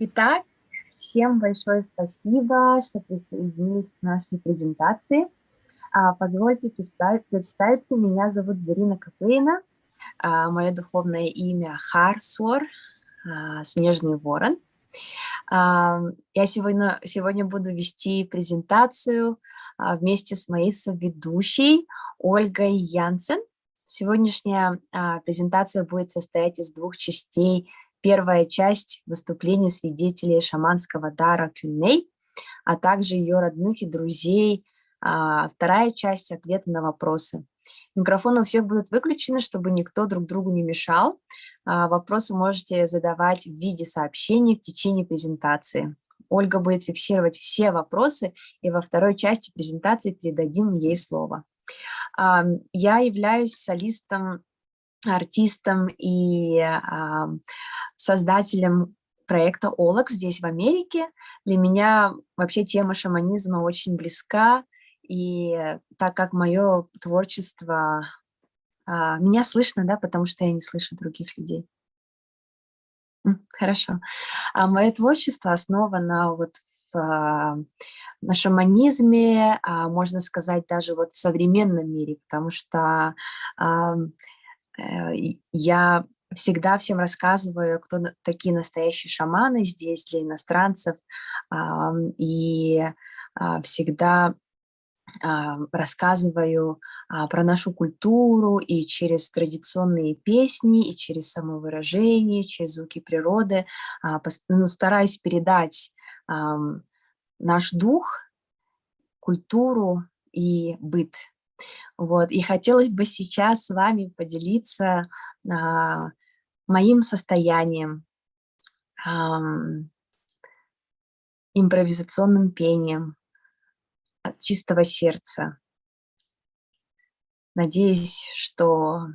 Итак, всем большое спасибо, что присоединились к нашей презентации. Позвольте представиться. Меня зовут Зарина Капейна. Мое духовное имя Харсор, Снежный Ворон. Я сегодня буду вести презентацию вместе с моей соведущей Ольгой Янсен. Сегодняшняя презентация будет состоять из двух частей. Первая часть – выступления свидетелей шаманского дара Кюней, а также ее родных и друзей. Вторая часть – ответы на вопросы. Микрофоны у всех будут выключены, чтобы никто друг другу не мешал. Вопросы можете задавать в виде сообщений в течение презентации. Ольга будет фиксировать все вопросы, и во второй части презентации передадим ей слово. Я являюсь солистом, артистом и создателем проекта «Олакс» здесь, в Америке. Для меня вообще тема шаманизма очень близка, и так как мое творчество... Меня слышно, да, потому что я не слышу других людей. Хорошо. Мое творчество основано вот на шаманизме, можно сказать, даже вот в современном мире, потому что я всегда всем рассказываю, кто такие настоящие шаманы здесь для иностранцев, и всегда рассказываю про нашу культуру и через традиционные песни, и через самовыражение, через звуки природы. Стараюсь передать наш дух, культуру и быт. Вот. И хотелось бы сейчас с вами поделиться моим состоянием, импровизационным пением от чистого сердца. Надеюсь, что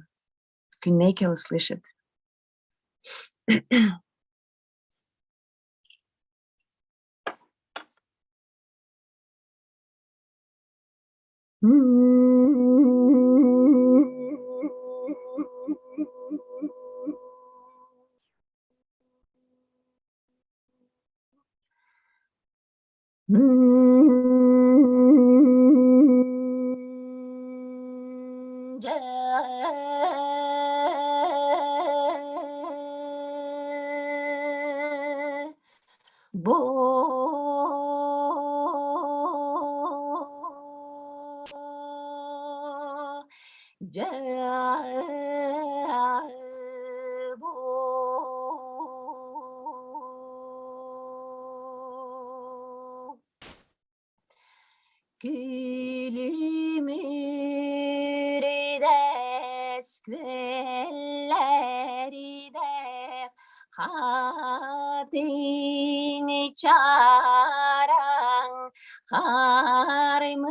Кюнейке услышит. Gülümürides, güellerides, hadini çaran, harmılak,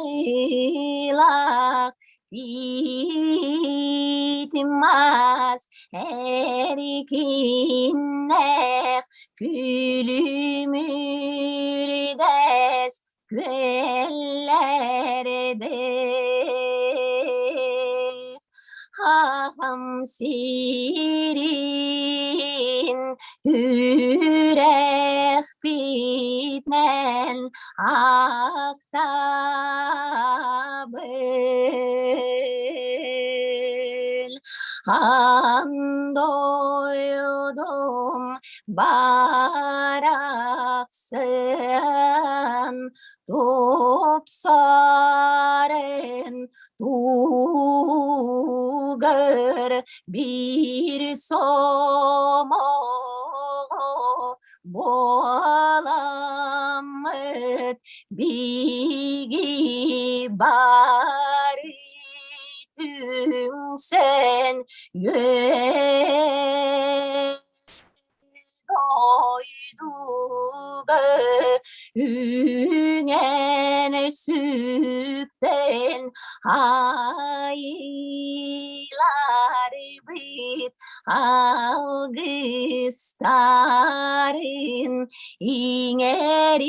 ditmaz, erikinnek, gülümürides, güellerde haham sirin yürek bitnen aftabıl andoydum baraksın topsaren tuğır bir somo boğalamıt bigi bari tüm sen doyduğu ünen sütten aylar bit algıstarin ingerine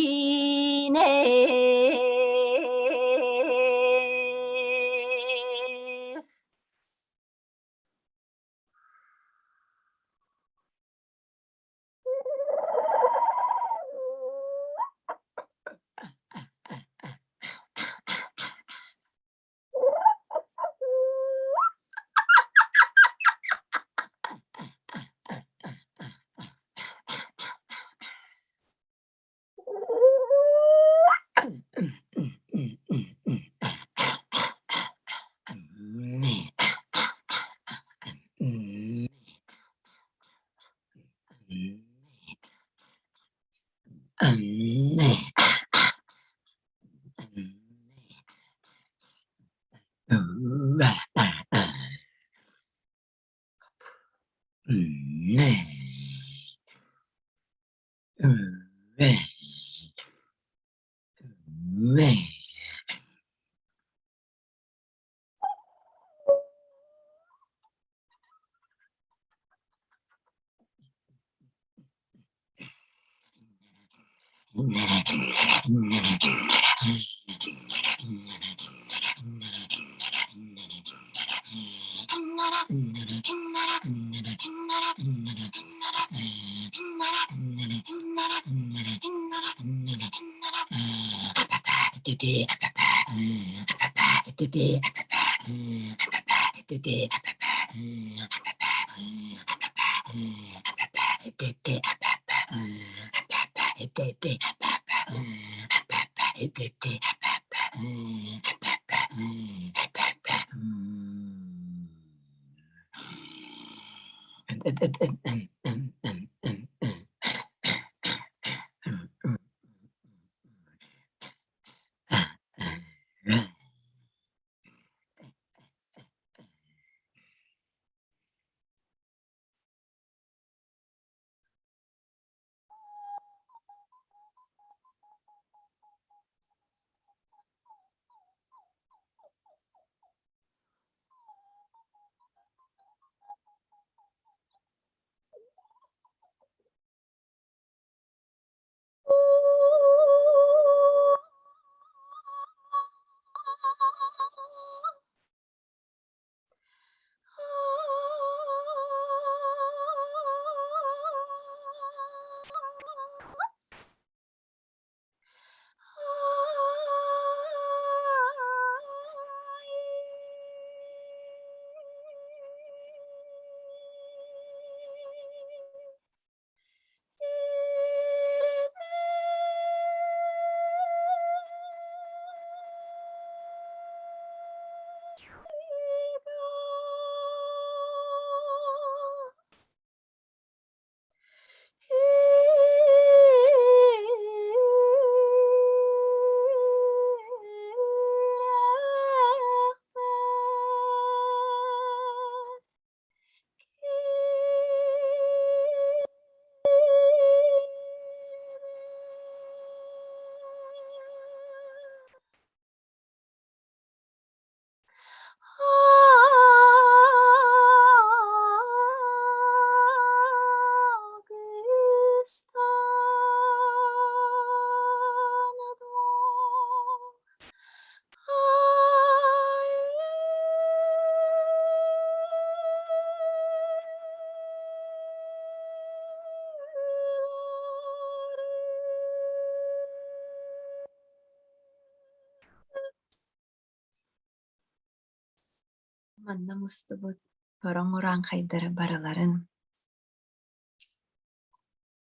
Manda mustubut orang-orang kaydara baralарын.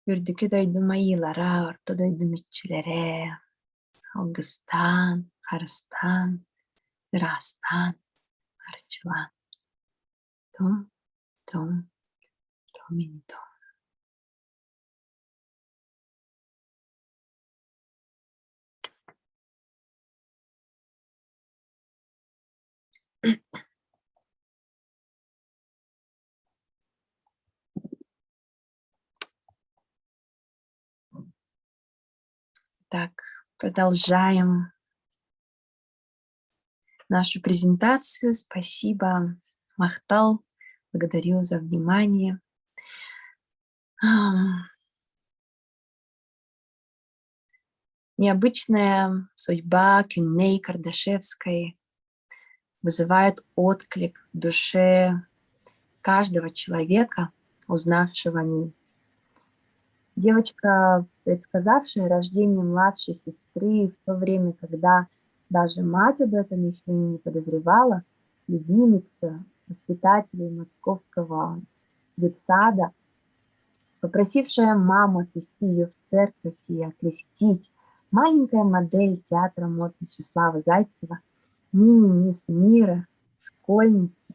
Үрдүкү дойдум айылара, орто дойдум иччилере, алгыстан, карыстан, ырастан, арчылан. Том, том, томин том. Так, продолжаем нашу презентацию. Спасибо, Махтал. Благодарю за внимание. Необычная судьба Кюней Кардашевской вызывает отклик в душе каждого человека, узнавшего о ней. Девочка, предсказавшая рождение младшей сестры в то время, когда даже мать об этом еще не подозревала, любимица воспитателей московского детсада, попросившая маму отвезти ее в церковь и окрестить, маленькая модель театра мод Вячеслава Зайцева, мини-мисс мира, школьница,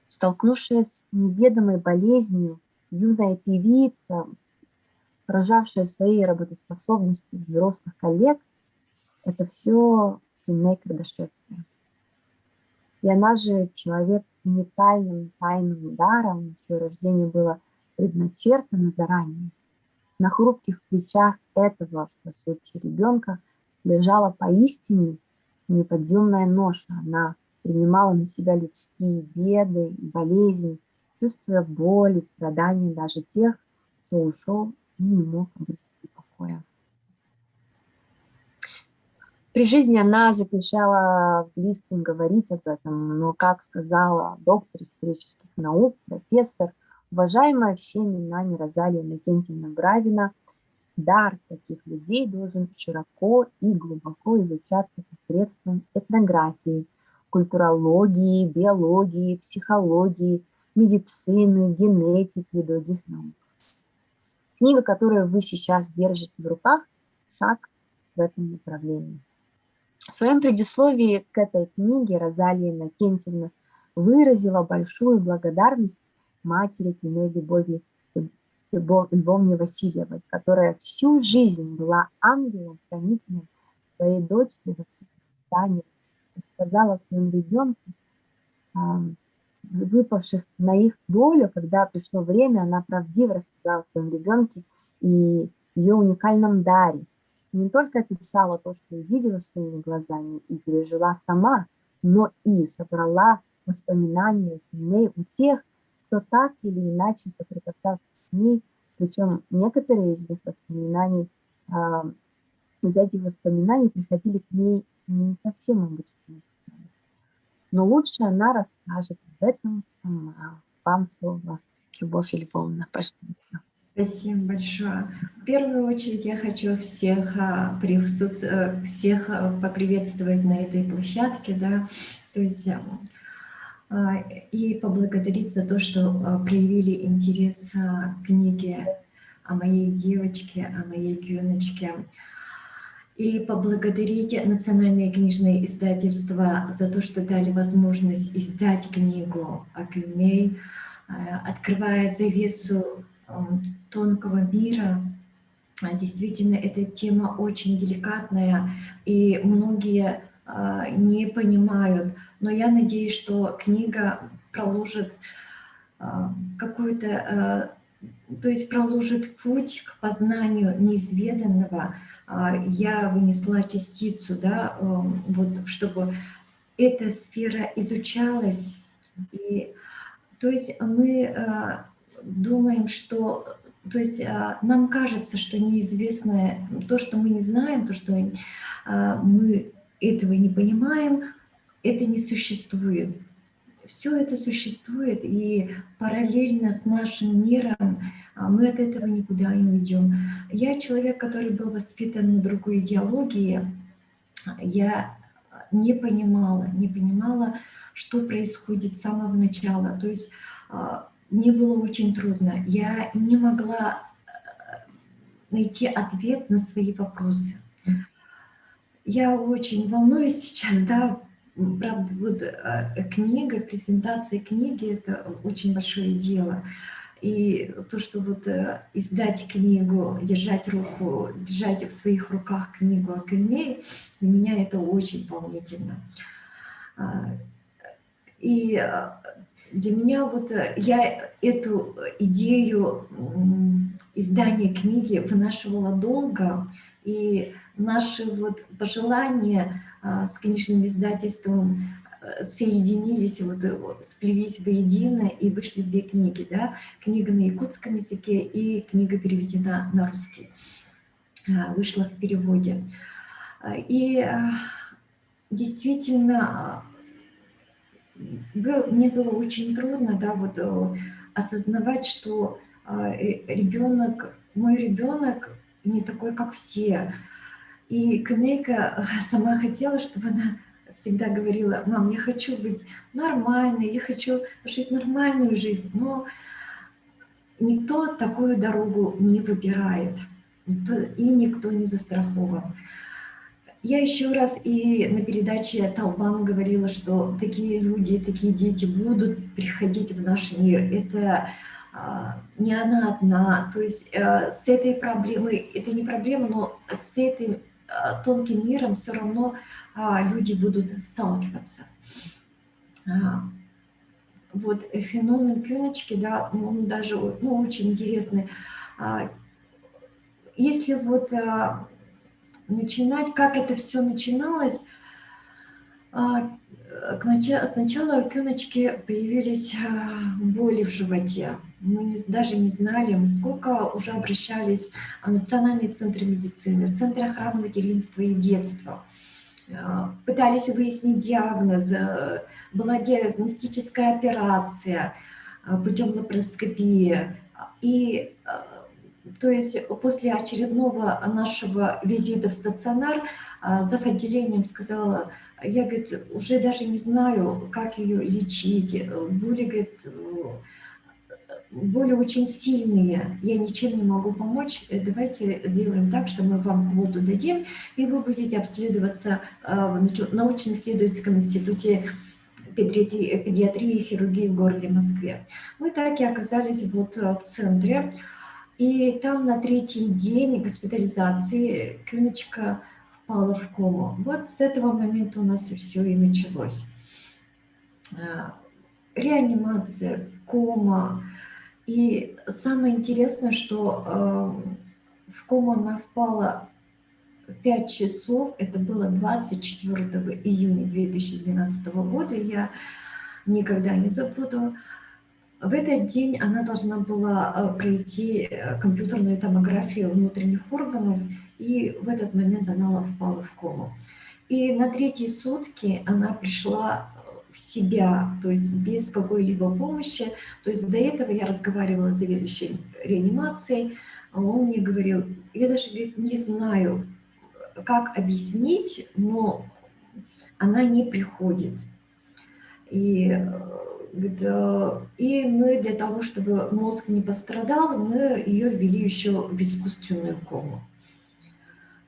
столкнувшаяся с неведомой болезнью, юная певица, поражавшая своей работоспособностью взрослых коллег, это все Кюней Кардашевская. И она же человек с уникальным тайным даром, чье рождение было предначертано заранее. На хрупких плечах этого, по сути, ребенка лежала поистине неподъемная ноша. Она принимала на себя людские беды и болезни, чувствуя боль и страдания даже тех, кто ушел и не мог обрести покоя. При жизни она запрещала близким говорить об этом, но, как сказала доктор исторических наук, профессор, уважаемая всеми нами Розалия Иннокентьевна Бравина, дар таких людей должен широко и глубоко изучаться посредством этнографии, культурологии, биологии, психологии, медицины, генетики и других наук. Книга, которую вы сейчас держите в руках, шаг в этом направлении. В своем предисловии к этой книге Розалия Иннокентьевна выразила большую благодарность матери княгини Львовне Васильевой, которая всю жизнь была ангелом-хранителем своей дочери во всех испытаниях, и сказала своим ребенкам, выпавших на их долю, когда пришло время, она правдиво рассказала о своем ребенке и ее уникальном даре. И не только описала то, что увидела своими глазами и пережила сама, но и собрала воспоминания у тех, кто так или иначе соприкасался с ней, причем некоторые из этих воспоминаний приходили к ней не совсем обычными. Но лучше она расскажет об этом сама. Вам слово, Любовь Львовна, пожалуйста. Спасибо большое. В первую очередь я хочу всех поприветствовать на этой площадке, да, то есть и поблагодарить за то, что проявили интерес к книге о моей девочке, о моей Кюночке. И поблагодарить Национальное книжное издательство за то, что дали возможность издать книгу о Кюней, открывая завесу тонкого мира. Действительно, эта тема очень деликатная, и многие не понимают. Но я надеюсь, что книга проложит проложит путь к познанию неизведанного. Я вынесла частицу, да, вот, чтобы эта сфера изучалась. И, то есть мы думаем, что... То есть нам кажется, что неизвестное, то, что мы не знаем, то, что мы этого не понимаем, это не существует. Все это существует, и параллельно с нашим миром мы от этого никуда не уйдем. Я человек, который был воспитан на другой идеологии. Я не понимала, что происходит с самого начала. То есть мне было очень трудно. Я не могла найти ответ на свои вопросы. Я очень волнуюсь сейчас, да. Правда, вот книга, презентация книги — это очень большое дело. И то, что вот издать книгу, держать в своих руках книгу о Кюней, для меня это очень волнительно. И для меня вот я эту идею издания книги вынашивала долго, и наши вот пожелания с книжным издательством соединились, вот, сплелись воедино и вышли две книги, да? Книга на якутском языке и книга переведена на русский, вышла в переводе. И действительно мне было очень трудно, да, вот, осознавать, что мой ребенок не такой, как все. И Кюнейка сама хотела, чтобы она всегда говорила: мам, я хочу быть нормальной, я хочу жить нормальную жизнь. Но никто такую дорогу не выбирает, и никто не застрахован. Я еще раз и на передаче Талбан говорила, что такие люди, такие дети будут приходить в наш мир. Это не она одна. То есть с этой проблемой, это не проблема, но с этим тонким миром все равно люди будут сталкиваться. Вот феномен Кюночки, да, он даже очень интересный. Если вот начинать, как это все начиналось, сначала у Кюночки появились боли в животе. Мы даже не знали, мы сколько уже обращались в Национальный центр медицины, в Центр охраны материнства и детства. Пытались выяснить диагноз, была диагностическая операция путем лапароскопии. И то есть после очередного нашего визита в стационар зав. Отделением сказала: я, говорит, уже даже не знаю, как ее лечить. Боли, говорит, боли очень сильные, я ничем не могу помочь. Давайте сделаем так, что мы вам квоту дадим, и вы будете обследоваться в научно-исследовательском институте педиатрии и хирургии в городе Москве. Мы так и оказались вот в центре, и там на 3-й день госпитализации Кюночка впала в кому. Вот с этого момента у нас и все и началось. Реанимация, кома. И самое интересное, что в кому она впала 5 часов, это было 24 июня 2012 года, я никогда не забуду. В этот день она должна была пройти компьютерную томографию внутренних органов, и в этот момент она впала в кому. И на 3-й сутки она пришла в себя, то есть без какой-либо помощи. То есть до этого я разговаривала с заведующей реанимацией, а он мне говорил, я даже, говорит, не знаю, как объяснить, но она не приходит. И мы для того, чтобы мозг не пострадал, мы ее ввели еще в искусственную кому.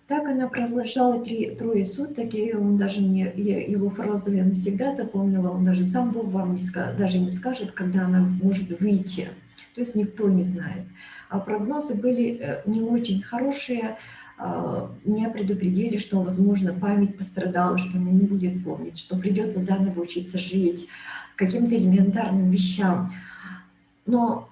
Так она продолжала 3 суток, и он даже мне, его фразу я навсегда запомнила, он даже сам Бог вам даже не скажет, когда она может выйти. То есть никто не знает. А прогнозы были не очень хорошие. Меня предупредили, что, возможно, память пострадала, что она не будет помнить, что придется заново учиться жить, каким-то элементарным вещам. Но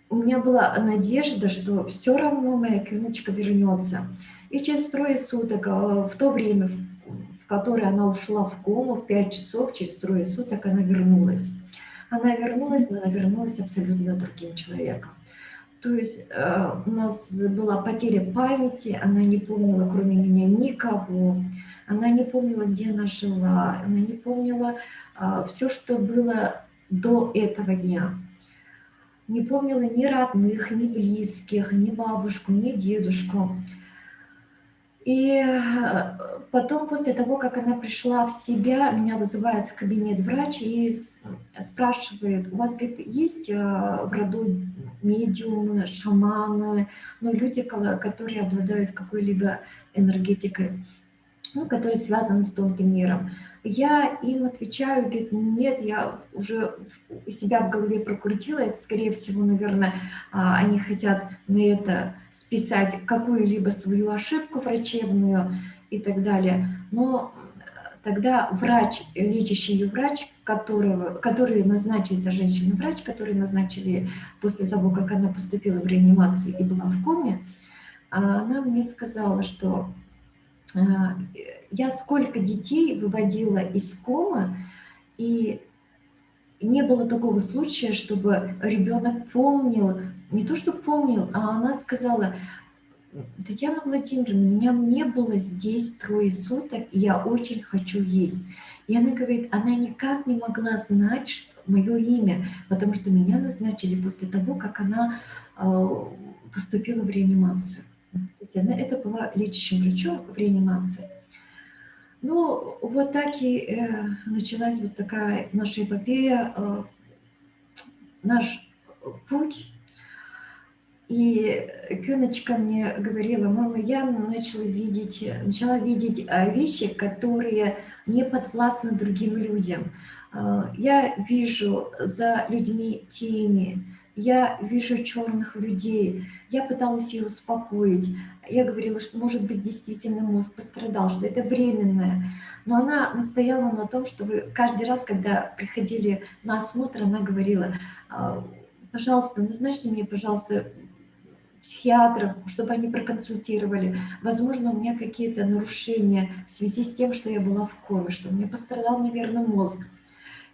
у меня была надежда, что все равно моя Кюночка вернется. И через 3 суток, в то время, в которое она ушла в кому, в 5 часов, через 3 суток она вернулась. Она вернулась, но она вернулась абсолютно другим человеком. То есть у нас была потеря памяти, она не помнила, кроме меня, никого. Она не помнила, где она жила, она не помнила все, что было до этого дня. Не помнила ни родных, ни близких, ни бабушку, ни дедушку. И потом, после того, как она пришла в себя, меня вызывает в кабинет врач и спрашивает, у вас, говорит, есть в роду медиумы, шаманы, ну, люди, которые обладают какой-либо энергетикой, ну, которые связаны с тонким миром. Я им отвечаю, говорит, нет, я уже у себя в голове прокрутила, это, скорее всего, наверное, они хотят на это списать какую-либо свою ошибку врачебную и так далее. Но тогда врач, лечащий ее врач, который назначил, эта женщина-врач, который назначили после того, как она поступила в реанимацию и была в коме, она мне сказала, что я сколько детей выводила из комы, и не было такого случая, чтобы ребенок помнил, не то что помнил, а она сказала, Татьяна Владимировна, меня не было здесь 3 суток, и я очень хочу есть. И она говорит, она никак не могла знать мое имя, потому что меня назначили после того, как она поступила в реанимацию. То есть это была лечащим врачом в реанимации. Ну, вот так и началась вот такая наша эпопея, наш путь. И Кюночка мне говорила, мама, я начала видеть вещи, которые не подвластны другим людям. Я вижу за людьми тени, я вижу черных людей. Я пыталась ее успокоить. Я говорила, что, может быть, действительно мозг пострадал, что это временное. Но она настояла на том, чтобы каждый раз, когда приходили на осмотр, она говорила, пожалуйста, назначьте мне, пожалуйста, психиатров, чтобы они проконсультировали. Возможно, у меня какие-то нарушения в связи с тем, что я была в коме, что у меня пострадал, наверное, мозг.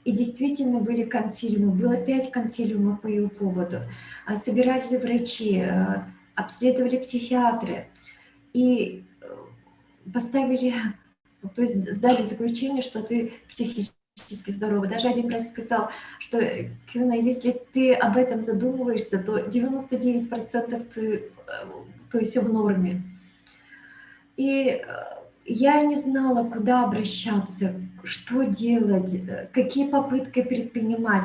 И действительно были консилиумы, было 5 консилиумов по ее поводу. Собирались врачи, обследовали психиатры и поставили То есть сдали заключение, что ты психически здоровый. Даже один врач сказал, что, Кюна, если ты об этом задумываешься, то 99% ты, то есть все в норме. И я не знала, куда обращаться, что делать, какие попытки предпринимать.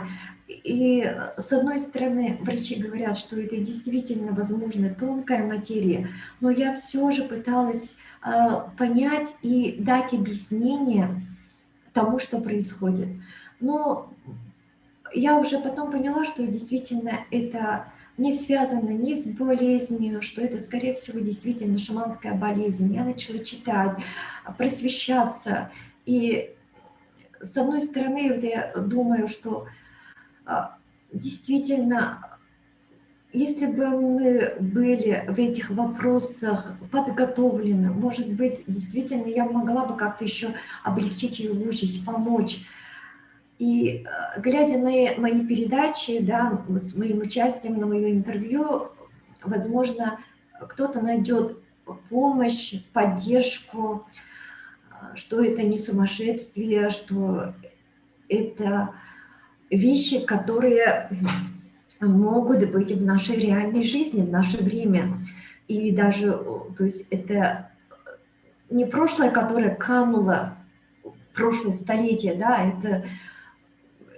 И с одной стороны, врачи говорят, что это действительно, возможно, тонкая материя, но я все же пыталась понять и дать объяснение тому, что происходит. Но я уже потом поняла, что действительно это не связано ни с болезнью, что это, скорее всего, действительно шаманская болезнь. Я начала читать, просвещаться. И с одной стороны, вот я думаю, что действительно, если бы мы были в этих вопросах подготовлены, может быть, действительно, я могла бы как-то еще облегчить ее участь, помочь. И глядя на мои передачи, да, с моим участием, на мое интервью, возможно, кто-то найдет помощь, поддержку, что это не сумасшествие, что это вещи, которые могут быть в нашей реальной жизни, в наше время. И даже, то есть это не прошлое, которое кануло, прошлое столетие, да, это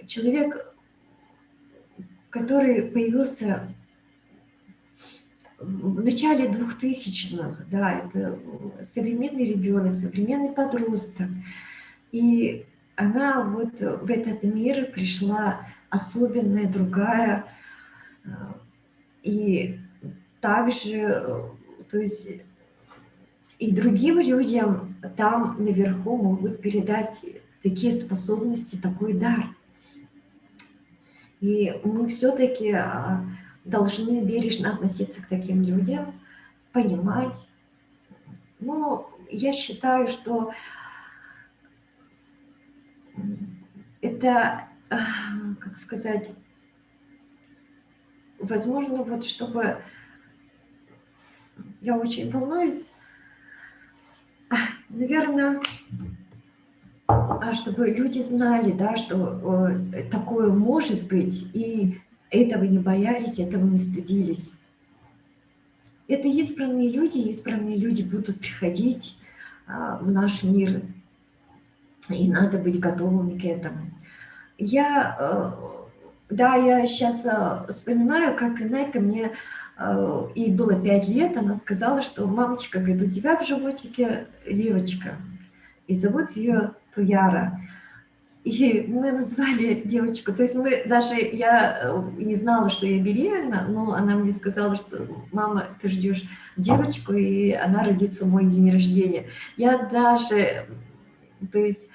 человек, который появился в начале 2000-х, да, это современный ребенок, современный подросток. И она вот в этот мир пришла особенная, другая. И также, то есть и другим людям там наверху могут передать такие способности, такой дар. И мы все-таки должны бережно относиться к таким людям, понимать. Но я считаю, что это, как сказать, возможно, вот чтобы... Я очень волнуюсь. Наверное, чтобы люди знали, да, что такое может быть, и этого не боялись, этого не стыдились. Это избранные люди будут приходить в наш мир, и надо быть готовыми к этому. Я сейчас вспоминаю, как Инай ко мне, ей было 5 лет, она сказала, что мамочка, говорит, у тебя в животике девочка, и зовут ее Туяра. И мы назвали девочку, то есть я не знала, что я беременна, но она мне сказала, что мама, ты ждешь девочку, и она родится в мой день рождения. Я даже, то есть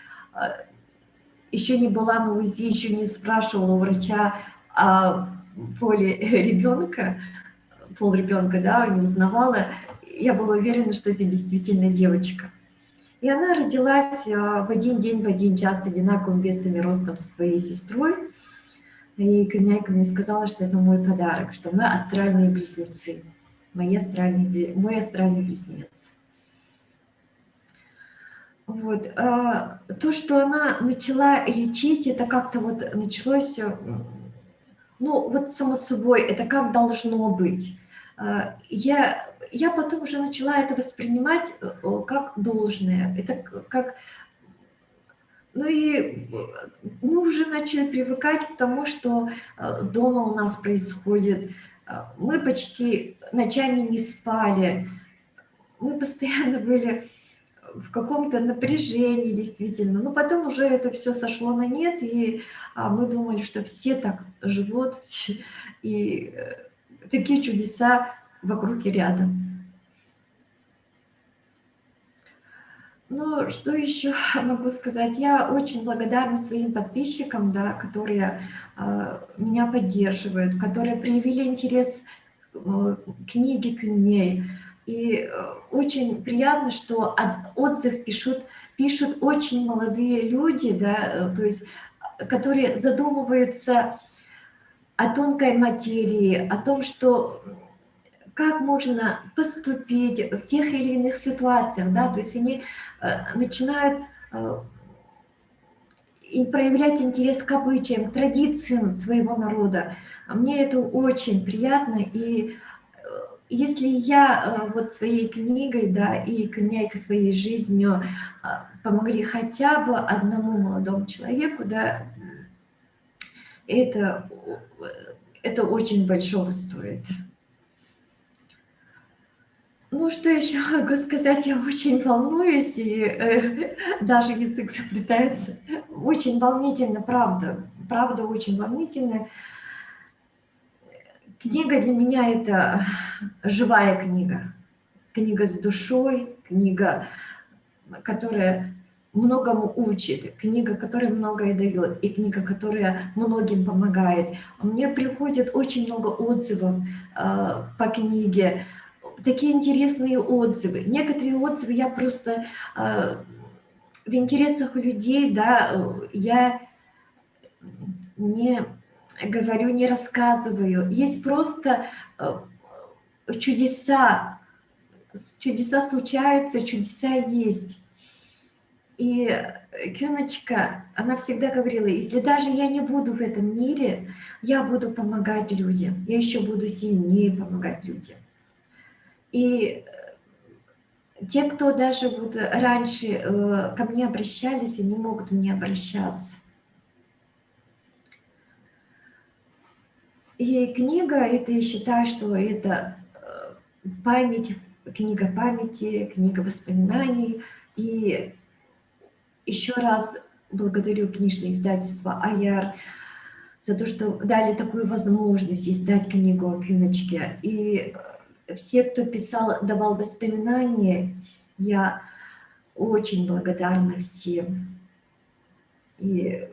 еще не была на УЗИ, еще не спрашивала у врача о поле ребенка, пол ребенка, да, не узнавала. Я была уверена, что это действительно девочка. И она родилась в один день, в один час с одинаковым весом и ростом со своей сестрой. И Кыняйка мне сказала, что это мой подарок, что мы астральные близнецы, мой астральный близнец. Вот. То, что она начала лечить, это как-то вот началось, ну вот само собой, это как должно быть. Я потом уже начала это воспринимать как должное, это как... Ну и мы уже начали привыкать к тому, что дома у нас происходит. Мы почти ночами не спали, мы постоянно были в каком-то напряжении, действительно. Но потом уже это все сошло на нет, и мы думали, что все так живут, и такие чудеса вокруг и рядом. Ну, что еще могу сказать? Я очень благодарна своим подписчикам, да, которые меня поддерживают, которые проявили интерес к книге Кюней. И очень приятно, что отзыв пишут очень молодые люди, да, то есть, которые задумываются о тонкой материи, о том, что как можно поступить в тех или иных ситуациях, да, то есть они начинают и проявлять интерес к обычаям, к традициям своего народа. Мне это очень приятно, и если я вот своей книгой, да, и книгой своей жизнью помогли хотя бы одному молодому человеку, да, это, это очень большого стоит. Ну, что еще могу сказать? Я очень волнуюсь, и даже язык заплетается. Очень волнительно, правда. Правда, очень волнительно. Книга для меня – это живая книга. Книга с душой, книга, которая многому учит, книга, которая многое дает, и книга, которая многим помогает. Мне приходит очень много отзывов по книге, такие интересные отзывы. Некоторые отзывы я просто в интересах людей, да, я не говорю, не рассказываю. Есть просто чудеса. Чудеса случаются, чудеса есть. И Кюночка, она всегда говорила, если даже я не буду в этом мире, я буду помогать людям, я еще буду сильнее помогать людям. И те, кто даже вот раньше ко мне обращались, они могут мне обращаться. И книга, это я считаю, что это память, книга памяти, книга воспоминаний. И еще раз благодарю книжное издательство «Аяр» за то, что дали такую возможность издать книгу о Кюночке. И все, кто писал, давал воспоминания, я очень благодарна всем. И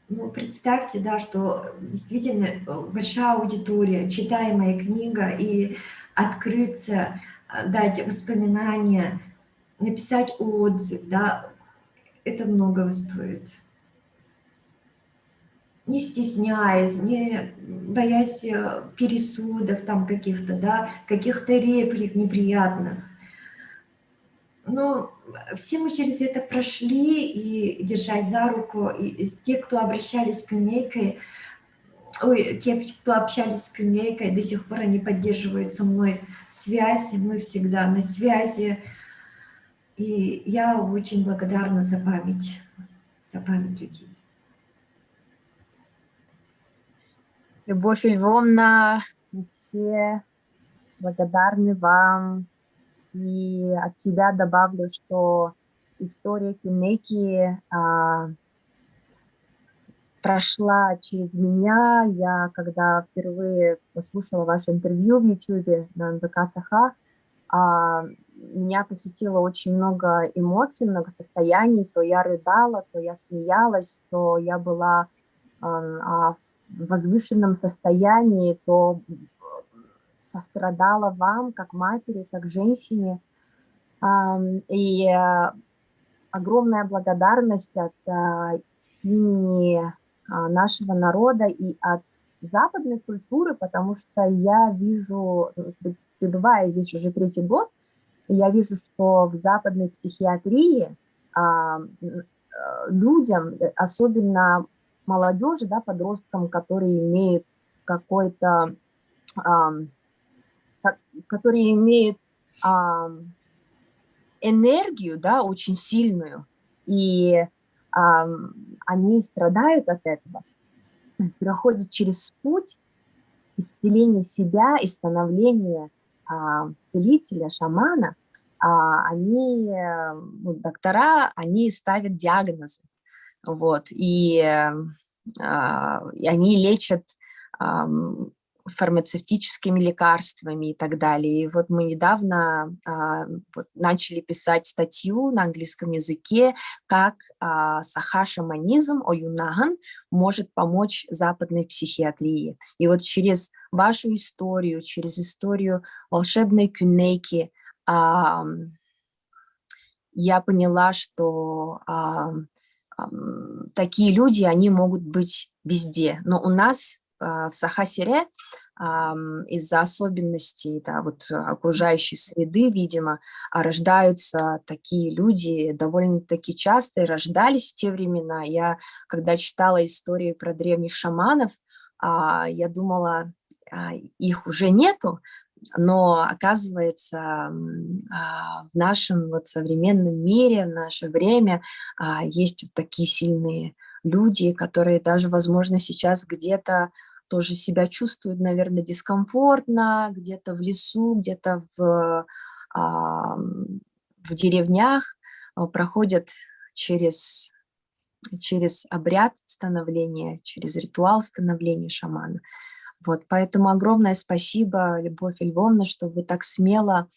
ну, представьте, да, что действительно большая аудитория, читаемая книга, и открыться, дать воспоминания, написать отзыв, да, это многого стоит. Не стесняясь, не боясь пересудов там каких-то, да, каких-то реплик неприятных. Но все мы через это прошли, и держась за руку, и те, кто обращались к Кюнейкой, те, кто общались с Кюнейкой, до сих пор они поддерживают со мной связь, мы всегда на связи. И я очень благодарна за память людей. Любовь Львовна, мы все благодарны вам. И от себя добавлю, что история Кюнейки прошла через меня. Я, когда впервые послушала ваше интервью в YouTube на НВК Саха, меня посетило очень много эмоций, много состояний. То я рыдала, то я смеялась, то я была в возвышенном состоянии, то сострадала вам, как матери, как женщине. И огромная благодарность от имени нашего народа и от западной культуры, потому что я вижу, пребывая здесь уже 3-й год, я вижу, что в западной психиатрии людям, особенно молодежи, да, подросткам, которые имеют какой-то, которые имеют энергию, да, очень сильную, и они страдают от этого, проходят через путь исцеления себя и становления целителя, шамана. Они, доктора, они ставят диагнозы, вот, и они лечат фармацевтическими лекарствами и так далее. И вот мы недавно начали писать статью на английском языке, как саха-шаманизм, оюнаган, может помочь западной психиатрии. И вот через вашу историю, через историю волшебной Кюнейки я поняла, что такие люди, они могут быть везде. Но у нас в Саха-Сире из-за особенностей, да, вот окружающей среды, видимо, рождаются такие люди довольно-таки часто и рождались в те времена. Я, когда читала истории про древних шаманов, я думала, их уже нету, но оказывается, в нашем вот современном мире, в наше время есть вот такие сильные люди, которые даже, возможно, сейчас где-то тоже себя чувствуют, наверное, дискомфортно, где-то в лесу, где-то в деревнях, проходят через обряд становления, через ритуал становления шамана. Вот, поэтому огромное спасибо, Любовь Львовна, что вы так смело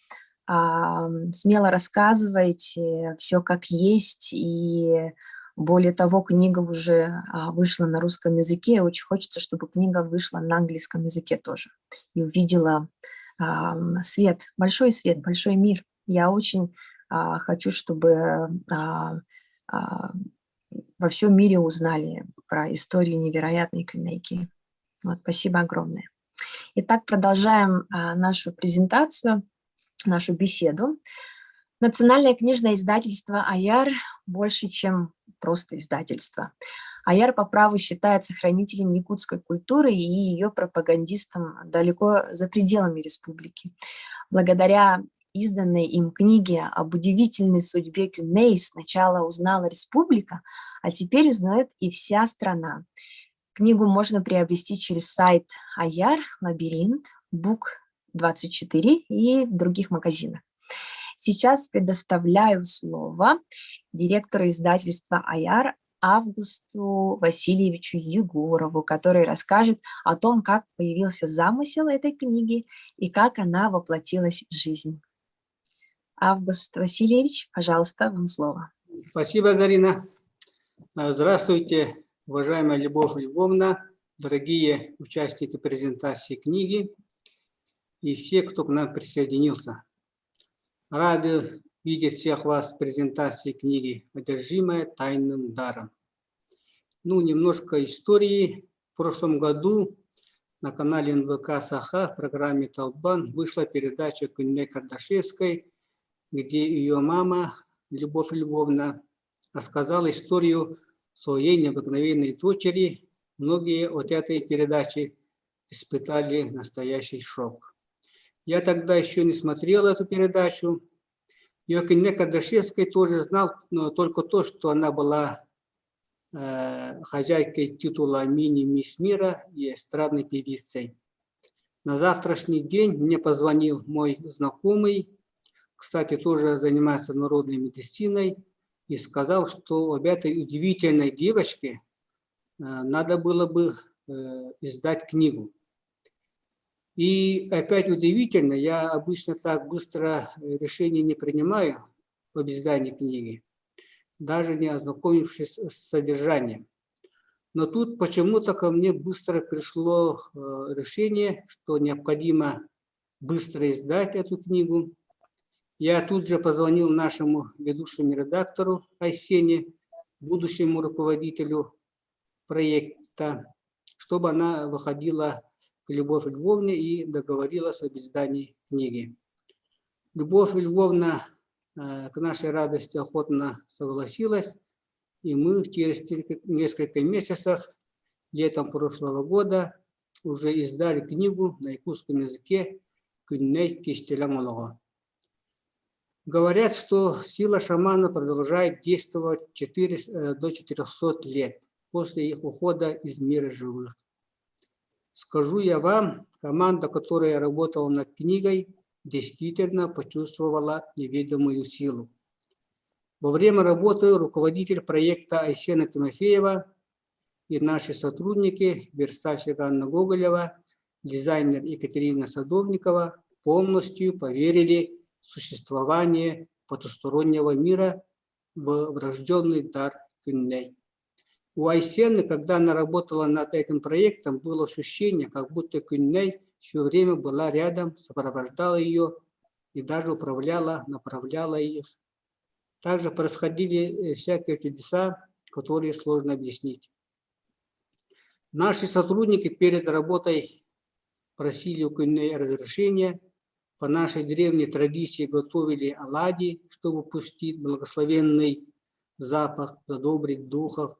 рассказываете все как есть, и более того, книга уже вышла на русском языке, очень хочется, чтобы книга вышла на английском языке тоже и увидела свет, большой мир. Я очень хочу, чтобы во всем мире узнали про историю невероятной Кюнейки. Вот, спасибо огромное. Итак, продолжаем нашу презентацию, нашу беседу. Национальное книжное издательство «Аяр» больше, чем просто издательство. «Аяр» по праву считается хранителем якутской культуры и ее пропагандистом далеко за пределами республики. Благодаря изданной им книге об удивительной судьбе Кюней сначала узнала республика, а теперь узнает и вся страна. Книгу можно приобрести через сайт Аяр, Лабиринт, Бук24 и в других магазинах. Сейчас предоставляю слово директору издательства Аяр Августу Васильевичу Егорову, который расскажет о том, как появился замысел этой книги и как она воплотилась в жизнь. Август Васильевич, пожалуйста, вам слово. Спасибо, Зарина. Здравствуйте, уважаемая Любовь Львовна, дорогие участники презентации книги и все, кто к нам присоединился. Рады видеть всех вас в презентации книги «Одержимая тайным даром». Ну, немножко истории. В прошлом году на канале НВК «Саха» в программе «Талбан» вышла передача Кюней Кардашевской, где ее мама, Любовь Львовна, рассказала историю своей необыкновенной дочери. Многие от этой передачи испытали настоящий шок. Я тогда еще не смотрел эту передачу. И о Кюней Кардашевской тоже знал, но только то, что она была хозяйкой титула «Мини-мисс мира» и эстрадной певицей. На завтрашний день мне позвонил мой знакомый, кстати, тоже занимается народной медициной, и сказал, что об этой удивительной девочке надо было бы издать книгу. И опять удивительно, я обычно так быстро решения не принимаю об издании книги, даже не ознакомившись с содержанием. Но тут почему-то ко мне быстро пришло решение, что необходимо быстро издать эту книгу. Я тут же позвонил нашему ведущему редактору Айсене, будущему руководителю проекта, чтобы она выходила к Любовь Львовне и договорилась об издании книги. Любовь Львовна к нашей радости охотно согласилась, и мы через несколько месяцев, летом прошлого года, уже издали книгу на якутском языке «Кюней Киштелямолого». Говорят, что сила шамана продолжает действовать до 400 лет после их ухода из мира живых. Скажу я вам, команда, которая работала над книгой, действительно почувствовала неведомую силу. Во время работы руководитель проекта Айсена Тимофеева и наши сотрудники, верстальщик Анна Гоголева, дизайнер Екатерина Садовникова полностью поверили в существование потустороннего мира, в врожденный дар Кюней. У Айсены, когда она работала над этим проектом, было ощущение, как будто Кюней все время была рядом, сопровождала ее и даже управляла, направляла их. Также происходили всякие чудеса, которые сложно объяснить. Наши сотрудники перед работой просили у Кюнней разрешения. По нашей древней традиции готовили оладьи, чтобы пустить благословенный запах, задобрить духов.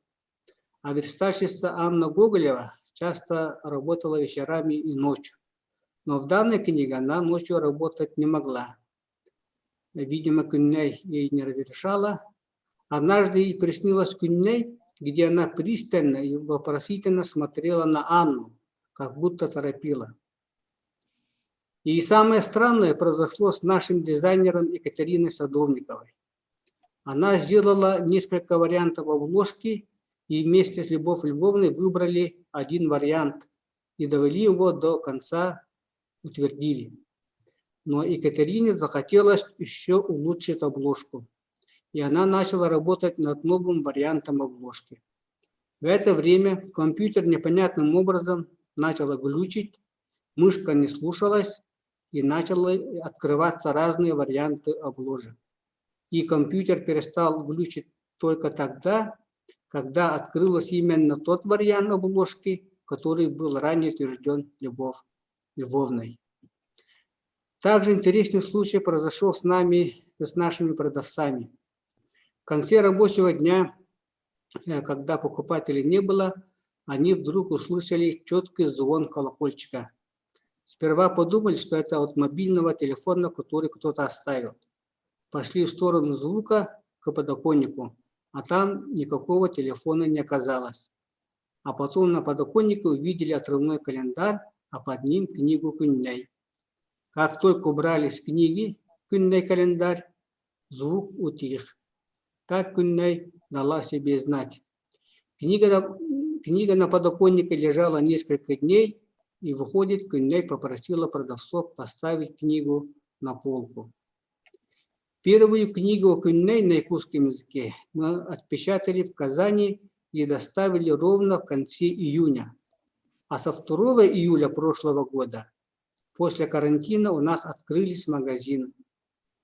А верстальщица Анна Гоголева часто работала вечерами и ночью. Но в данной книге она ночью работать не могла. Видимо, Кюнней ей не разрешала. Однажды ей приснилось Кюнней, где она пристально и вопросительно смотрела на Анну, как будто торопила. И самое странное произошло с нашим дизайнером Екатериной Садовниковой. Она сделала несколько вариантов обложки, и вместе с Любовью Львовной выбрали один вариант и довели его до конца, утвердили. Но Екатерине захотелось еще улучшить обложку, и она начала работать над новым вариантом обложки. В это время компьютер непонятным образом начал глючить, мышка не слушалась, и начали открываться разные варианты обложек. И компьютер перестал глючить только тогда, когда открылся именно тот вариант обложки, который был ранее утвержден Любовью Львовной. Также интересный случай произошел с нами, с нашими продавцами. В конце рабочего дня, когда покупателей не было, они вдруг услышали четкий звон колокольчика. Сперва подумали, что это от мобильного телефона, который кто-то оставил. Пошли в сторону звука к подоконнику, а там никакого телефона не оказалось. А потом на подоконнике увидели отрывной календарь, а под ним книгу Кюнней. Как только убрали с книги Кюнней календарь, звук утих. Так Кюнней дала себе знать. Книга на подоконнике лежала несколько дней, и выходит, Кюнней попросила продавцов поставить книгу на полку. Первую книгу о Кюнней на якутском языке мы отпечатали в Казани и доставили ровно в конце июня. А со 2 июля прошлого года, после карантина, у нас открылись магазины.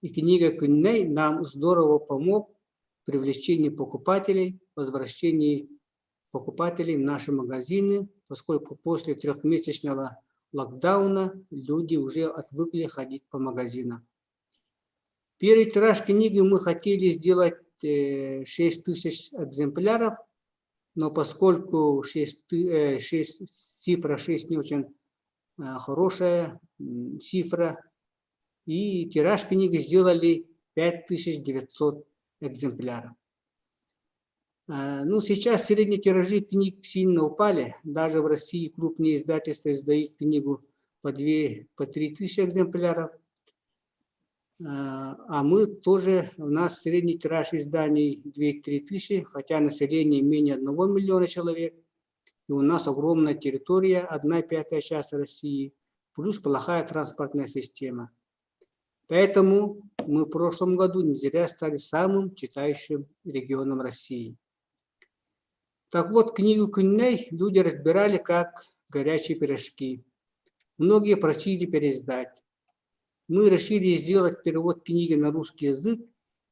И книга Кюнней нам здорово помог в привлечении покупателей, возвращении покупателей в наши магазины, поскольку после 3-месячного локдауна люди уже отвыкли ходить по магазинам. Первый тираж книги мы хотели сделать 6 тысяч экземпляров, но поскольку цифра 6 не очень хорошая цифра, и тираж книги сделали 5900 экземпляров. Ну, сейчас средние тиражи книг сильно упали. Даже в России крупные издательства издают книгу по 2-3 тысячи экземпляров. А мы тоже, у нас средний тираж изданий 2-3 тысячи, хотя население менее 1 миллиона человек. И у нас огромная территория, 1/5 часть России, плюс плохая транспортная система. Поэтому мы в прошлом году не зря стали самым читающим регионом России. Так вот, книгу Кюнней люди разбирали как горячие пирожки. Многие просили переиздать. Мы решили сделать перевод книги на русский язык,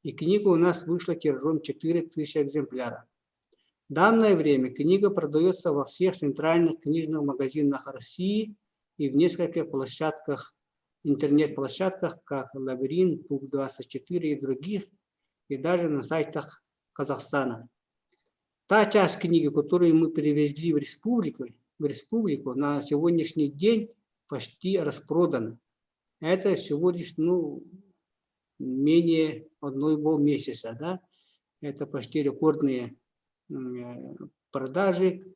и книга у нас вышла тиражом 4000 экземпляров. В данное время книга продается во всех центральных книжных магазинах России и в нескольких площадках, интернет-площадках, как Лабиринт, Пук24 и других, и даже на сайтах Казахстана. Та часть книги, которую мы перевезли в республику, на сегодняшний день почти распродана. Это всего лишь менее 1 месяца. Да? Это почти рекордные продажи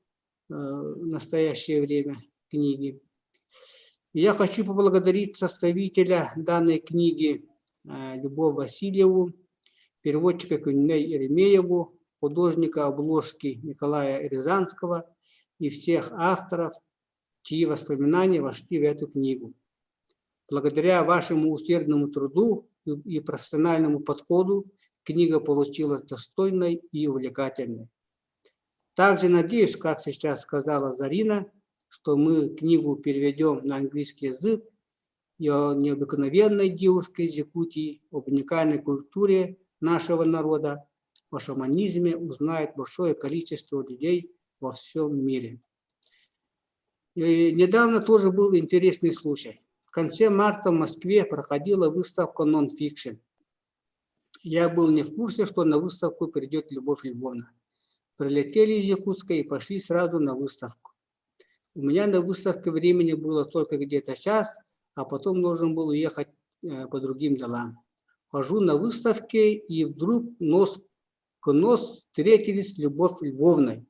в настоящее время книги. И я хочу поблагодарить составителя данной книги Любовь Васильеву, переводчика Кюнней Еремееву, художника обложки Николая Рязанского и всех авторов, чьи воспоминания вошли в эту книгу. Благодаря вашему усердному труду и профессиональному подходу книга получилась достойной и увлекательной. Также надеюсь, как сейчас сказала Зарина, что мы книгу переведем на английский язык и о необыкновенной девушке из Якутии, об уникальной культуре нашего народа, о шаманизме узнает большое количество людей во всем мире. И недавно тоже был интересный случай. В конце марта в Москве проходила выставка «Non-Fiction». Я был не в курсе, что на выставку придет Любовь Львовна. Прилетели из Якутска и пошли сразу на выставку. У меня на выставке времени было только где-то час, а потом должен был уехать по другим делам. Хожу на выставке, и вдруг нос к нос встретились с Любовь Львовной.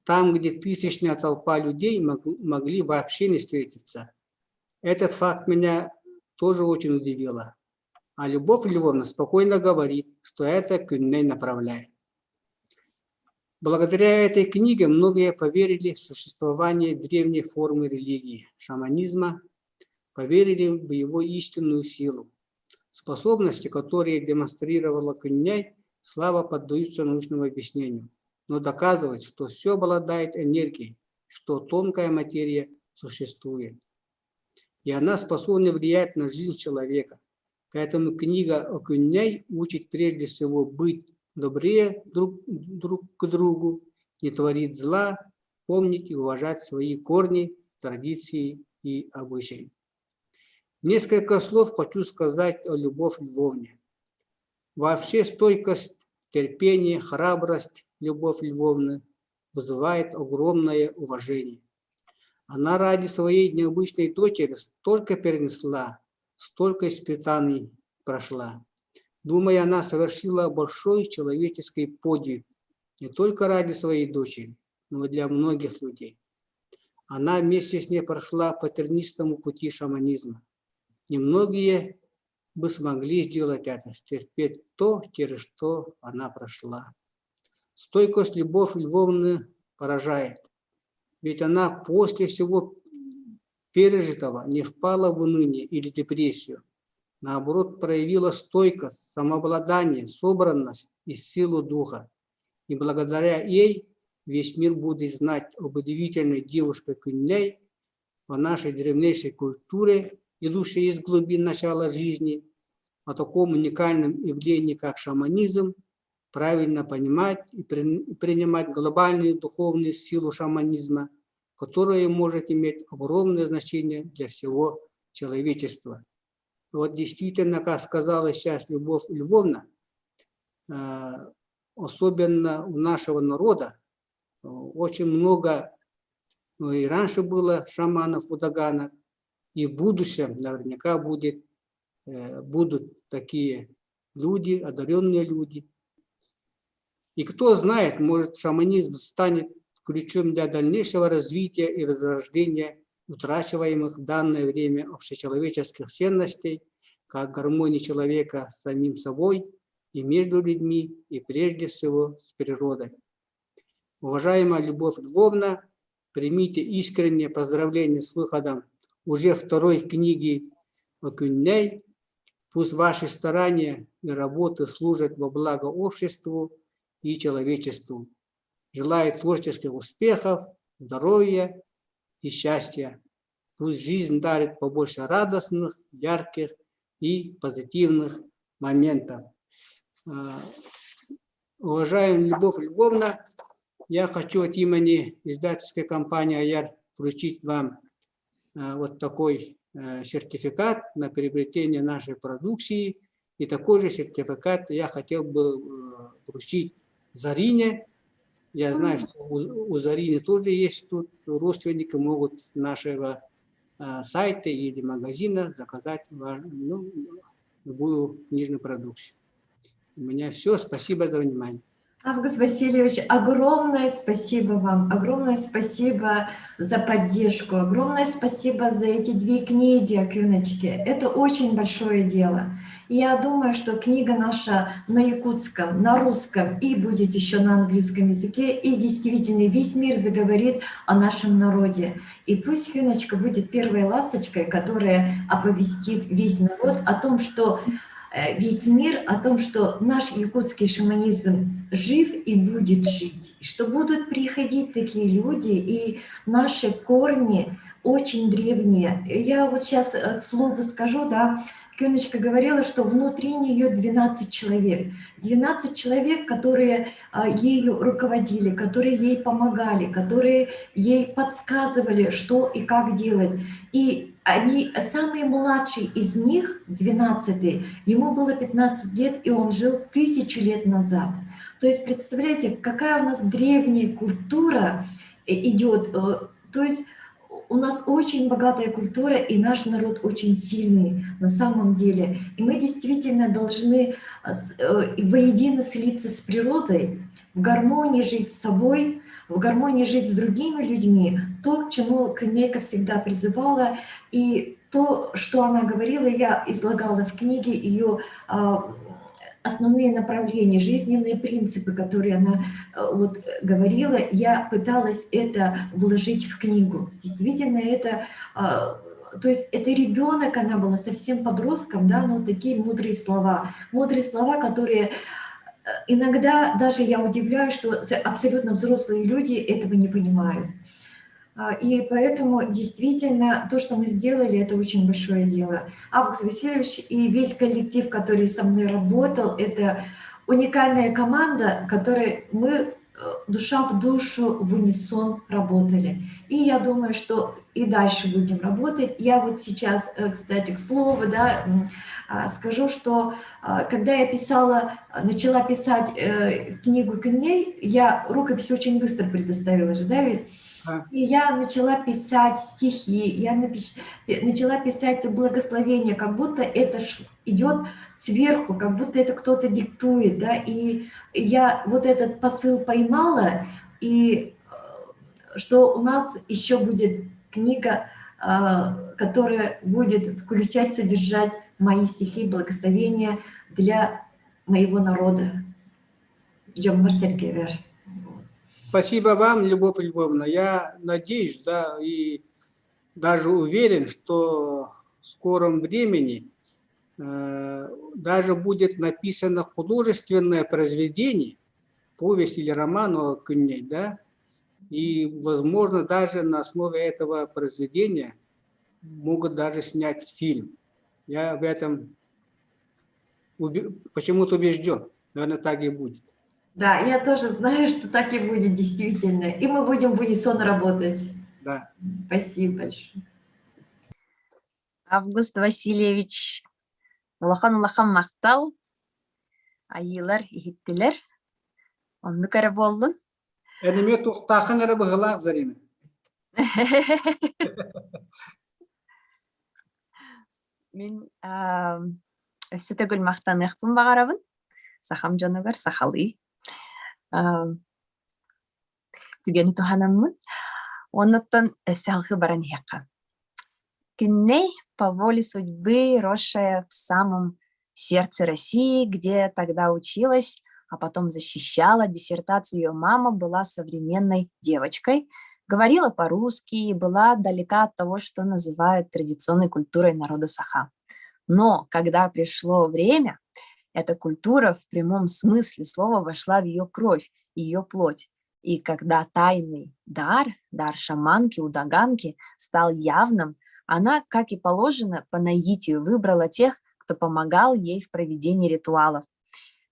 Там, где тысячная толпа людей могли вообще не встретиться. Этот факт меня тоже очень удивило. А Любовь Львовна спокойно говорит, что это Кюнней направляет. Благодаря этой книге многие поверили в существование древней формы религии, шаманизма, поверили в его истинную силу. Способности, которые демонстрировала Кюнней, слабо поддаются научному объяснению. Но доказывать, что все обладает энергией, что тонкая материя существует. И она способна влиять на жизнь человека. Поэтому книга о Кюнней учит прежде всего быть добрее друг к другу, не творить зла, помнить и уважать свои корни, традиции и обычаи. Несколько слов хочу сказать о Любовь Львовне. Вообще стойкость, терпение, храбрость Любовь Львовны вызывает огромное уважение. Она ради своей необычной дочери столько перенесла, столько испытаний прошла. Думаю, она совершила большой человеческий подвиг не только ради своей дочери, но и для многих людей. Она вместе с ней прошла по тернистому пути шаманизма. Немногие бы смогли сделать это, стерпеть то, через что она прошла. Стойкость Любовь Львовны поражает, ведь она после всего пережитого не впала в уныние или депрессию. Наоборот, проявила стойкость, самообладание, собранность и силу духа. И благодаря ей весь мир будет знать об удивительной девушке Кюнней, о нашей древнейшей культуре, идущей из глубин начала жизни, о таком уникальном явлении, как шаманизм, правильно понимать и принимать глобальную духовную силу шаманизма, которая может иметь огромное значение для всего человечества. Вот действительно, как сказала сейчас Любовь Львовна, особенно у нашего народа, очень много, и раньше было шаманов, удаганов, и в будущем наверняка будут такие люди, одаренные люди. И кто знает, может, шаманизм станет ключом для дальнейшего развития и возрождения утрачиваемых в данное время общечеловеческих ценностей, как гармонии человека с самим собой и между людьми, и прежде всего с природой. Уважаемая Любовь Львовна, примите искреннее поздравление с выходом уже второй книги о Кюнней. Пусть ваши старания и работы служат во благо обществу и человечеству. Желаю творческих успехов, здоровья и счастья. Пусть жизнь дарит побольше радостных, ярких и позитивных моментов. Уважаемая Любовь Львовна, я хочу от имени издательской компании «Аяр» вручить вам вот такой сертификат на приобретение нашей продукции. И такой же сертификат я хотел бы вручить Зарине. Я знаю, что у Зарины тоже есть тут родственники, могут с нашего сайта или магазина заказать любую книжную продукцию. У меня все. Спасибо за внимание. Август Васильевич, огромное спасибо вам, огромное спасибо за поддержку, огромное спасибо за эти 2 книги о Кюночке. Это очень большое дело. И я думаю, что книга наша на якутском, на русском и будет еще на английском языке, и действительно весь мир заговорит о нашем народе. И пусть Кюночка будет первой ласточкой, которая оповестит весь народ о том, что весь мир, о том, что наш якутский шаманизм жив и будет жить, что будут приходить такие люди, и наши корни очень древние. Я вот сейчас к слову скажу, да, Кёночка говорила, что внутри нее 12 человек. 12 человек, которые ею руководили, которые ей помогали, которые ей подсказывали, что и как делать. И они, самый младший из них, 12-й, ему было 15 лет, и он жил 1000 лет назад. То есть представляете, какая у нас древняя культура идет. То есть у нас очень богатая культура, и наш народ очень сильный на самом деле. И мы действительно должны воедино слиться с природой, в гармонии жить с собой, в гармонии жить с другими людьми. То, к чему Кринейка всегда призывала, и то, что она говорила, я излагала в книге ее основные направления, жизненные принципы, которые она вот говорила, я пыталась это вложить в книгу. Действительно, это, то есть это ребенок, она была совсем подростком, да, но такие мудрые слова, которые иногда даже я удивляюсь, что абсолютно взрослые люди этого не понимают. И поэтому действительно то, что мы сделали, это очень большое дело. Август Васильевич и весь коллектив, который со мной работал, это уникальная команда, которой мы душа в душу, в унисон работали. И я думаю, что и дальше будем работать. Я вот сейчас, кстати, к слову, да, скажу, что когда я начала писать книгу книг, я рукопись очень быстро предоставила же, да, ведь? И я начала писать стихи, я начала писать благословения, как будто это идет сверху, как будто это кто-то диктует, да, и я вот этот посыл поймала, и что у нас еще будет книга, которая будет включать, содержать мои стихи, благословения для моего народа. Ждем Сергеевич. Спасибо вам, Любовь Львовна. Я надеюсь, да, и даже уверен, что в скором времени даже будет написано художественное произведение, повесть или роман о Кюней, да, и, возможно, даже на основе этого произведения могут даже снять фильм. Я в этом почему-то убежден. Наверное, так и будет. Да, я тоже знаю, что так и будет действительно. И мы будем в унисон работать. Да. Спасибо большое. Август Васильевич улахан мақтал, айылар ихиттилер. Онны көрө болдун. Эниме тухтакын эрэ быһылаах, Зарина. Мен өссө төгүл мактаныхпын багарабын. Сахам жонугар сахалы. Түгени туханаммын. Оннуттан өссө халкы баран хиякка. Кюней по воле судьбы, росшая в самом сердце России, где тогда училась, а потом защищала диссертацию. Ее мама была современной девочкой, говорила по-русски и была далека от того, что называют традиционной культурой народа Саха. Но когда пришло время, эта культура в прямом смысле слова вошла в ее кровь, ее плоть. И когда тайный дар шаманки, удаганки, стал явным, она, как и положено, по наитию выбрала тех, кто помогал ей в проведении ритуалов.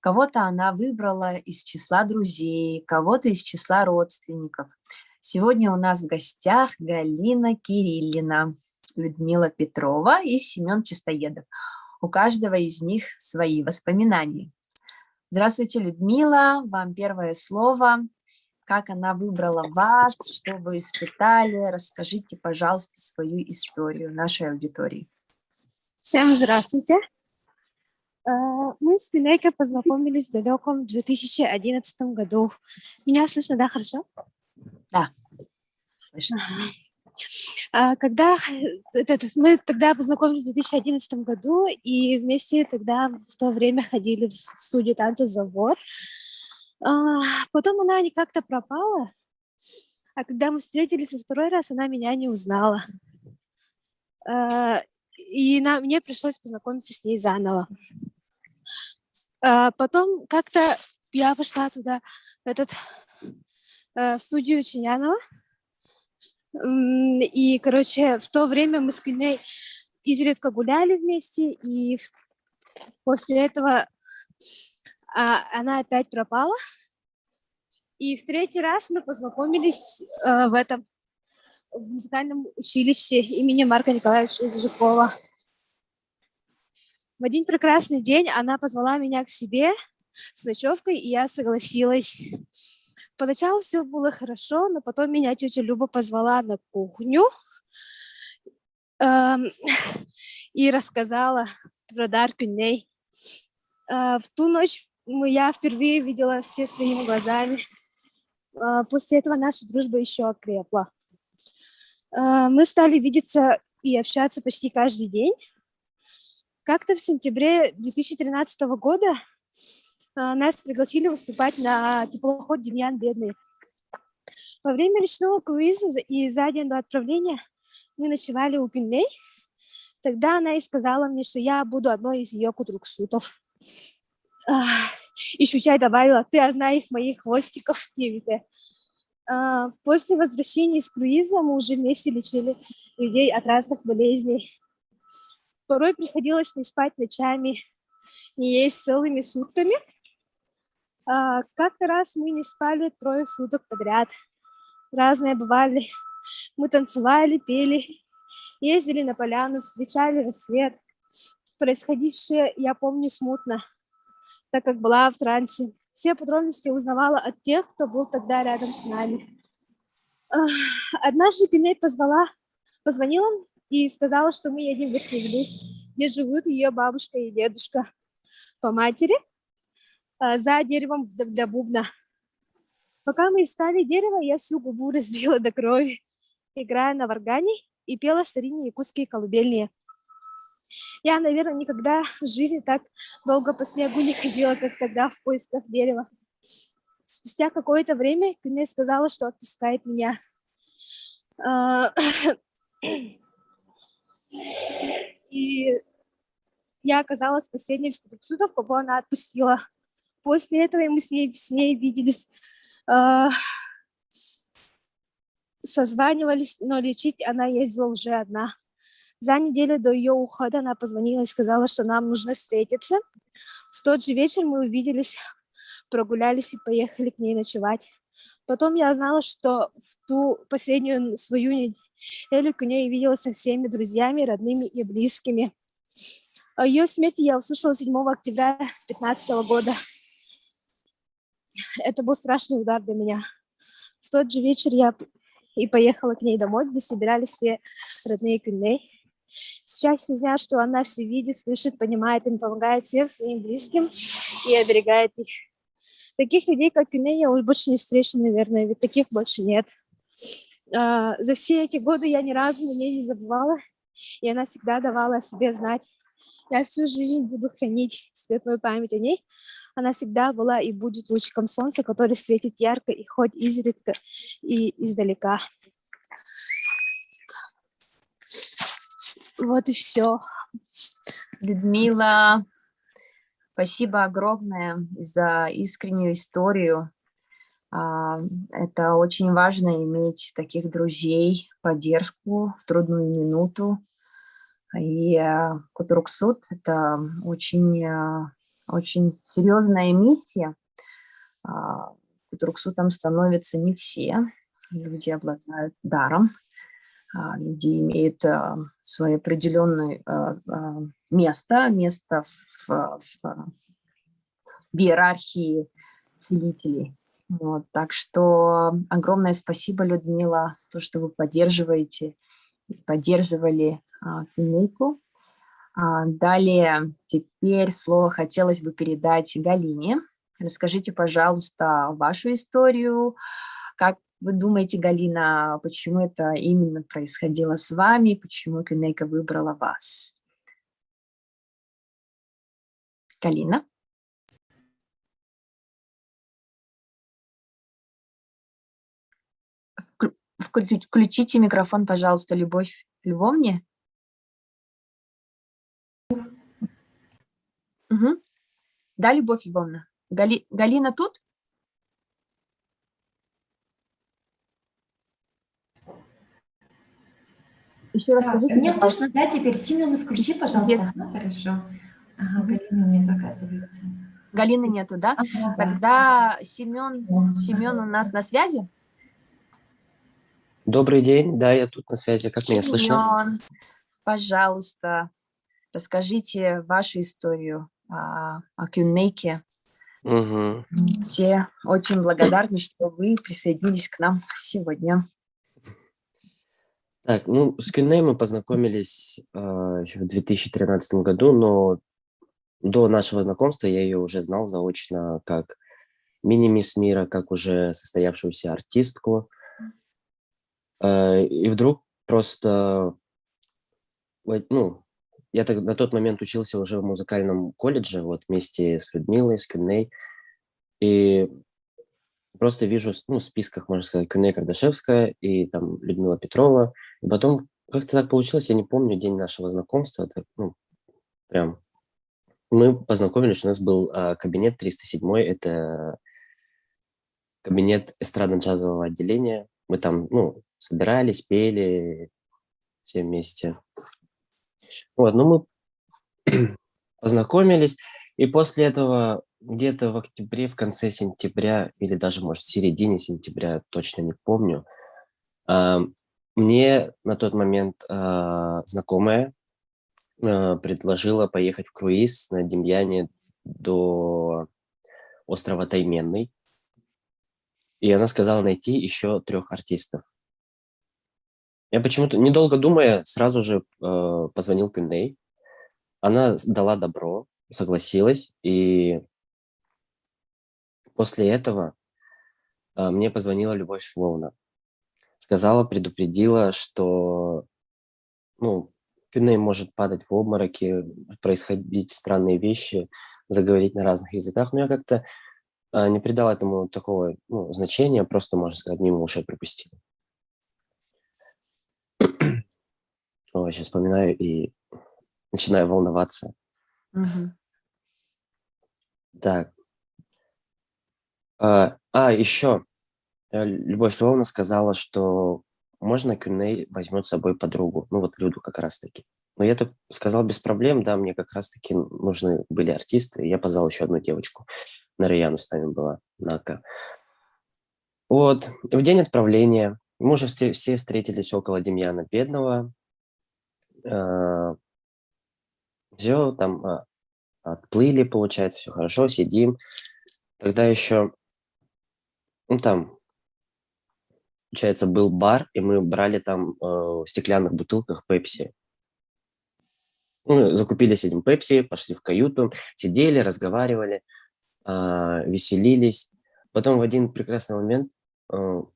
Кого-то она выбрала из числа друзей, кого-то из числа родственников. Сегодня у нас в гостях Галина Кириллина, Людмила Петрова и Семен Чистоедов. У каждого из них свои воспоминания. Здравствуйте, Людмила, вам первое слово. Как она выбрала вас, что вы испытали? Расскажите, пожалуйста, свою историю нашей аудитории. Всем здравствуйте. Мы с Кюнейкой познакомились в далеком 2011 году. Меня слышно, да, хорошо? Да, слышно. Мы тогда познакомились в 2011 году и вместе тогда в то время ходили в студию танца «Завод». Потом она как-то пропала, а когда мы встретились во второй раз, она меня не узнала. И мне пришлось познакомиться с ней заново. Потом как-то я пошла туда, в студию Чинянова. И, короче, в то время мы с Кюней изредка гуляли вместе, и после этого она опять пропала. И в третий раз мы познакомились в музыкальном училище имени Марка Николаевича Жукова. В один прекрасный день она позвала меня к себе с ночевкой, и я согласилась. Поначалу все было хорошо, но потом меня тетя Люба позвала на кухню и рассказала про дар кюней. В ту ночь я впервые видела все своими глазами. После этого наша дружба еще окрепла. Мы стали видеться и общаться почти каждый день. Как-то в сентябре 2013 года нас пригласили выступать на теплоход «Демьян Бедный». Во время речного круиза и за день до отправления мы ночевали у Кюней. Тогда она и сказала мне, что я буду одной из ее кутруксутов. И шутя добавила: ты одна из моих хвостиков, Тимите. После возвращения из круиза мы уже вместе лечили людей от разных болезней. Порой приходилось не спать ночами, не есть целыми сутками. Как-то раз мы не спали 3 суток подряд. Разные бывали. Мы танцевали, пели, ездили на поляну, встречали рассвет. Происходившее я помню смутно, так как была в трансе. Все подробности узнавала от тех, кто был тогда рядом с нами. Однажды Кюней позвонила и сказала, что мы едем в Верхний Глус, где живут ее бабушка и дедушка по матери, за деревом для бубна. Пока мы искали дерево, я всю губу разбила до крови, играя на варгане, и пела старинные якутские колыбельные. Я, наверное, никогда в жизни так долго по снегу не ходила, как тогда в поисках дерева. Спустя какое-то время Кюней сказала, что отпускает меня. И я оказалась последней из кутруксутов, кого она отпустила. После этого мы с ней виделись, созванивались, но лечить она ездила уже одна. За неделю до ее ухода она позвонила и сказала, что нам нужно встретиться. В тот же вечер мы увиделись, прогулялись и поехали к ней ночевать. Потом я знала, что в ту последнюю свою неделю к ней виделась со всеми друзьями, родными и близкими. О ее смерти я услышала 7 октября 2015 года. Это был страшный удар для меня. В тот же вечер я и поехала к ней домой, где собирались все родные Кюней. Сейчас все знают, что она все видит, слышит, понимает и помогает всем своим близким и оберегает их. Таких людей, как Кюней, я уже больше не встречу, наверное, ведь таких больше нет. За все эти годы я ни разу на ней не забывала, и она всегда давала о себе знать. Я всю жизнь буду хранить светлую память о ней. Она всегда была и будет лучиком солнца, который светит ярко и хоть изредка и издалека. Вот и все. Людмила, спасибо огромное за искреннюю историю. Это очень важно иметь таких друзей, поддержку в трудную минуту. И кутруксут – это очень серьезная миссия. Кутруксутом становятся не все. Люди обладают даром. Люди имеют свое определенное место в иерархии целителей. Вот, так что огромное спасибо, Людмила, за то, что вы поддерживали Кюнейку. Далее теперь слово хотелось бы передать Галине. Расскажите, пожалуйста, вашу историю. Как вы думаете, Галина, почему это именно происходило с вами, почему Кюнейка выбрала вас? Галина? Включите микрофон, пожалуйста, Любовь Львовне. Угу. Да, Любовь Львовна? Галина тут? Еще Да, расскажите, меня пожалуйста. слышно, да, теперь? Семена включи, пожалуйста. Ага, хорошо. Ага, Мгм. Галины нет, оказывается. Галины нету, да? Ага, да. Тогда Семен у нас на связи. Добрый день, да, я тут на связи. Как меня слышно? Семен, пожалуйста, расскажите вашу историю о Кюнейке. Мгм. Все очень благодарны, что вы присоединились к нам сегодня. Так, ну, с Кюней мы познакомились еще в 2013 году, но до нашего знакомства я ее уже знал заочно как мини-мисс мира, как уже состоявшуюся артистку. И вдруг просто, ну, я на тот момент учился уже в музыкальном колледже, вот вместе с Людмилой, с Кюней, и просто вижу, ну, в списках, можно сказать, Кюней Кардашевская и там Людмила Петрова. И потом как-то так получилось, я не помню день нашего знакомства, так, ну, прям. Мы познакомились, у нас был кабинет 307, это кабинет эстрадно-джазового отделения. Мы там, ну, собирались, пели все вместе. Вот, ну, мы познакомились, и после этого где-то в октябре, в конце сентября, или даже, может, в середине сентября, точно не помню, а, мне на тот момент знакомая предложила поехать в круиз на Демьяне до острова Тайменный. И она сказала найти еще 3 артистов. Я почему-то, недолго думая, сразу же позвонил Кюндей. Она дала добро, согласилась. И после этого мне позвонила Любовь Львовна. Сказала, предупредила, что, ну, Кюней может падать в обмороки, происходить странные вещи, заговорить на разных языках. Но я как-то не придал этому такого, ну, значения, просто, можно сказать, мимо ушей пропустил. Ой, сейчас вспоминаю и начинаю волноваться. Мгм. Так. Еще Любовь Львовна сказала, что можно Кюней возьмет с собой подругу, ну вот Люду как раз-таки. Но я так сказал без проблем, да, мне как раз-таки нужны были артисты, и я позвал еще одну девочку. Нараяну с нами была, Нака. Вот, в день отправления мы уже все встретились около Демьяна Бедного. Все, там отплыли, получается, все хорошо, сидим. Тогда еще, ну там, получается, был бар, и мы брали там в стеклянных бутылках пепси. Мы закупились этим пепси, пошли в каюту, сидели, разговаривали, веселились. Потом в один прекрасный момент, ну,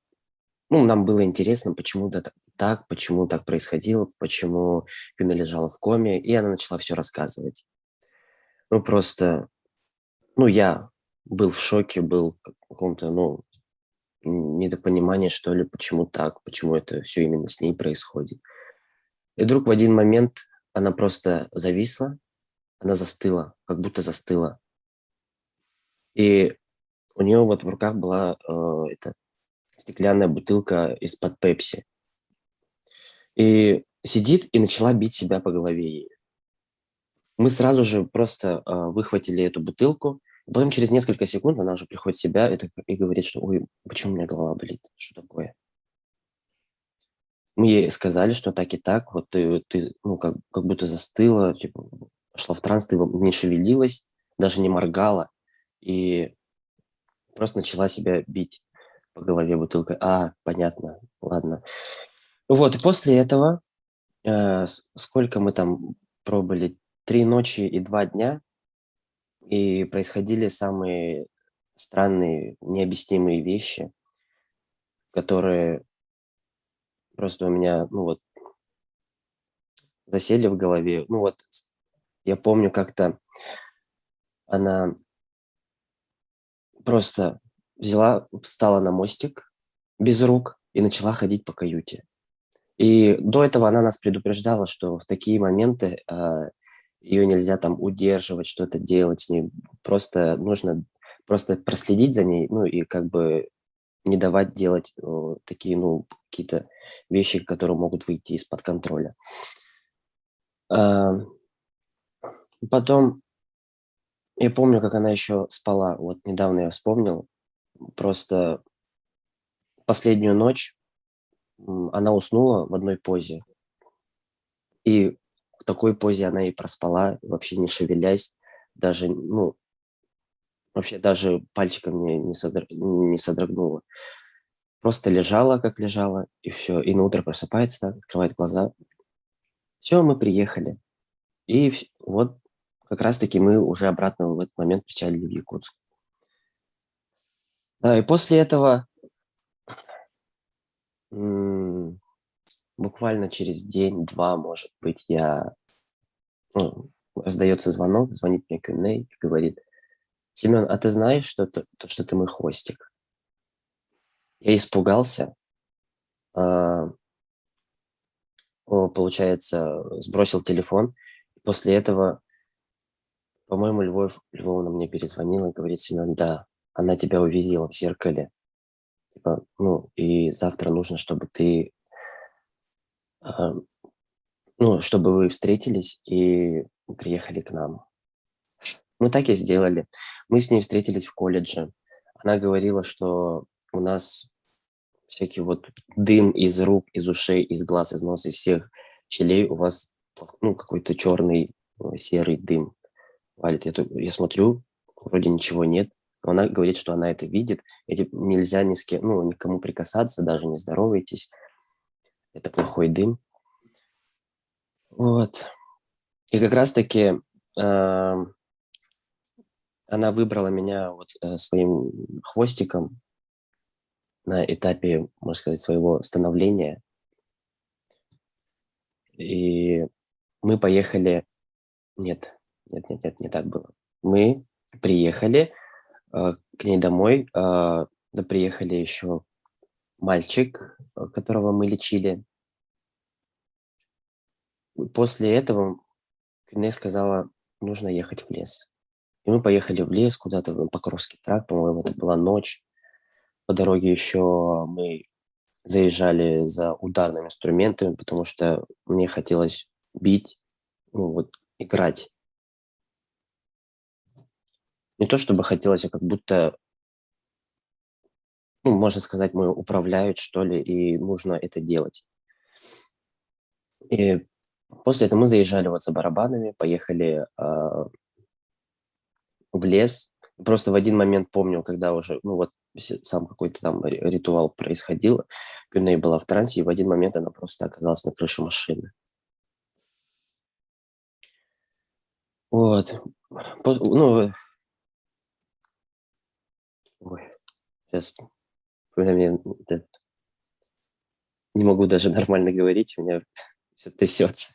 нам было интересно, почему так, почему так происходило, почему Юна лежала в коме, и она начала все рассказывать. Ну, просто, ну, я был в шоке, был в каком-то, ну, недопонимании, что ли, почему так, почему это все именно с ней происходит. И вдруг в один момент она просто зависла, она застыла, как будто застыла. И у нее вот в руках была эта стеклянная бутылка из-под пепси. И сидит и начала бить себя по голове ей. Мы сразу же просто выхватили эту бутылку. Потом через несколько секунд она уже приходит в себя и говорит, что ой, почему у меня голова болит, что такое? Мы ей сказали, что так и так, вот ты ну, как будто застыла, типа, пошла в транс, ты не шевелилась, даже не моргала, и просто начала себя бить по голове бутылкой. Понятно, ладно. Вот, и после этого, сколько мы там пробыли, 3 ночи и 2 дня, и происходили самые странные, необъяснимые вещи, которые просто у меня, ну вот, засели в голове. Ну вот, я помню, как-то она просто встала на мостик без рук и начала ходить по каюте. И до этого она нас предупреждала, что в такие моменты ее нельзя там удерживать, что-то делать с ней. Просто нужно просто проследить за ней, ну и как бы не давать делать такие, ну, какие-то вещи, которые могут выйти из-под контроля. А, Потом я помню, как она еще спала. Вот недавно я вспомнил. Просто последнюю ночь она уснула в одной позе. И в такой позе она и проспала, вообще не шевелясь, даже, ну, вообще даже пальчиком не содрогнула. Просто лежала, как лежала, и все. И на утро просыпается, так, открывает глаза. Все, мы приехали. И вот как раз-таки мы уже обратно в этот момент причалили в Якутск. Да, и после этого буквально через день-два, может быть, раздается звонок, звонит мне Кюней и говорит: Семен, а ты знаешь, что ты мой хвостик? Я испугался, получается, сбросил телефон. После этого, по-моему, Львовна мне перезвонила и говорит: Семен, да, она тебя увидела в зеркале. Типа, и завтра нужно, чтобы ты, а, чтобы вы встретились и приехали к нам. Мы так и сделали. Мы с ней встретились в колледже. Она говорила, что у нас всякий вот дым из рук, из ушей, из глаз, из носа, из всех щелей, у вас какой-то черный, серый дым валит. Я смотрю, вроде ничего нет. Но она говорит, что она это видит. Нельзя ни с кем, никому прикасаться, даже не здоровайтесь. Это плохой дым. Вот. И как раз-таки она выбрала меня вот своим хвостиком на этапе, можно сказать, своего становления. И мы поехали... Нет, не так было. Мы приехали к ней домой. Да, приехали еще мальчик, которого мы лечили. После этого Кюней сказала, нужно ехать в лес. И мы поехали в лес куда-то, в Покровский тракт, по-моему, это была ночь. По дороге еще мы заезжали за ударными инструментами, потому что мне хотелось бить, играть. Не то чтобы хотелось, а как будто, можно сказать, мы управляют, что ли, и нужно это делать. И после этого мы заезжали вот за барабанами, поехали в лес. Просто в один момент помню, когда уже, сам какой-то там ритуал происходил, Кюней была в трансе, и в один момент она просто оказалась на крыше машины. Вот. Сейчас не могу даже нормально говорить, у меня все трясется.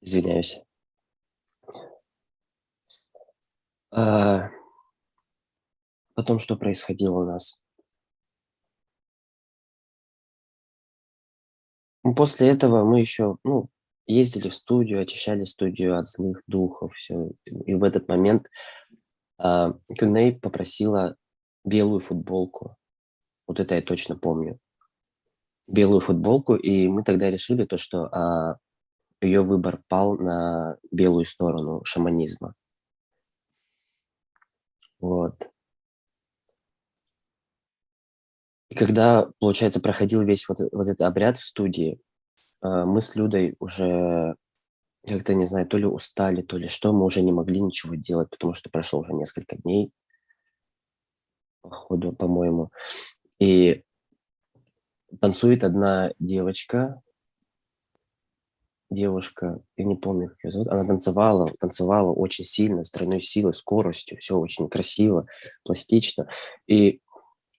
Извиняюсь. Потом что происходило у нас? После этого мы еще, ездили в студию, очищали студию от злых духов, все. И в этот момент Кюней попросила белую футболку. Вот это я точно помню. Белую футболку, и мы тогда решили то, что ее выбор пал на белую сторону шаманизма. Вот. И когда, получается, проходил весь вот этот обряд в студии, мы с Людой уже как-то, не знаю, то ли устали, то ли что, мы уже не могли ничего делать, потому что прошло уже несколько дней, походу, по-моему. И танцует одна девушка, я не помню, как ее зовут, она танцевала очень сильно, с тройной силой, скоростью, все очень красиво, пластично. И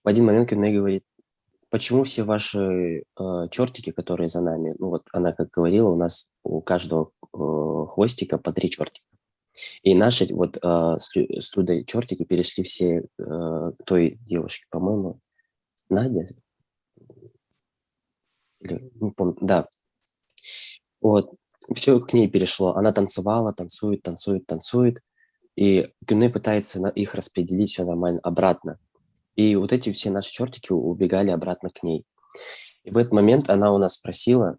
в один момент Кюней говорит, почему все ваши чертики, которые за нами, она как говорила, у нас у каждого хвостика по 3 чертика. И наши с Людой чертики перешли все к той девушке, по-моему, Надя? Или, не помню, да. Вот, все к ней перешло. Она танцевала, танцует. И Кюней пытается их распределить все нормально обратно. И вот эти все наши чертики убегали обратно к ней. И в этот момент она у нас спросила: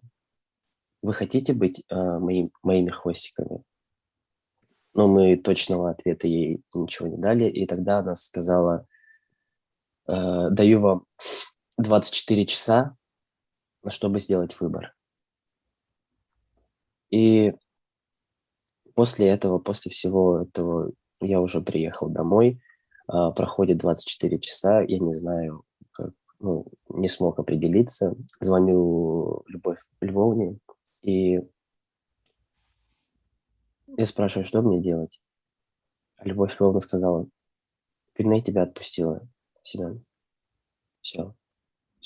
вы хотите быть моими хвостиками? Но мы точного ответа ей ничего не дали. И тогда она сказала: даю вам 24 часа, чтобы сделать выбор. И после этого, после всего этого, я уже приехал домой. Проходит 24 часа, я не знаю, как, ну, не смог определиться. Звоню Любовь Львовне, и я спрашиваю, что мне делать. А Любовь Львовна сказала: Гюльнай тебя отпустила, Семен. Все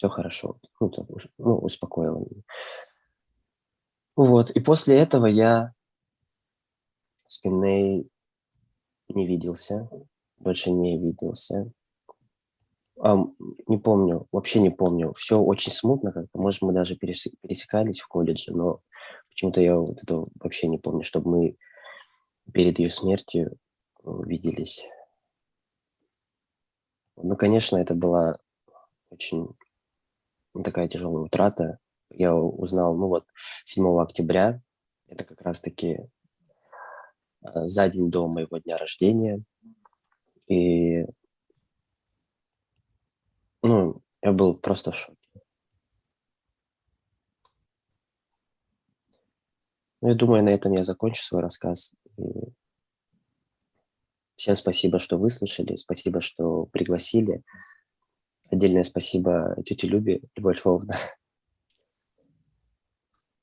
хорошо. Ну, так, успокоила меня. Вот, и после этого я с Гюльней не виделся, больше не виделся. Не помню, вообще не помню. Все очень смутно как-то. Может, мы даже пересекались в колледже, но почему-то я вот это вообще не помню, чтобы мы перед ее смертью виделись. Ну, конечно, это была очень такая тяжелая утрата. Я узнал, 7 октября, это как раз-таки за день до моего дня рождения. И, я был просто в шоке. Я думаю, на этом я закончу свой рассказ. И всем спасибо, что выслушали, спасибо, что пригласили. Отдельное спасибо тете Любе, Любовь Львовна.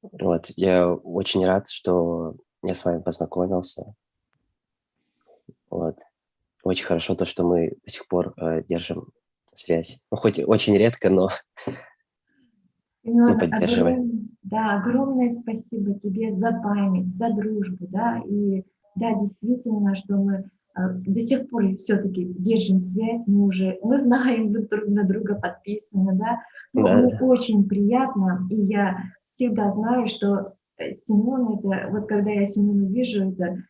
Вот, я очень рад, что я с вами познакомился. Вот. Очень хорошо то, что мы до сих пор держим связь. Хоть очень редко, но мы Семен, поддерживаем. огромное спасибо тебе за память, за дружбу, да, и да, действительно, что мы до сих пор все-таки держим связь, мы знаем, друг на друга подписаны, да, но Да, мне очень приятно, и я всегда знаю, что Семен, это, вот когда я Семена вижу, это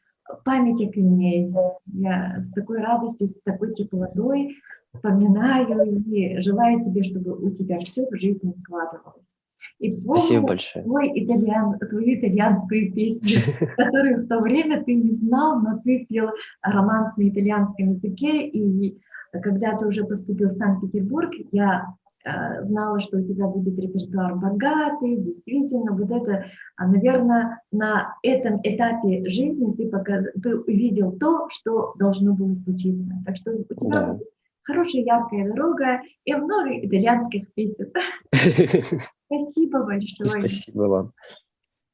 память о Кюльней. Я с такой радостью, с такой теплотой вспоминаю и желаю тебе, чтобы у тебя все в жизни складывалось. И спасибо помню большое. твою итальянскую песню, которую в то время ты не знал, но ты пел романс на итальянском языке, и когда ты уже поступил в Санкт-Петербург, я знала, что у тебя будет репертуар богатый, действительно, вот это, наверное, на этом этапе жизни ты увидел то, что должно было случиться. Так что у тебя Да. будет хорошая, яркая дорога и много итальянских песен. Спасибо большое. Спасибо вам.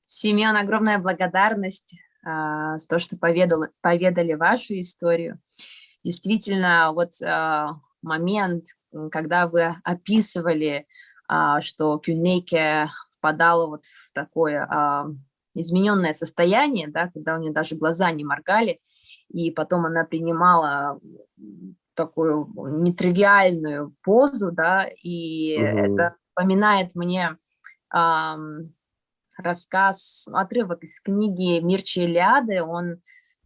Семен, огромная благодарность за то, что поведали вашу историю. Действительно, вот момент, когда вы описывали, что Кюльнейке впадала вот в такое измененное состояние, да, когда у нее даже глаза не моргали, и потом она принимала такую нетривиальную позу, да, и это напоминает мне рассказ, отрывок из книги Мирча Илиады. Он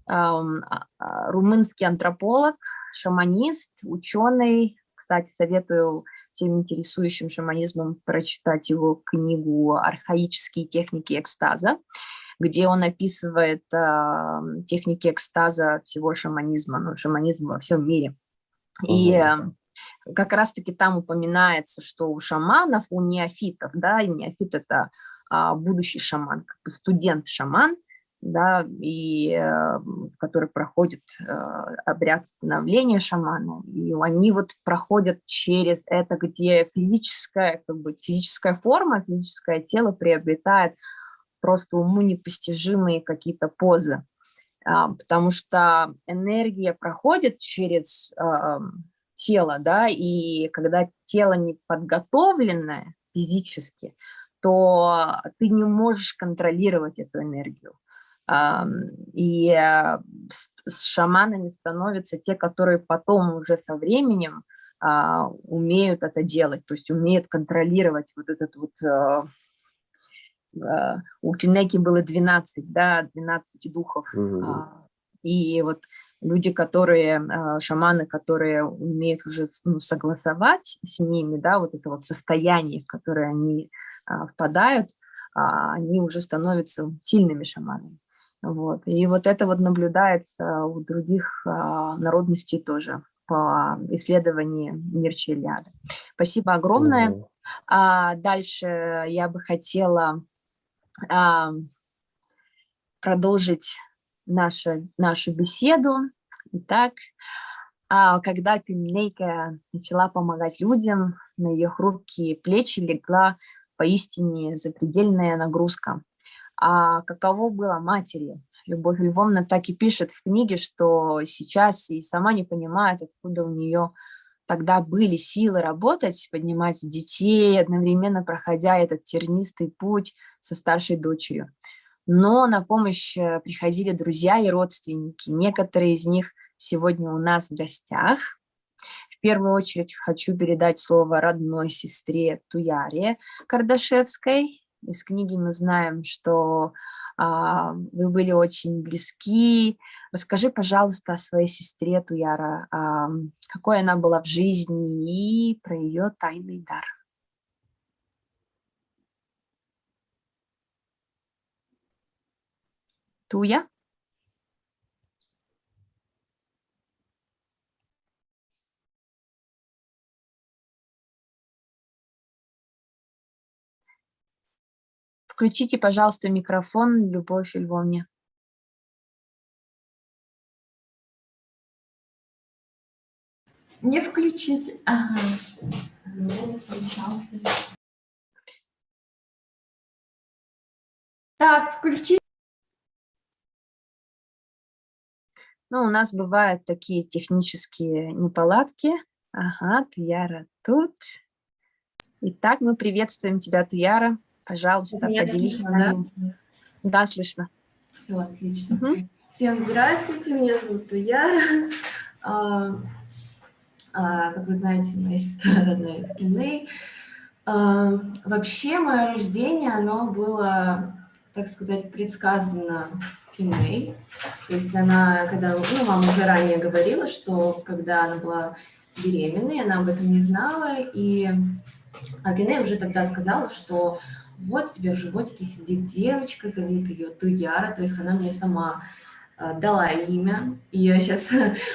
румынский антрополог, шаманист, ученый. Кстати, советую всем интересующим шаманизмом прочитать его книгу «Архаические техники экстаза», где он описывает техники экстаза всего шаманизма, шаманизма во всем мире. И как раз-таки там упоминается, что у шаманов, у неофитов, да, и неофит – это будущий шаман, как бы студент-шаман, да, и который проходит обряд становления шамана, и они вот проходят через это, где физическая форма, физическое тело приобретает просто уму непостижимые какие-то позы, потому что энергия проходит через тело, да, и когда тело не подготовленное физически, то ты не можешь контролировать эту энергию. И с шаманами становятся те, которые потом уже со временем умеют это делать, то есть умеют контролировать вот этот вот... У Кюльнейки было 12 духов. И вот люди, которые, шаманы, которые умеют уже согласовать с ними, да, вот это вот состояние, в которое они впадают, они уже становятся сильными шаманами. Вот. И вот это вот наблюдается у других народностей тоже по исследованию Мирча Илиады. Спасибо огромное. Мгм. Дальше я бы хотела продолжить нашу беседу. Итак, когда Пимнейка начала помогать людям, на ее хрупкие плечи легла поистине запредельная нагрузка. А каково было матери? Любовь Львовна так и пишет в книге, что сейчас и сама не понимает, откуда у нее тогда были силы работать, поднимать детей, одновременно проходя этот тернистый путь со старшей дочерью. Но на помощь приходили друзья и родственники. Некоторые из них сегодня у нас в гостях. В первую очередь хочу передать слово родной сестре Туяре Кардашевской. Из книги мы знаем, что вы были очень близки. Расскажи, пожалуйста, о своей сестре Туяра, какой она была в жизни и про ее тайный дар. Туя? Включите, пожалуйста, микрофон, Любовь Львовне. Не включить. Ага. Не включался. Так, включи. Ну, у нас бывают такие технические неполадки. Ага, Туяра тут. Итак, мы приветствуем тебя, Туяра. Пожалуйста, Меня поделись с слышно, нами. да? Да, слышно. Все отлично. Мгм. Всем здравствуйте, меня зовут Туяра. Как вы знаете, моя сестра родная в Киней. Вообще, мое рождение, оно было, так сказать, предсказано Киней. То есть она, когда, мама уже ранее говорила, что когда она была беременной, она об этом не знала, и Киней уже тогда сказала, что вот у тебя в животике сидит девочка, зовут ее Туяра, то есть она мне сама дала имя, и я сейчас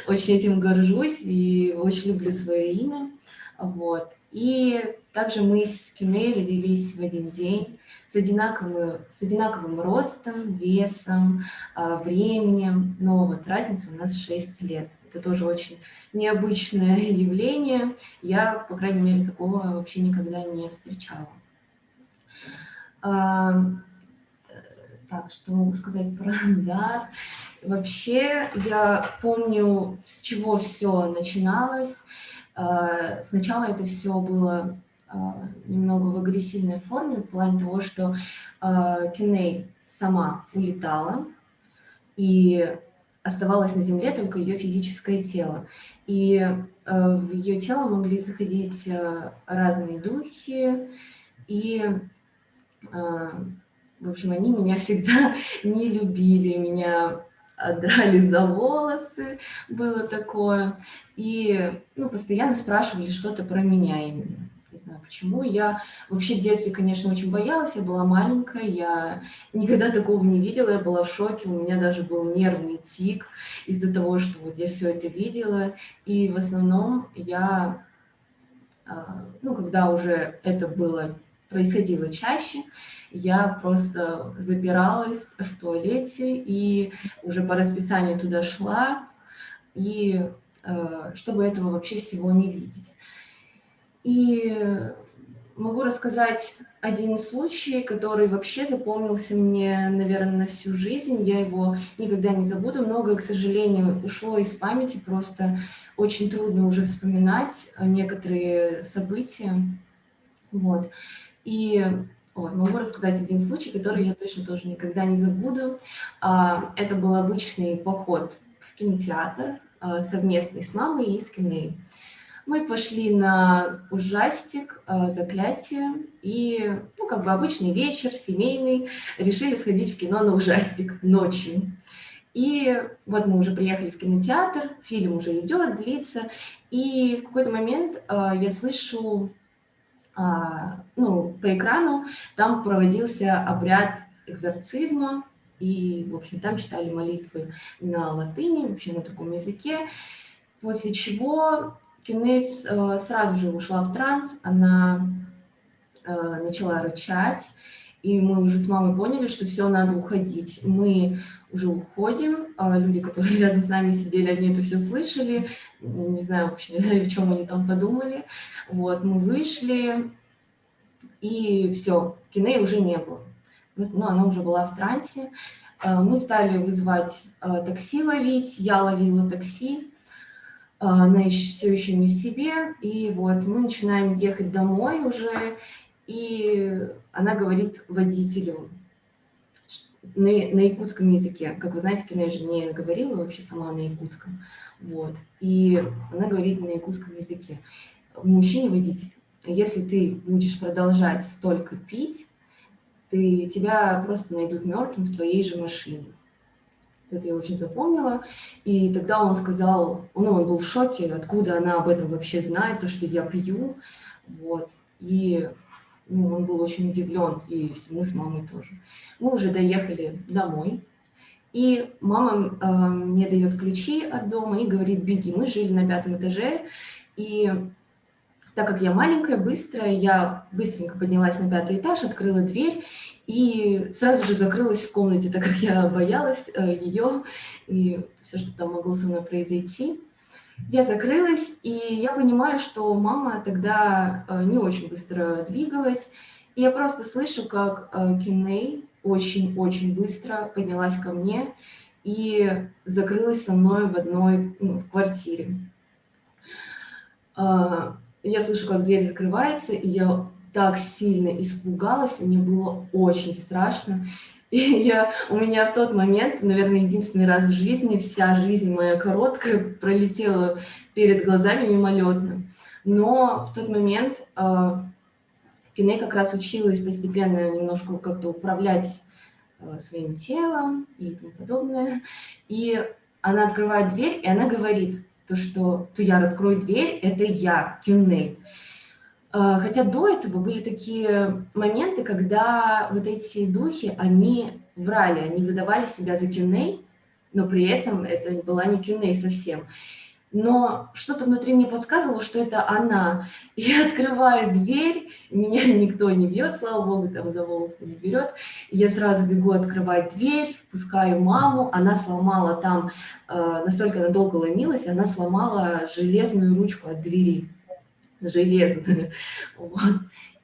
очень этим горжусь и очень люблю свое имя, вот. И также мы с Киней родились в один день, с одинаковым ростом, весом, временем, но вот разница у нас 6 лет. Это тоже очень необычное явление, я, по крайней мере, такого вообще никогда не встречала. Так, что могу сказать про дар? Вообще, я помню, с чего все начиналось. Сначала это все было немного в агрессивной форме, в плане того, что Киней сама улетала, и оставалось на земле только ее физическое тело. И в ее тело могли заходить разные духи, и в общем, они меня всегда не любили, меня драли за волосы, было такое. И постоянно спрашивали что-то про меня именно. Не знаю почему. Я вообще в детстве, конечно, очень боялась, я была маленькая, я никогда такого не видела, я была в шоке, у меня даже был нервный тик из-за того, что вот я все это видела. И в основном я, когда уже это происходило чаще, я просто запиралась в туалете и уже по расписанию туда шла, и чтобы этого вообще всего не видеть. И могу рассказать один случай, который вообще запомнился мне, наверное, на всю жизнь. Я его никогда не забуду. Многое, к сожалению, ушло из памяти, просто очень трудно уже вспоминать некоторые события. Вот. И могу рассказать один случай, который я точно тоже никогда не забуду. Это был обычный поход в кинотеатр совместный с мамой и с Киней. Мы пошли на ужастик «Заклятие», и, обычный вечер, семейный, решили сходить в кино на ужастик ночью. И вот мы уже приехали в кинотеатр, фильм уже идет, длится, и в какой-то момент я слышу, ну, по экрану там проводился обряд экзорцизма, и, в общем, там читали молитвы на латыни, вообще на другом языке, после чего Кюнес сразу же ушла в транс, она начала рычать, и мы уже с мамой поняли, что все, надо уходить. Мы уже уходим, а люди, которые рядом с нами сидели, они это все слышали, не знаю вообще, о чем они там подумали. Вот, мы вышли, и все, Кинеи уже не было. Ну, она уже была в трансе. Мы стали вызывать такси ловить, я ловила такси, она все еще не в себе, и вот мы начинаем ехать домой уже, и она говорит водителю на якутском языке. Как вы знаете, Кинея же не говорила вообще сама на якутском. Вот. И она говорит на якутском языке. Мужчине-водитель, если ты будешь продолжать столько пить, тебя просто найдут мертвым в твоей же машине. Это я очень запомнила. И тогда он сказал, ну, он был в шоке, откуда она об этом вообще знает, то, что я пью. Вот. И ну, он был очень удивлен, и мы с мамой тоже. Мы уже доехали домой, и мама мне дает ключи от дома и говорит, беги. Мы жили на 5-м этаже, и так как я маленькая, быстрая, я быстренько поднялась на 5-й этаж, открыла дверь и сразу же закрылась в комнате, так как я боялась ее и все, что там могло со мной произойти. Я закрылась, и я понимаю, что мама тогда не очень быстро двигалась, и я просто слышу, как Кюней очень-очень быстро поднялась ко мне и закрылась со мной в одной в квартире. Я слышу, как дверь закрывается, и я так сильно испугалась, мне было очень страшно. И у меня в тот момент, наверное, единственный раз в жизни, вся жизнь моя короткая пролетела перед глазами мимолетно. Но в тот момент Киней как раз училась постепенно немножко как-то управлять своим телом и тому подобное. И она открывает дверь, и она говорит, что Туяр, открой дверь, это я, Кюней. Хотя до этого были такие моменты, когда вот эти духи, они врали, они выдавали себя за Кюней, но при этом это была не Кюней совсем. Но что-то внутри мне подсказывало, что это она. Я открываю дверь, меня никто не бьет, слава богу, там за волосы не берет. Я сразу бегу открывать дверь, впускаю маму. Она сломала там, настолько она долго ломилась, она сломала железную ручку от двери. Железную. Вот.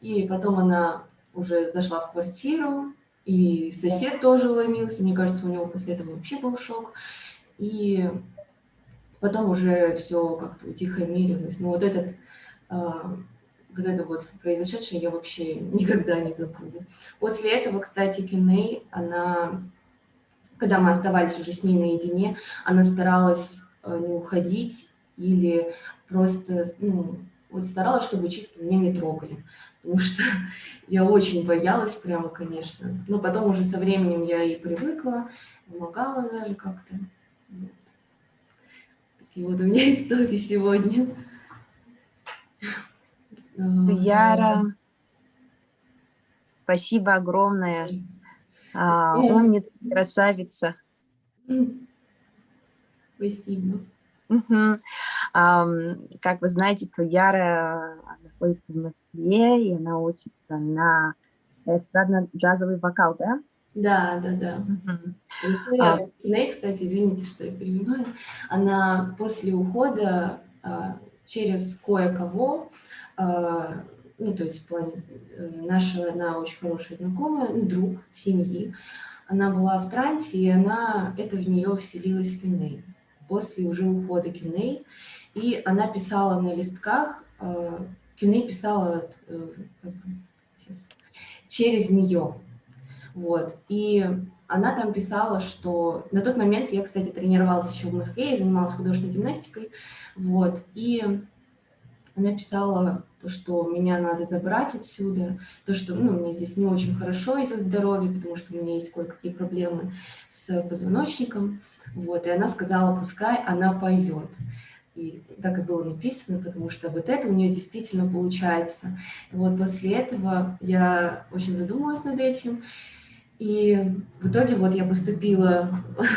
И потом она уже зашла в квартиру, и сосед тоже ломился. Мне кажется, у него после этого вообще был шок. И потом уже все как-то утихомирилось. Но вот это вот произошедшее я вообще никогда не забуду. После этого, кстати, Кюней, она, когда мы оставались уже с ней наедине, она старалась не уходить или просто, вот старалась, чтобы чисто меня не трогали. Потому что я очень боялась прямо, конечно. Но потом уже со временем я и привыкла, помогала даже как-то. И вот у меня история сегодня. Яра, спасибо огромное. Умница, красавица. Спасибо. Как вы знаете, Туяра находится в Москве, и она учится на эстрадно-джазовый вокал, да? Да. Виктория, кстати, извините, что я перебиваю, она после ухода через кое-кого, ну, то есть в плане наша одна очень хорошая знакомая, друг семьи, она была в трансе, и это в нее вселилась Кюней. После уже ухода Кюней, и она писала на листках, Кюней писала через нее. Вот. И она там писала, что... На тот момент я, кстати, тренировалась еще в Москве, я занималась художественной гимнастикой. Вот. И она писала то, что меня надо забрать отсюда, то, что мне здесь не очень хорошо из-за здоровья, потому что у меня есть кое-какие проблемы с позвоночником. Вот, и она сказала, пускай она поет. И так и было написано, потому что вот это у нее действительно получается. И вот после этого я очень задумалась над этим. И в итоге вот я поступила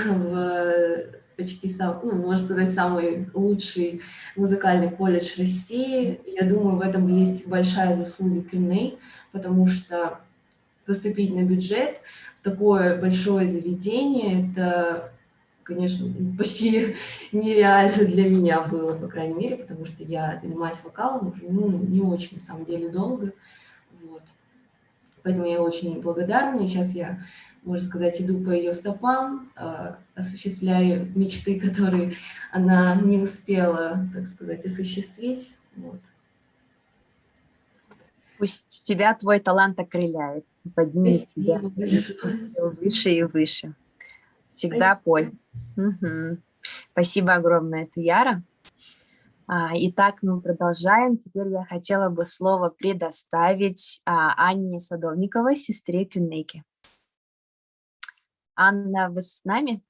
в почти сам, ну, можно сказать, самый лучший музыкальный колледж России. Я думаю, в этом есть большая заслуга Кюней, потому что поступить на бюджет в такое большое заведение, это, конечно, почти нереально для меня было, по крайней мере, потому что я занимаюсь вокалом уже, ну, не очень, на самом деле, долго. Вот. Поэтому я очень благодарна. И сейчас я, можно сказать, иду по ее стопам, осуществляю мечты, которые она не успела, так сказать, осуществить. Вот. Пусть тебя твой талант окрыляет, и поднимет тебя Спасибо большое. все выше и выше. Всегда пой. Мгм. Спасибо огромное, Туяра. Итак, мы продолжаем. Теперь я хотела бы слово предоставить Анне Садовниковой, сестре Кюнейки. Анна, вы с нами?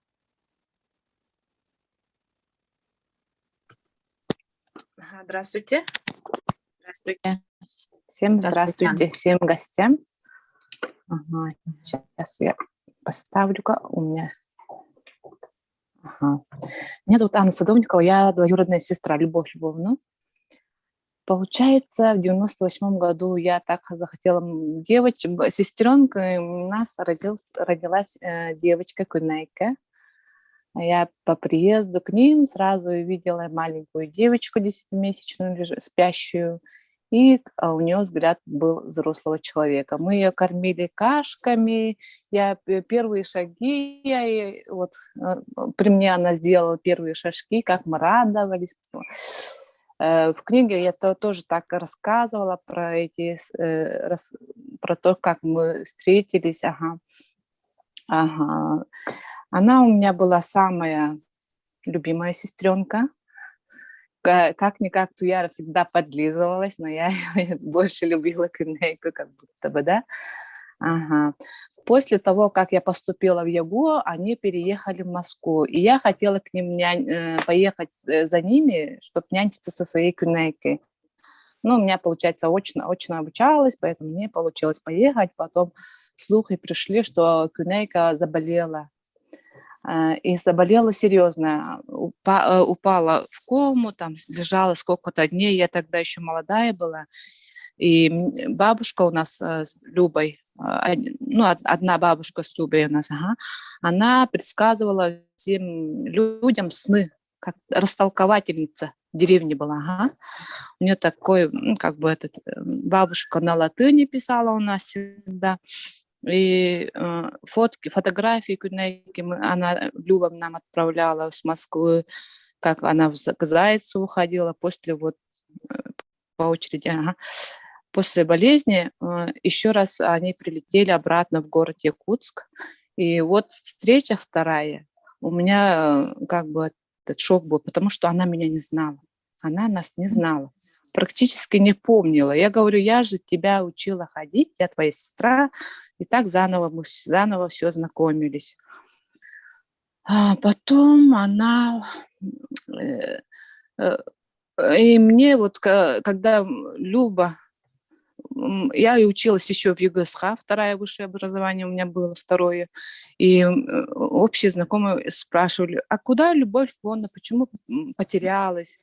Ага, здравствуйте. Здравствуйте. Всем Здравствуйте, здравствуйте, всем гостям. Ага, сейчас я поставлю-ка у меня. Ага. Меня зовут Анна Садовникова, я двоюродная сестра Любовь Львовна. Получается, в 98 году я так захотела сестренка, у нас родилась девочка Кунайка. Я по приезду к ним сразу увидела маленькую девочку 10-месячную, спящую, и у нее взгляд был взрослого человека. Мы ее кормили кашками, первые шаги, при мне она сделала первые шажки, как мы радовались. В книге я тоже так рассказывала про про то, как мы встретились. Ага. Она у меня была самая любимая сестренка. Как-никак Туяра всегда подлизывалась, но я больше любила Кюнейку, как будто бы, да. Ага. После того, как я поступила в ЯГУ, они переехали в Москву, и я хотела к ним поехать за ними, чтобы нянчиться со своей Кюнейкой. Ну, у меня, получается, очно обучалась, поэтому мне получилось поехать. Потом слухи пришли, что Кюнейка заболела. И заболела серьезно, упала в кому, там лежала сколько-то дней, я тогда еще молодая была, и бабушка у нас с Любой, одна бабушка с Любой у нас, она предсказывала всем людям сны, как растолковательница в деревне была, у нее такой, бабушка на латыни писала у нас всегда. И фотографии Кюнейки Люба нам отправляла с Москвы, как она к Зайцу уходила после по очереди. После болезни еще раз они прилетели обратно в город Якутск. И вот встреча вторая. У меня этот шок был, потому что она меня не знала. Она нас не знала. Практически не помнила. Я говорю, я же тебя учила ходить, я твоя сестра. И так мы заново все знакомились. А потом она... И мне когда Люба... Я и училась еще в ЮГСХ, второе высшее образование у меня было, второе. И общие знакомые спрашивали, а куда Любовь Львовна, почему потерялась?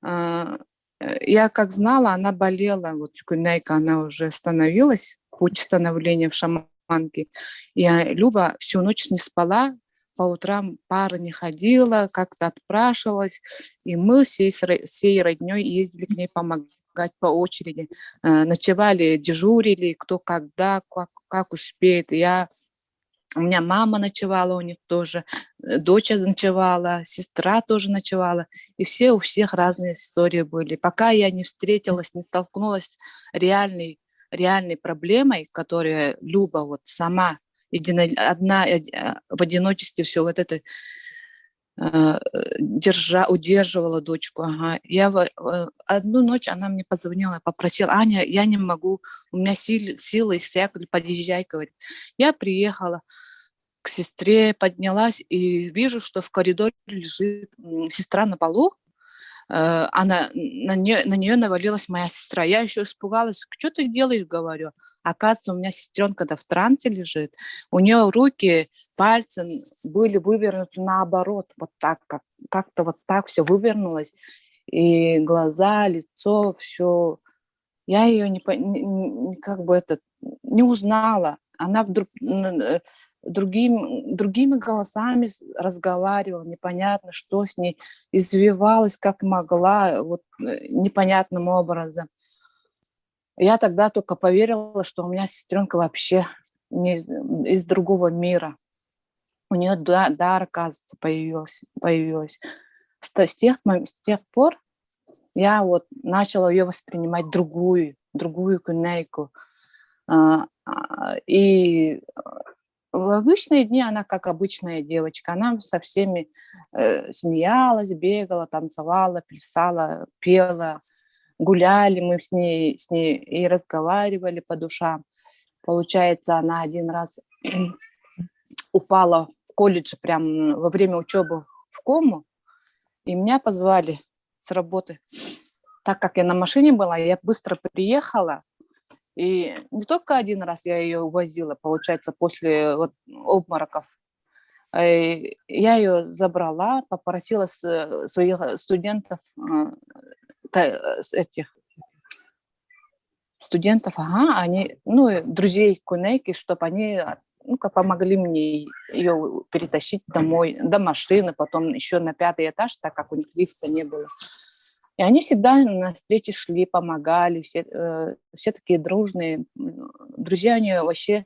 Я как знала, она болела, Кюнейка, она уже становилась, путь становления в шаманке. И Люба всю ночь не спала, по утрам пара не ходила, как-то отпрашивалась. И мы всей родней ездили к ней помогать по очереди. Ночевали, дежурили, кто когда, как успеет. У меня мама ночевала у них тоже, дочь ночевала, сестра тоже ночевала. И у всех разные истории были. Пока я не встретилась, не столкнулась с реальной проблемой, которая Люба сама одна в одиночестве все это удерживала дочку. Я одну ночь она мне позвонила, попросила, Аня, я не могу, у меня силы иссякли, подъезжай, говорит. Я приехала. к сестре поднялась и вижу, что в коридоре лежит сестра на полу. Она, на нее навалилась моя сестра. Я еще испугалась. Что ты делаешь, говорю. Оказывается, у меня сестренка-то в трансе лежит. У нее руки, пальцы были вывернуты наоборот. Вот так, как-то вот так все вывернулось. И глаза, лицо, все. Я ее не узнала. Она вдруг другими голосами разговаривала, непонятно, что с ней, извивалась как могла, вот непонятным образом. Я тогда только поверила, что у меня сестренка вообще не из другого мира. У нее дар, оказывается, появился. С тех пор я вот начала ее воспринимать другую Кунейку. И в обычные дни она как обычная девочка. Она со всеми смеялась, бегала, танцевала, плясала, пела. Гуляли мы с ней и разговаривали по душам. Получается, она один раз упала в колледже прямо во время учебы в кому, и меня позвали с работы. Так как я на машине была, я быстро приехала, и не только один раз я ее увозила, получается, после вот обмороков. Я ее забрала, попросила своих студентов, они, друзей Кунейки, чтобы они, как помогли мне ее перетащить домой, до машины, потом еще на 5-й этаж, так как у них лифта не было. И они всегда на встречи шли, помогали, все такие дружные. Друзья у нее вообще,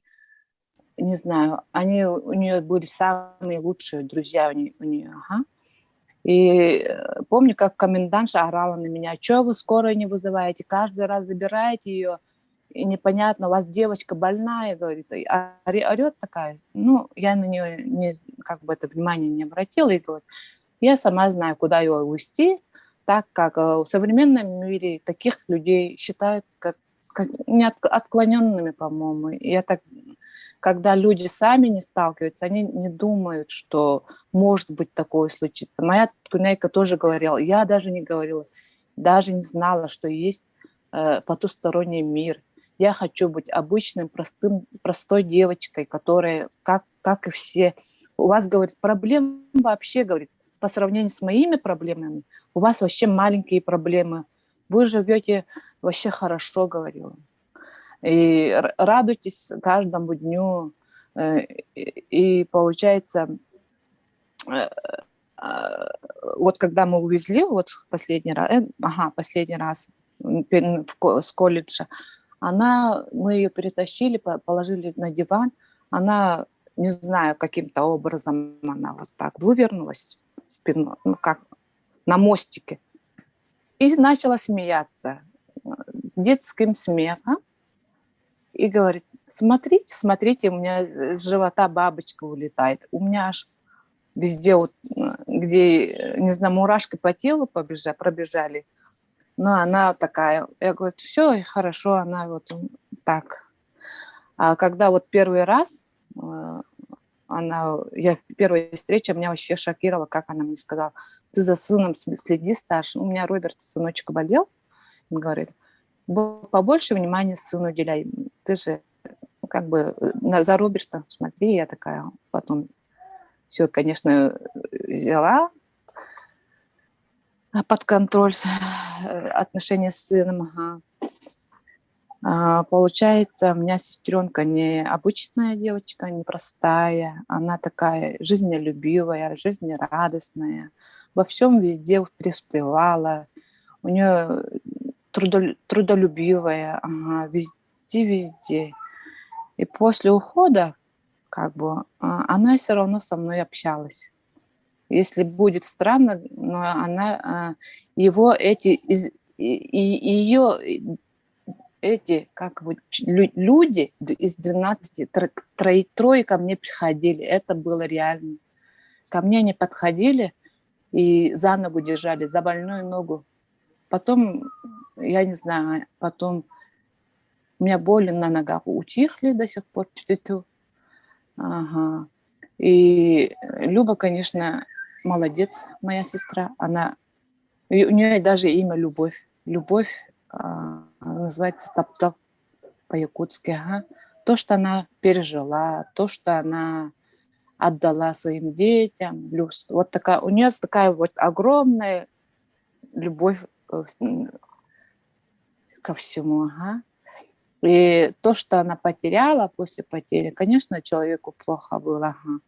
не знаю, у нее были самые лучшие друзья у нее. Ага. И помню, как комендантша орала на меня: что вы скорую не вызываете, каждый раз забираете ее, и непонятно, у вас девочка больная, говорит, орет такая. Я на нее это внимание не обратила и говорю, я сама знаю, куда ее увезти, так как в современном мире таких людей считают как отклоненными, по-моему. И когда люди сами не сталкиваются, они не думают, что может быть такое случиться. Моя Кунейка тоже говорила, я даже не говорила, даже не знала, что есть потусторонний мир. Я хочу быть обычным, простой девочкой, которая, как и все. У вас, говорит, проблем вообще, говорит, по сравнению с моими проблемами, у вас вообще маленькие проблемы. Вы живете вообще хорошо, говорила. И радуйтесь каждому дню. И получается, вот когда мы увезли, вот последний раз с колледжа, мы ее перетащили, положили на диван, она, не знаю, каким-то образом она вот так вывернулась спиной, как на мостике, и начала смеяться детским смехом, и говорит: смотрите, у меня с живота бабочка улетает. У меня аж везде, вот, где, не знаю, мурашки по телу пробежали. Но она такая, я говорю, все хорошо, она вот так. А когда вот первый раз, первая встреча меня вообще шокировала, как она мне сказала: ты за сыном следи старшим. У меня Роберт, сыночек, болел. Он говорит: побольше внимания сыну уделяй. Ты же за Робертом смотри. Я такая потом все, конечно, взяла под контроль отношения с сыном. Получается, у меня сестренка не обычная девочка, не простая. Она такая жизнелюбивая, жизнерадостная. Во всем везде преуспевала. У нее трудолюбивая, везде. И после ухода, она все равно со мной общалась. Если будет странно, но она люди из 12, трое ко мне приходили. Это было реально. Ко мне они подходили и за ногу держали, за больную ногу. Потом, я не знаю, у меня боли на ногах утихли до сих пор. Ага. И Люба, конечно, молодец, моя сестра. У нее даже имя Любовь. Любовь называется Таптал по-якутски. Ага. То, что она пережила, то, что она отдала своим детям. Вот такая, у нее такая вот огромная любовь ко всему. Ага. И то, что она потеряла после потери, конечно, человеку плохо было. Ага.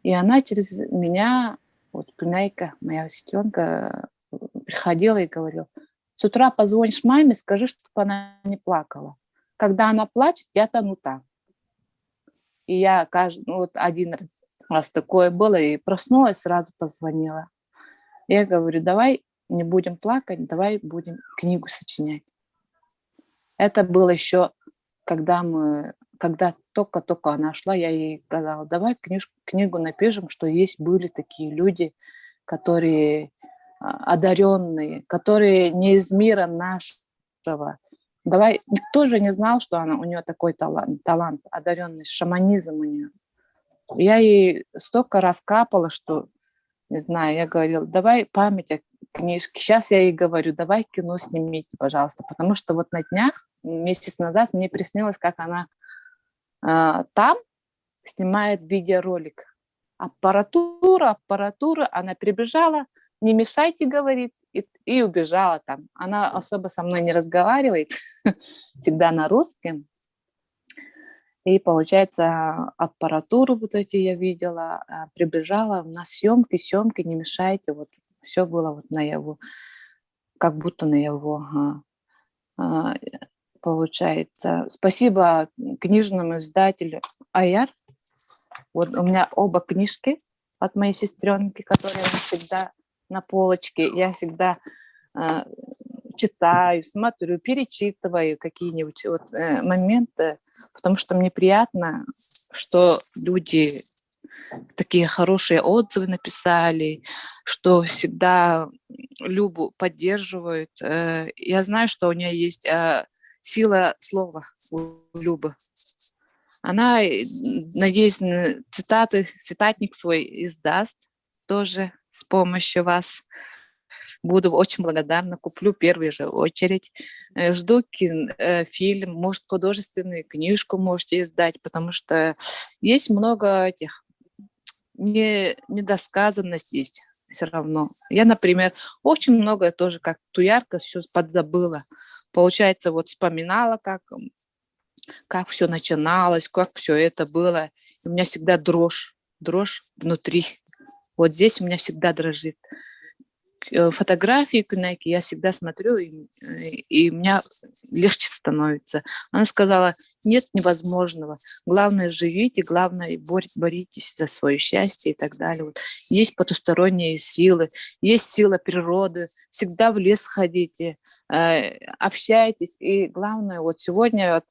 И она через меня, вот Кунайка, моя сестренка, приходила и говорила: с утра позвонишь маме, скажи, чтобы она не плакала. Когда она плачет, я тону там. И я вот один раз такое было, и проснулась, сразу позвонила. Я говорю: давай не будем плакать, давай будем книгу сочинять. Это было еще, когда только-только она шла, я ей сказала: давай книгу напишем, что были такие люди, которые одаренные, которые не из мира нашего. Давай, никто же не знал, что у нее такой талант, одаренный, шаманизм у нее. Я ей столько раскапала, что, не знаю, я говорила: давай память о книжке. Сейчас я ей говорю: давай кино снимите, пожалуйста, потому что вот на днях, месяц назад, мне приснилось, как она там снимает видеоролик. Аппаратура, она прибежала: не мешайте, говорит, и убежала там. Она особо со мной не разговаривает, всегда на русском. И, получается, аппаратуру вот эти я видела, прибежала на съемки, не мешайте. Вот все было вот наяву, как будто наяву. Получается. Спасибо книжному издателю Аяр. Вот у меня оба книжки от моей сестренки, которые всегда на полочке. Я всегда читаю, смотрю, перечитываю какие-нибудь моменты, потому что мне приятно, что люди такие хорошие отзывы написали, что всегда Любу поддерживают. Я знаю, что у нее есть сила слова у Любы. Она, надеюсь, цитатник свой издаст тоже с помощью вас. Буду очень благодарна, куплю в первую же очередь. Жду фильм, может, художественную книжку можете издать, потому что есть много этих недосказанностей есть все равно. Я, например, очень многое тоже как туярка все подзабыла. Получается, вот вспоминала, как все начиналось, как все это было. И у меня всегда дрожь внутри. Вот здесь у меня всегда дрожит. Фотографии Кунайки я всегда смотрю, и у меня легче становится. Она сказала: нет невозможного. Главное, живите, главное, боритесь за свое счастье и так далее. Вот. Есть потусторонние силы, есть сила природы. Всегда в лес ходите, общайтесь. И главное, вот сегодня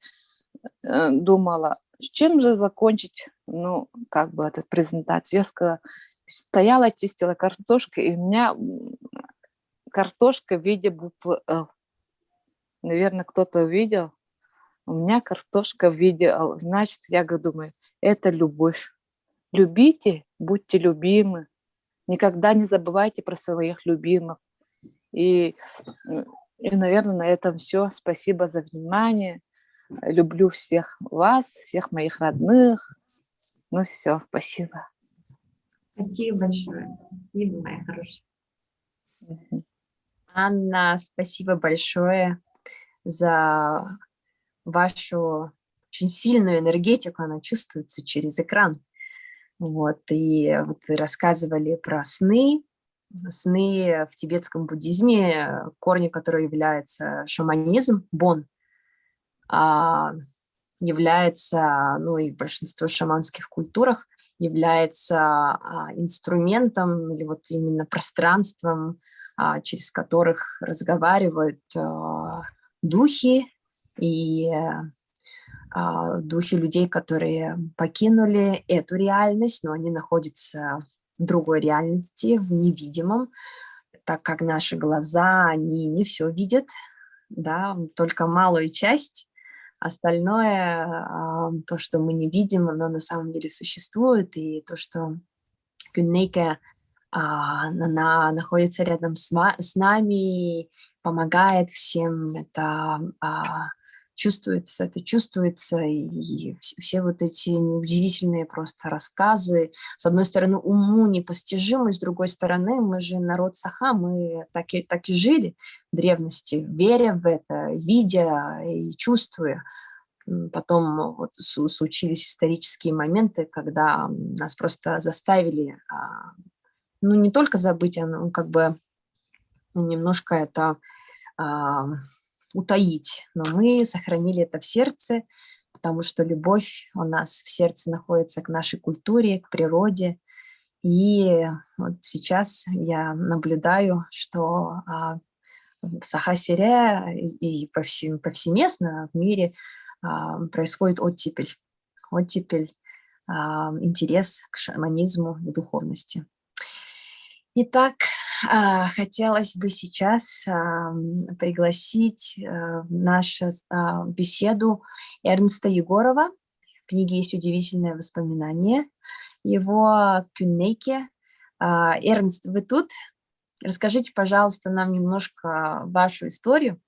думала, с чем же закончить, эту презентацию. Я сказала: стояла, чистила картошку, и у меня картошка в виде буквы «Л». Наверное, кто-то увидел. У меня картошка в виде «Л». Значит, я думаю, это любовь. Любите, будьте любимы. Никогда не забывайте про своих любимых. И наверное, на этом все. Спасибо за внимание. Люблю всех вас, всех моих родных. Все, спасибо. Спасибо большое. Спасибо, моя хорошая. Анна, спасибо большое за вашу очень сильную энергетику. Она чувствуется через экран. Вот, и вот вы рассказывали про сны. Сны в тибетском буддизме, корни которого является шаманизм, бон, является, и в большинстве шаманских культурах, является инструментом или вот именно пространством, через которых разговаривают духи и духи людей, которые покинули эту реальность, но они находятся в другой реальности, в невидимом, так как наши глаза, они не все видят, да, только малую часть Остальное, то, что мы не видим, оно на самом деле существует, и то, что Кюннейке, она находится рядом с нами, помогает всем, это чувствуется, и все вот эти удивительные просто рассказы, с одной стороны, уму непостижимы, с другой стороны, мы же народ Саха, мы так и жили в древности, веря в это, видя и чувствуя. Потом вот случились исторические моменты, когда нас просто заставили, ну, не только забыть, а как бы немножко это утаить, но мы сохранили это в сердце, потому что любовь у нас в сердце находится к нашей культуре, к природе. И вот сейчас я наблюдаю, что в Саха-Сире и повсеместно в мире происходит оттепель, интерес к шаманизму и духовности. Итак, хотелось бы сейчас пригласить в нашу беседу Эрнста Егорова. В книге есть удивительное воспоминание. Его Кюннейке. Эрнст, вы тут? Расскажите, пожалуйста, нам немножко вашу историю.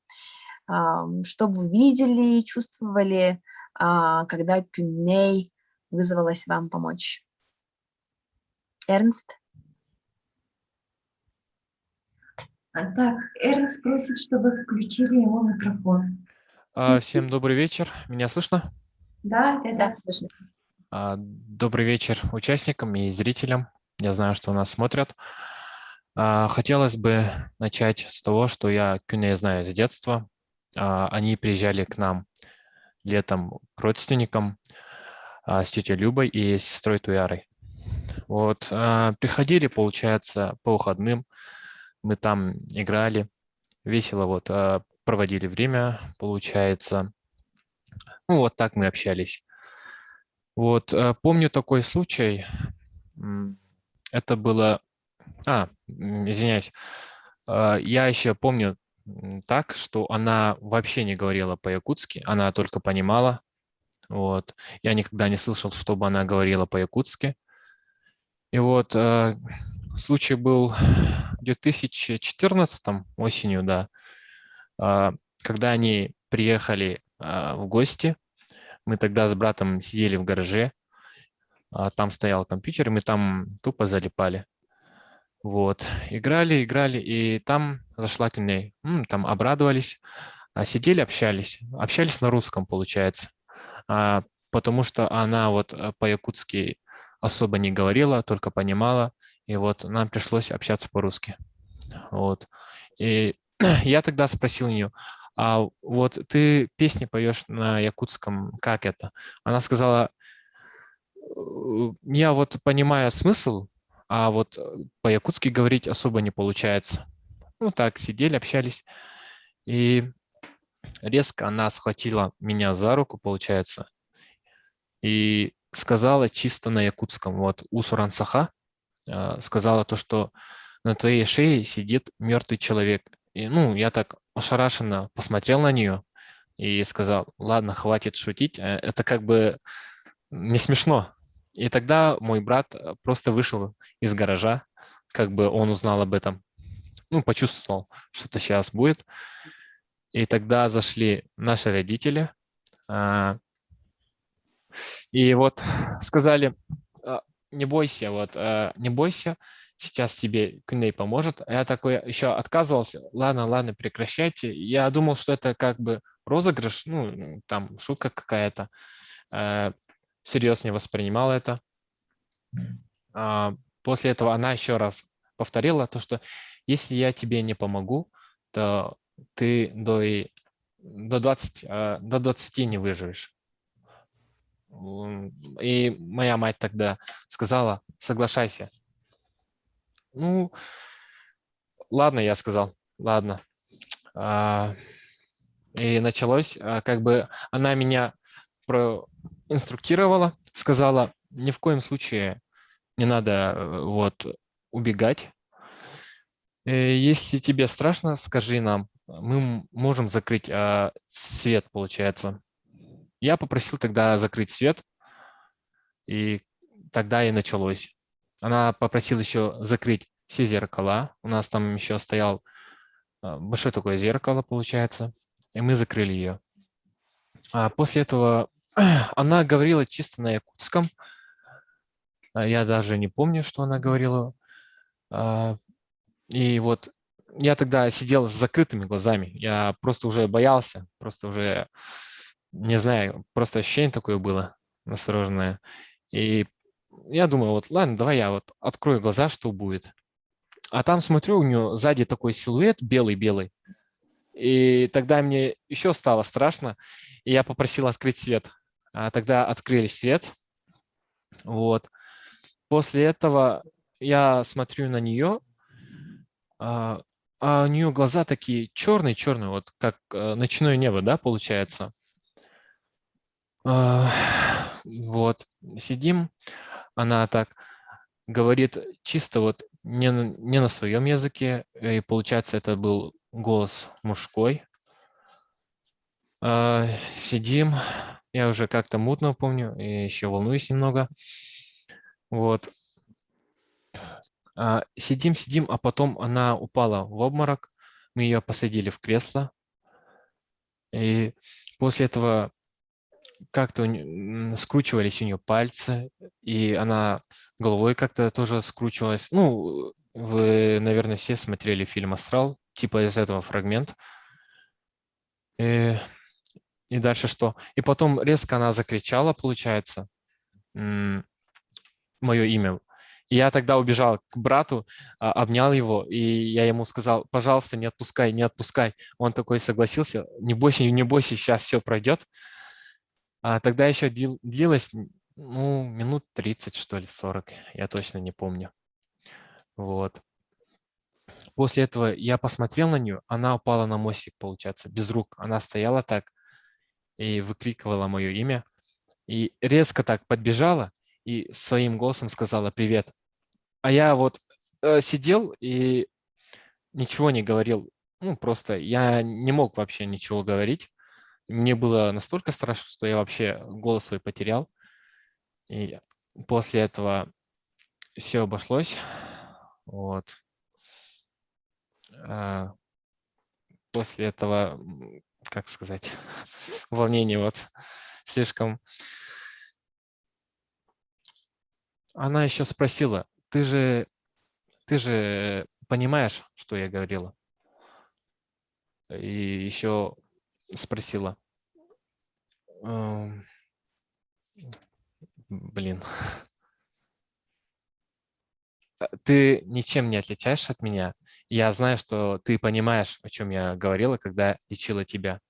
Что вы видели, чувствовали, когда Кюнней вызвалась вам помочь? Эрнст? Так, Эрнст просит, чтобы включили его микрофон. Всем добрый вечер. Меня слышно? Да, Да, слышно. Добрый вечер участникам и зрителям. Я знаю, что нас смотрят. Хотелось бы начать с того, что я Кюнней знаю с детства. Они приезжали к нам летом к родственникам с тетей Любой и сестрой Туярой. Вот, приходили, получается, по выходным. Мы там играли, весело вот проводили время, получается. Ну, вот так мы общались. Вот, помню такой случай. Это было... извиняюсь. Я еще помню так, что она вообще не говорила по-якутски, она только понимала. Вот. Я никогда не слышал, чтобы она говорила по-якутски. И вот случай был в 2014 осенью, да, когда они приехали в гости. Мы тогда с братом сидели в гараже, там стоял компьютер, и мы там тупо залипали. Вот, играли, и там зашла Кюнней. Там обрадовались, сидели, общались на русском, получается, потому что она вот по-якутски особо не говорила, только понимала, и вот нам пришлось общаться по-русски. Вот, и я тогда спросил нее, вот ты песни поешь на якутском, как это? Она сказала, я вот понимаю смысл, а вот по-якутски говорить особо не получается. Ну так, сидели, общались, и резко она схватила меня за руку, получается, и сказала чисто на якутском, вот Усуран Саха, сказала то, что на твоей шее сидит мертвый человек. И, ну, я так ошарашенно посмотрел на нее и сказал, ладно, хватит шутить, это как бы не смешно. И тогда мой брат просто вышел из гаража, как бы он узнал об этом, ну, почувствовал, что-то сейчас будет. И тогда зашли наши родители, и вот сказали, не бойся, не бойся, сейчас тебе Кюнней поможет. Я такой еще отказывался, ладно, прекращайте. Я думал, что это как бы розыгрыш, ну, там шутка какая-то. Всерьез не воспринимал это. После этого она еще раз повторила то, что если я тебе не помогу, то ты до 20 не выживешь. И моя мать тогда сказала, соглашайся. Ну, ладно, я сказал, ладно. И началось, как бы она меня проинструктировала, сказала, ни в коем случае не надо вот убегать. Если тебе страшно, скажи нам, мы можем закрыть свет, получается. Я попросил тогда закрыть свет, и тогда и началось. Она попросила еще закрыть все зеркала. У нас там еще стоял большое такое зеркало, получается, и мы закрыли ее. А после этого она говорила чисто на якутском. Я даже не помню, что она говорила. И вот я тогда сидел с закрытыми глазами. Я просто уже боялся, просто уже, не знаю, просто ощущение такое было настороженное. И я думаю, вот ладно, давай я вот открою глаза, что будет. А там смотрю, у нее сзади такой силуэт белый-белый. И тогда мне еще стало страшно, и я попросил открыть свет. А тогда открыли свет. Вот. После этого я смотрю на нее, а у нее глаза такие черные-черные, вот как ночное небо, да, получается. Вот. Сидим, она так говорит чисто вот не на своем языке, и получается это был голос мужской. Сидим, я уже как-то мутно помню, и еще волнуюсь немного. Вот. Сидим, а потом она упала в обморок, мы ее посадили в кресло, и после этого как-то скручивались у нее пальцы, и она головой как-то тоже скручивалась. Ну, вы, наверное, все смотрели фильм «Астрал», типа из этого фрагмент. И дальше что? И потом резко она закричала, получается, мое имя. И я тогда убежал к брату, обнял его, и я ему сказал: пожалуйста, не отпускай, не отпускай. Он такой согласился: не бойся, сейчас все пройдет. Тогда еще длилось, ну, минут 30, что ли, 40, я точно не помню. Вот. После этого я посмотрел на нее, она упала на мостик, получается, без рук. Она стояла так и выкрикивала мое имя. И резко так подбежала и своим голосом сказала: привет. А я вот сидел и ничего не говорил. Ну, просто я не мог вообще ничего говорить. Мне было настолько страшно, что я вообще голос свой потерял. И после этого все обошлось. Вот. После этого, как сказать, волнение вот слишком. Она еще спросила: ты же понимаешь, что я говорила? И еще спросила: блин, ты ничем не отличаешься от меня. Я знаю, что ты понимаешь, о чем я говорила, когда лечила тебя.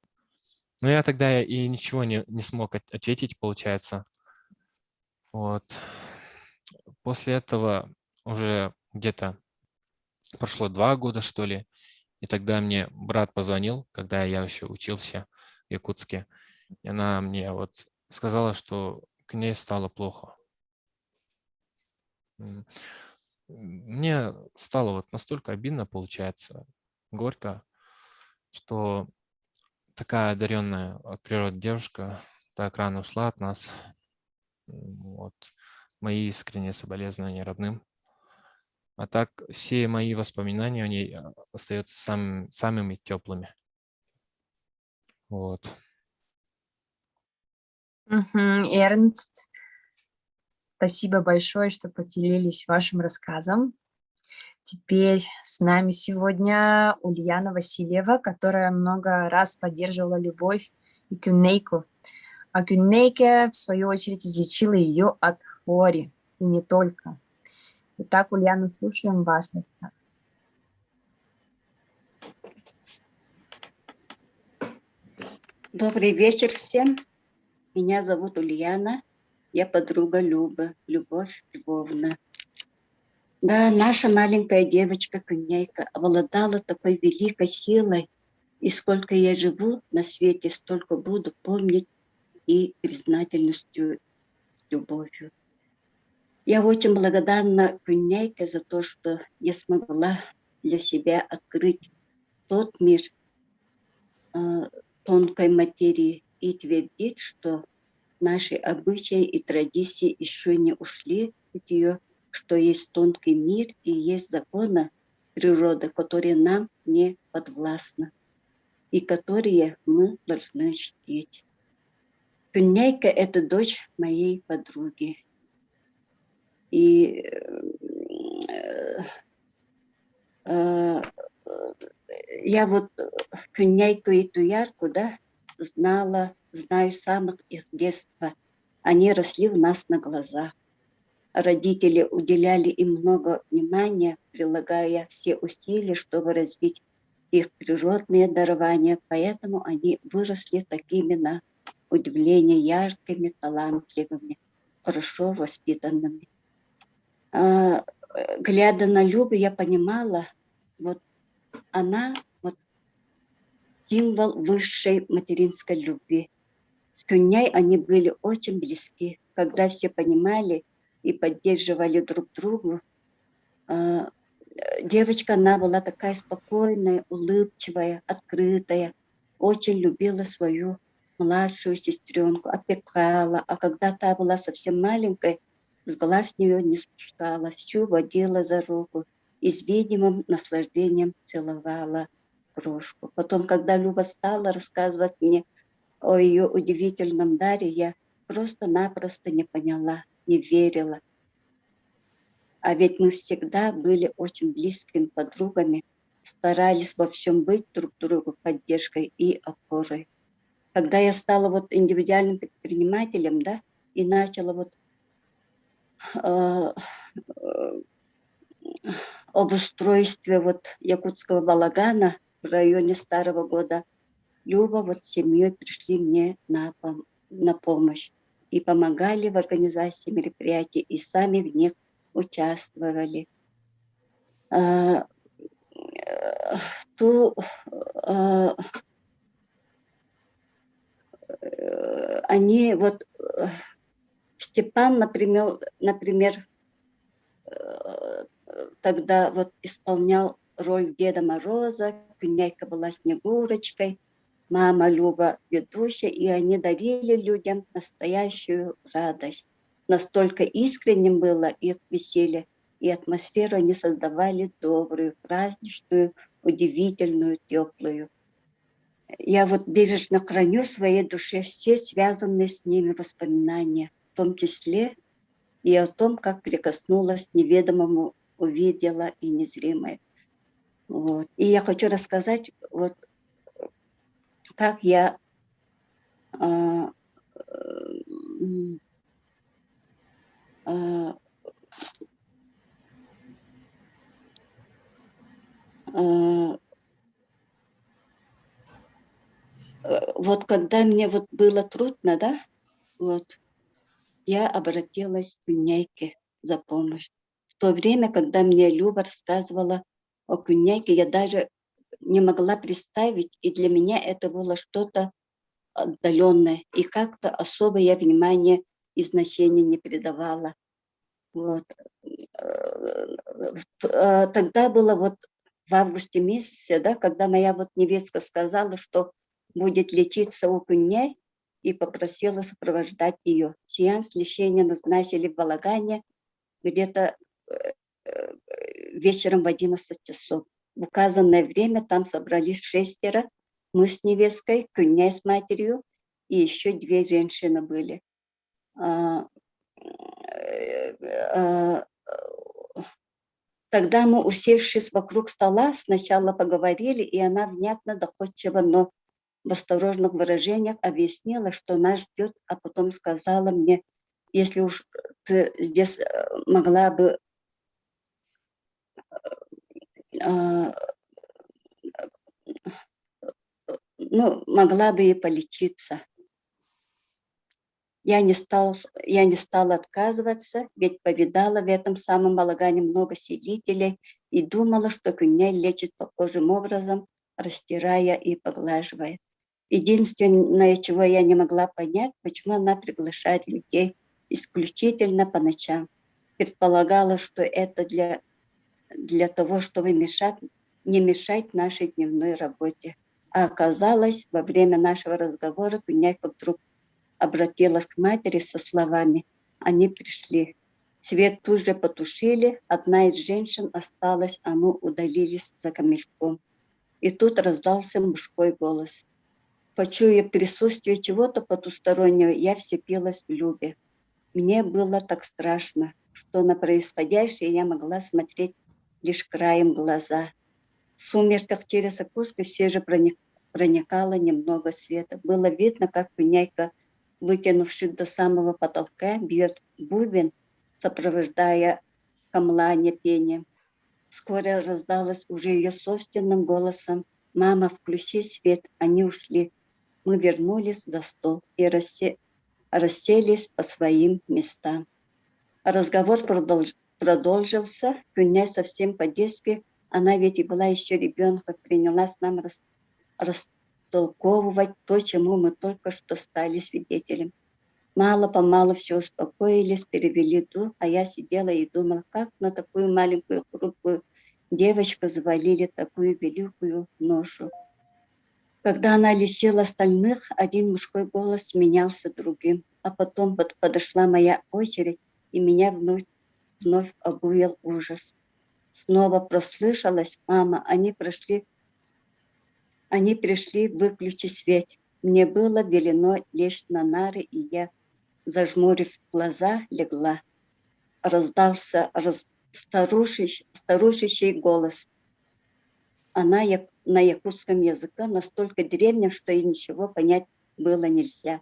Но я тогда и ничего не смог ответить, получается. Вот. После этого уже где-то прошло 2 года, что ли, и тогда мне брат позвонил, когда я еще учился в Якутске. И она мне вот сказала, что к ней стало плохо. Мне стало вот настолько обидно, получается, горько, что такая одаренная от природы девушка так рано ушла от нас. Вот. Мои искренние соболезнования родным. А так все мои воспоминания о ней остаются самыми теплыми. Вот. Эрнст, спасибо большое, что поделились вашим рассказом. Теперь с нами сегодня Ульяна Васильева, которая много раз поддерживала любовь и Кюнейку. А Кюнейке, в свою очередь, излечила ее от хвори, и не только. Итак, Ульяна, слушаем ваш рассказ. Добрый вечер всем. Меня зовут Ульяна. Я подруга Любовь Львовна. Да, наша маленькая девочка Куняйка обладала такой великой силой, и сколько я живу на свете, столько буду помнить и признательностью, с любовью. Я очень благодарна Куняйке за то, что я смогла для себя открыть тот мир тонкой материи, и твердит, что наши обычаи и традиции еще не ушли от ее, что есть тонкий мир и есть законы природы, которые нам не подвластны и которые мы должны чтить. Кюньяйка – это дочь моей подруги. И я вот Кюньяйку и Туярку, да, знаю с самых их детства. Они росли у нас на глазах. Родители уделяли им много внимания, прилагая все усилия, чтобы развить их природные дарования, поэтому они выросли такими на удивление яркими, талантливыми, хорошо воспитанными. Глядя на Любу, я понимала, вот она вот символ высшей материнской любви. С Кюньяй они были очень близки, когда все понимали и поддерживали друг друга. Девочка, она была такая спокойная, улыбчивая, открытая, очень любила свою младшую сестренку, опекала, а когда та была совсем маленькой, с глаз нее не спускала, всю водила за руку и с видимым наслаждением целовала брошку. Потом, когда Люба стала рассказывать мне о ее удивительном даре, я просто-напросто не поняла, не верила. А ведь мы всегда были очень близкими подругами, старались во всем быть друг другу поддержкой и опорой. Когда я стала вот индивидуальным предпринимателем, да, и начала вот об устройстве вот якутского балагана в районе Старого года, Люба вот с семьей пришли мне на помощь и помогали в организации мероприятий, и сами в них участвовали. Они вот, Степан, например, тогда вот исполнял роль Деда Мороза, Кюньяйка была Снегурочкой, мама Люба ведущая, и они дарили людям настоящую радость. Настолько искренним было их веселье, и атмосферу они создавали добрую, праздничную, удивительную, теплую. Я вот бережно храню в своей душе все связанные с ними воспоминания, в том числе и о том, как прикоснулась к неведомому, увидела и незримое. Вот. И я хочу рассказать, вот, как я вот когда мне вот было трудно, да, вот, я обратилась к Кюньяйке за помощью. В то время, когда мне Люба рассказывала о Кюньяйке, я даже не могла представить, и для меня это было что-то отдаленное, и как-то особо я внимания и значения не придавала. Вот. Тогда было вот в августе месяце, да, когда моя вот невестка сказала, что будет лечиться у Кюньяй, и попросила сопровождать ее. Сеанс лечения назначили в Балагане где-то вечером в 11 часов. В указанное время там собрались 6, мы с невесткой, Кюньяй с матерью, и еще 2 женщины были. Тогда мы, усевшись вокруг стола, сначала поговорили, и она внятно, доходчиво, но в осторожных выражениях объяснила, что нас ждет, а потом сказала мне, если уж ты здесь могла бы и полечиться. Я не стала отказываться, ведь повидала в этом самом Балагане много целителей и думала, что Кюньяй лечит похожим образом, растирая и поглаживая. Единственное, чего я не могла понять, почему она приглашает людей исключительно по ночам. Предполагала, что это для того, чтобы не мешать нашей дневной работе. А оказалось, во время нашего разговора Куняйка вдруг обратилась к матери со словами: «Они пришли». Свет тут же потушили, одна из женщин осталась, а мы удалились за камельком. И тут раздался мужской голос. Почуяв присутствие чего-то потустороннего, я вцепилась в Любе. Мне было так страшно, что на происходящее я могла смотреть лишь краем глаза. В сумерках через окошко все же проникало немного света. Было видно, как Куняйка, вытянувшись до самого потолка, бьет бубен, сопровождая камлание пением. Вскоре раздалось уже ее собственным голосом: «Мама, включи свет, они ушли». Мы вернулись за стол и расселись по своим местам. Разговор продолжился. Куняй совсем по-детски, она ведь и была еще ребенком, принялась нам растолковывать то, чему мы только что стали свидетелем. Мало-помалу все успокоились, перевели дух, а я сидела и думала, как на такую маленькую хрупкую девочку завалили такую великую ношу. Когда она лечила остальных, один мужской голос сменялся другим, а потом подошла моя очередь, и меня вновь обуял ужас. Снова прослышалось: «Мама, они пришли, выключи свет». Мне было велено лечь на нары, и я, зажмурив глаза, легла. Раздался старушечий голос. Она на якутском языке настолько древнем, что и ничего понять было нельзя.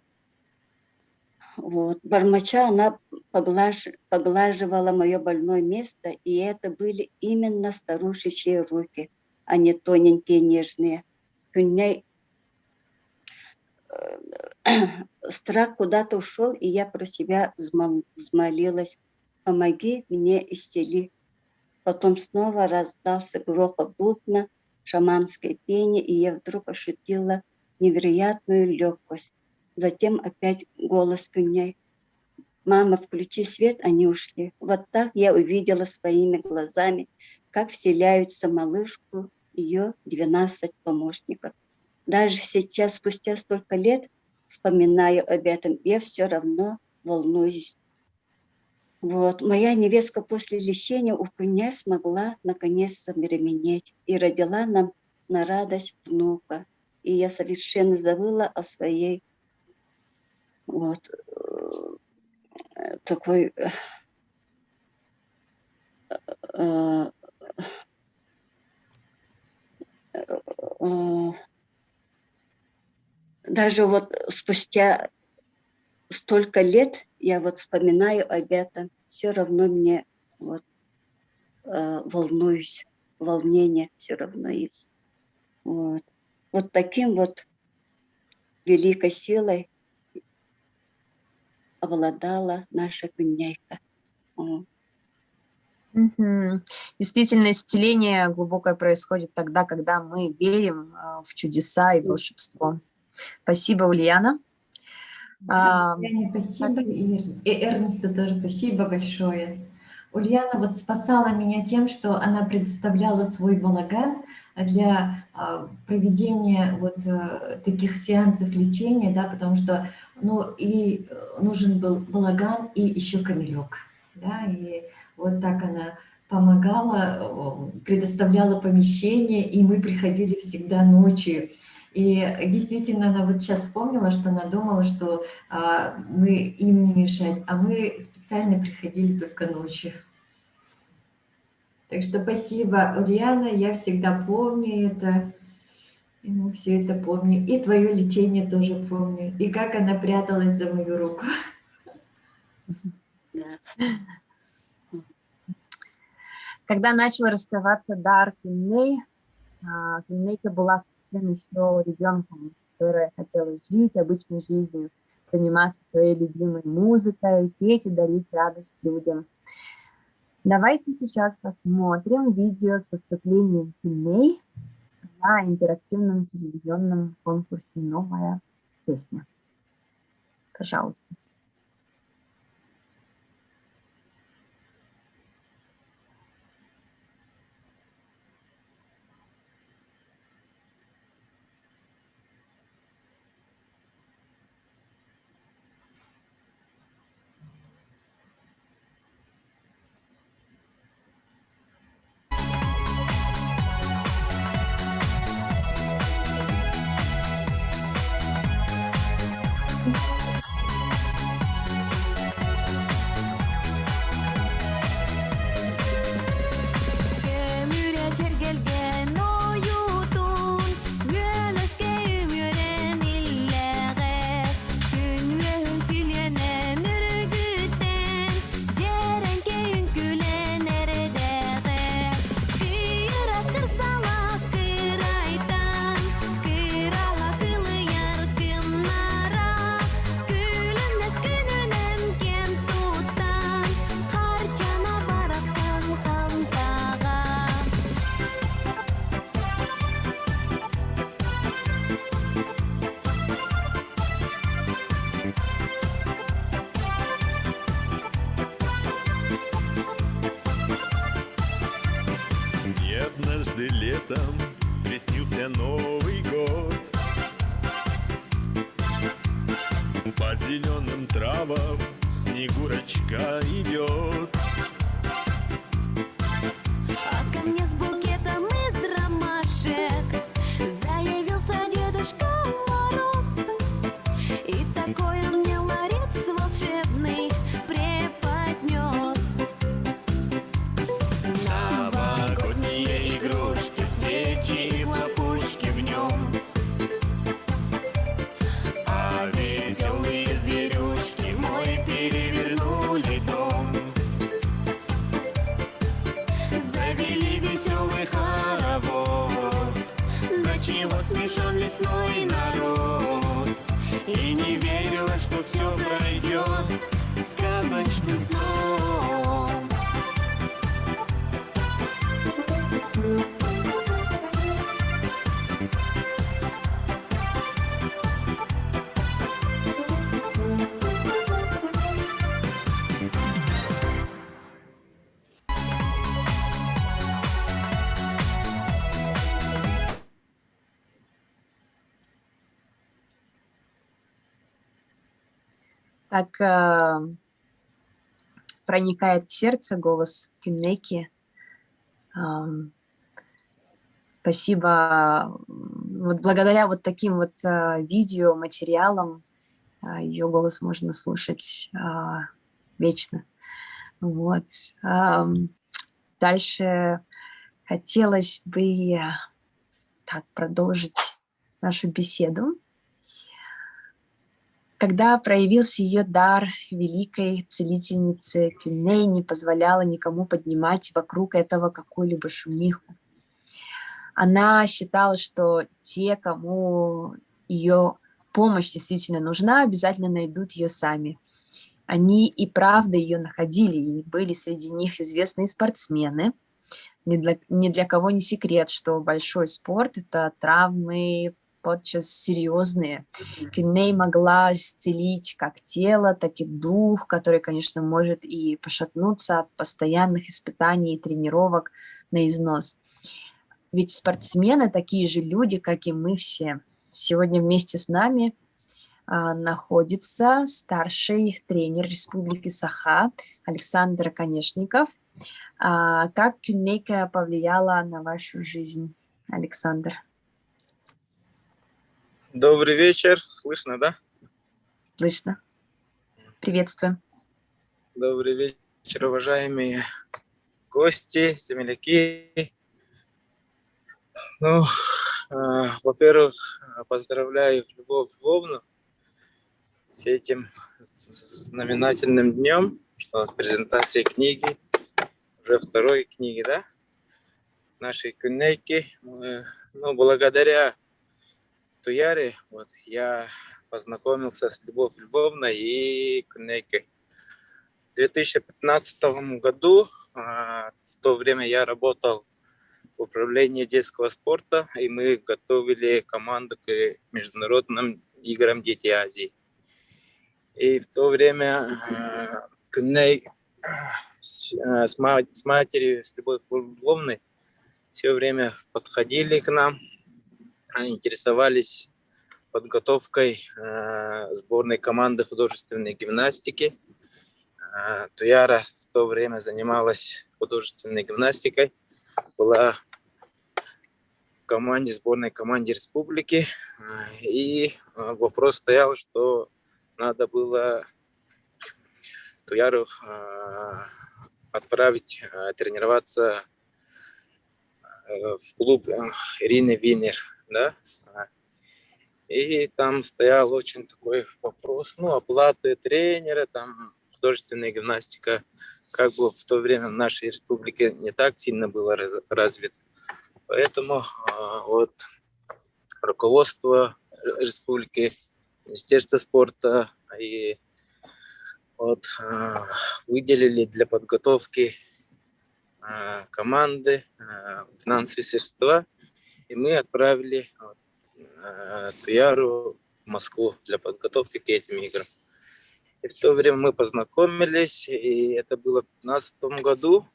Вот. Бормоча, она поглаживала мое больное место, и это были именно старушечьи руки, а не тоненькие нежные. Куняй страх куда-то ушел, и я про себя взмолилась: «Помоги мне, исцели». Потом снова раздался грохот бубна, шаманское пение, и я вдруг ощутила невероятную легкость. Затем опять голос Куняй: «Мама, включи свет, они ушли». Вот так я увидела своими глазами, как вселяются малышку ее 12 помощников. Даже сейчас, спустя столько лет, вспоминаю об этом, я все равно волнуюсь. Вот. Моя невестка после лечения у Куняй смогла наконец забеременеть и родила нам на радость внука. И я совершенно забыла о своей вот такой даже вот спустя столько лет я вот вспоминаю об этом, все равно мне вот волнуюсь, волнение все равно есть. Вот. Вот таким вот великой силой обладала наша Куняйка. Мгм. Действительно, исцеление глубокое происходит тогда, когда мы верим в чудеса и волшебство. Спасибо, Ульяна. Ульяне спасибо, и Эрнесту тоже спасибо большое. Ульяна вот спасала меня тем, что она предоставляла свой балаган для проведения вот таких сеансов лечения, да, потому что, ну, и нужен был балаган и еще камелек, да, и вот так она помогала, предоставляла помещение, и мы приходили всегда ночью. И действительно, она вот сейчас вспомнила, что она думала, что мы им не мешать, а мы специально приходили только ночью. Так что спасибо, Ульяна, я всегда помню это, и мы все это помним. И твое лечение тоже помню, и как она пряталась за мою руку. Когда начал раскрываться дар Куняй, Куняйка была совсем еще ребенком, которая хотела жить обычной жизнью, заниматься своей любимой музыкой, петь и дарить радость людям. Давайте сейчас посмотрим видео с выступлением Куняй на интерактивном телевизионном конкурсе «Новая песня». Пожалуйста. Однажды летом приснился Новый год. По зеленым травам Снегурочка идет. А ко мне с букетом из ромашек заявился Дедушка Мороз. И такой он мне ларец волшебный преподнес. Новогодние игрушки, свечи и хлопушки в нем. А веселые зверюшки мой перевернули дом. Завели веселый хоровод. До чего смешон лесной народ. И не верила, что все пройдет сказочным сном. Так проникает в сердце голос Кюннеки. Спасибо. Вот благодаря вот таким вот видеоматериалам ее голос можно слушать вечно. Вот. Дальше хотелось бы так продолжить нашу беседу. Когда проявился ее дар, великой целительницы Кюнней не позволяла никому поднимать вокруг этого какую-либо шумиху. Она считала, что те, кому ее помощь действительно нужна, обязательно найдут ее сами. Они и правда ее находили, и были среди них известные спортсмены. Ни для кого не секрет, что большой спорт – это травмы, подчас серьезные. Кюнней могла исцелить как тело, так и дух, который, конечно, может и пошатнуться от постоянных испытаний и тренировок на износ. Ведь спортсмены такие же люди, как и мы все. Сегодня вместе с нами находится старший тренер Республики Саха Александр Конешников. Как Кюннейка повлияла на вашу жизнь, Александр? Добрый вечер. Слышно, да? Слышно. Приветствую. Добрый вечер, уважаемые гости, земляки. Ну, во-первых, поздравляю Любовь Львовну с этим знаменательным днем, что с презентацией книги, уже второй книги, да, нашей Кюннейки. Ну, благодаря Туяре вот, я познакомился с Любовью Львовной и Кюннейкой. В 2015 году, в то время я работал в управлении детского спорта, и мы готовили команду к международным играм Дети Азии. И в то время Кюнней с матерью, с Любовью Львовной, все время подходили к нам, интересовались подготовкой сборной команды художественной гимнастики. Туяра в то время занималась художественной гимнастикой, была в команде, сборной команде республики. И вопрос стоял, что надо было Туяру отправить тренироваться в клуб Ирины Винер, да? И там стоял очень такой вопрос, ну, оплаты тренера, там, художественная гимнастика, как бы в то время в нашей республике не так сильно было развито. Поэтому вот руководство республики, Министерство спорта и вот выделили для подготовки команды финансовые средства, и мы отправили Туяру в Москву для подготовки к этим играм. И в то время мы познакомились, и это было в 2015 году.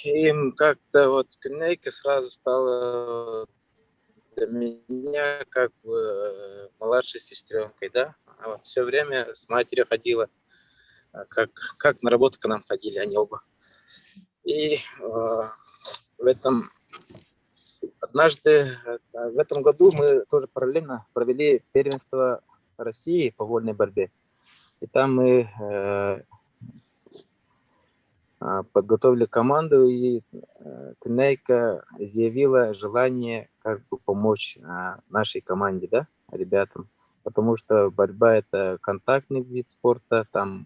Им как-то вот Кюнейка сразу стала для меня как бы младшей сестренкой, да. А вот все время с матерью ходила, как на работу к нам ходили они оба. И в этом однажды, в этом году мы тоже параллельно провели первенство России по вольной борьбе. И там мы подготовили команду, и Кюнейка заявила желание как бы помочь нашей команде, да, ребятам. Потому что борьба – это контактный вид спорта, там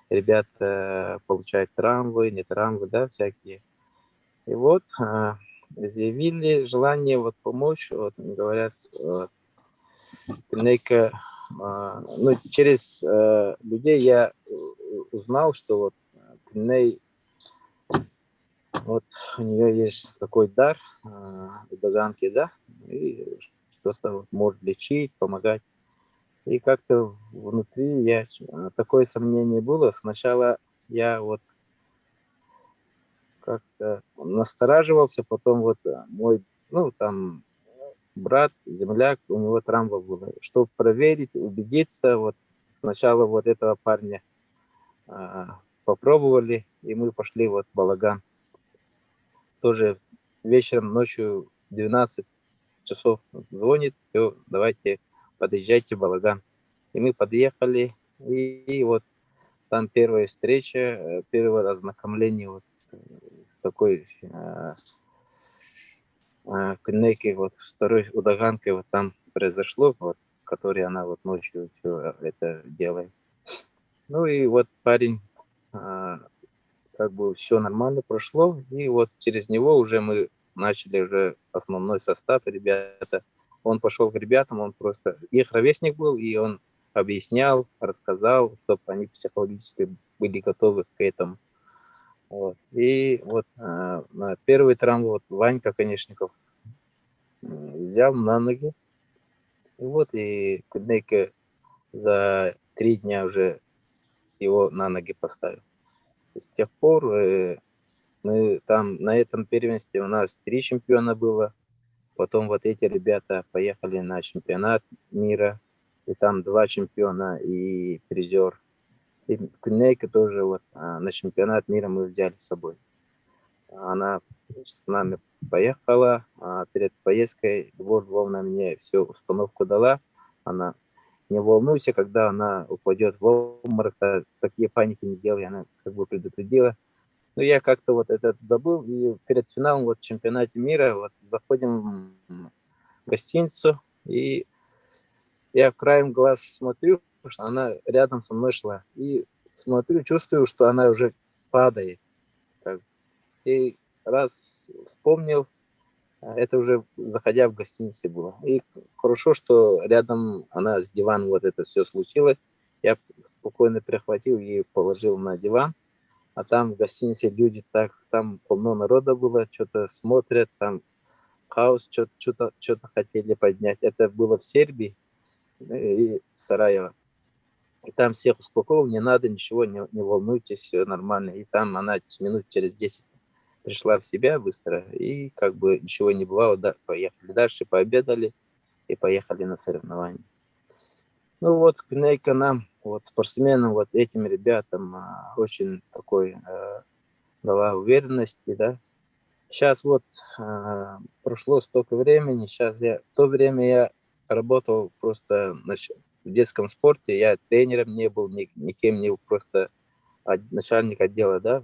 ребята получают травмы, не травмы, да, всякие. И вот заявили желание вот помочь, вот, говорят, Кюнейка, ну, через людей я узнал, что вот Кюней, вот у нее есть такой дар у Даганки, да, и что-то вот может лечить, помогать. И как-то внутри я такое сомнение было. Сначала я вот как-то настораживался, потом вот мой, ну, там, брат, земляк, у него травма была. Чтобы проверить, убедиться, вот сначала вот этого парня попробовали, и мы пошли вот в балаган. Тоже вечером, ночью 12 часов звонит, все, давайте подъезжайте в балаган. И мы подъехали, и вот там первая встреча, первое ознакомление вот с такой Кюнейкой, вот второй удаганкой вот там произошло, вот, которой она вот ночью все это делает. Ну и вот парень, как бы все нормально прошло, и вот через него уже мы начали уже основной состав, ребята. Он пошел к ребятам, он просто их ровесник был, и он объяснял, рассказал, чтобы они психологически были готовы к этому. Вот. И вот на первый травму вот Ванька Конечников взял на ноги. И вот и Кюнейка за 3 дня уже его на ноги поставил. С тех пор мы там на этом первенстве у нас 3 чемпиона было. Потом вот эти ребята поехали на чемпионат мира. И там 2 чемпиона и призер. И Кюнейка тоже вот на чемпионат мира мы взяли с собой. Она с нами поехала. Перед поездкой Львовна мне всю установку дала. Она: не волнуйся, когда она упадет в обморок, такие паники не делай, она как бы предупредила. Но я как-то вот это забыл, и перед финалом вот в чемпионате мира вот заходим в гостиницу, и я краем глаз смотрю, что она рядом со мной шла, и смотрю, чувствую, что она уже падает. И раз вспомнил, это уже заходя в гостинице было. И хорошо, что рядом она с диваном вот это все случилось. Я спокойно прихватил и положил на диван. А там в гостинице люди так, там полно народа было, что-то смотрят, там хаос, что-то хотели поднять. Это было в Сербии и в Сараево. И там всех успокоил, не надо ничего, не волнуйтесь, все нормально. И там она минут через 10 пришла в себя быстро, и как бы ничего не бывало, да, поехали дальше, пообедали и поехали на соревнования. Ну вот, Кюнейка нам, вот спортсменам, вот этим ребятам очень такой дала уверенности, да. Сейчас вот прошло столько времени, сейчас в то время я работал просто в детском спорте, я тренером не был, никем не был, просто начальник отдела, да,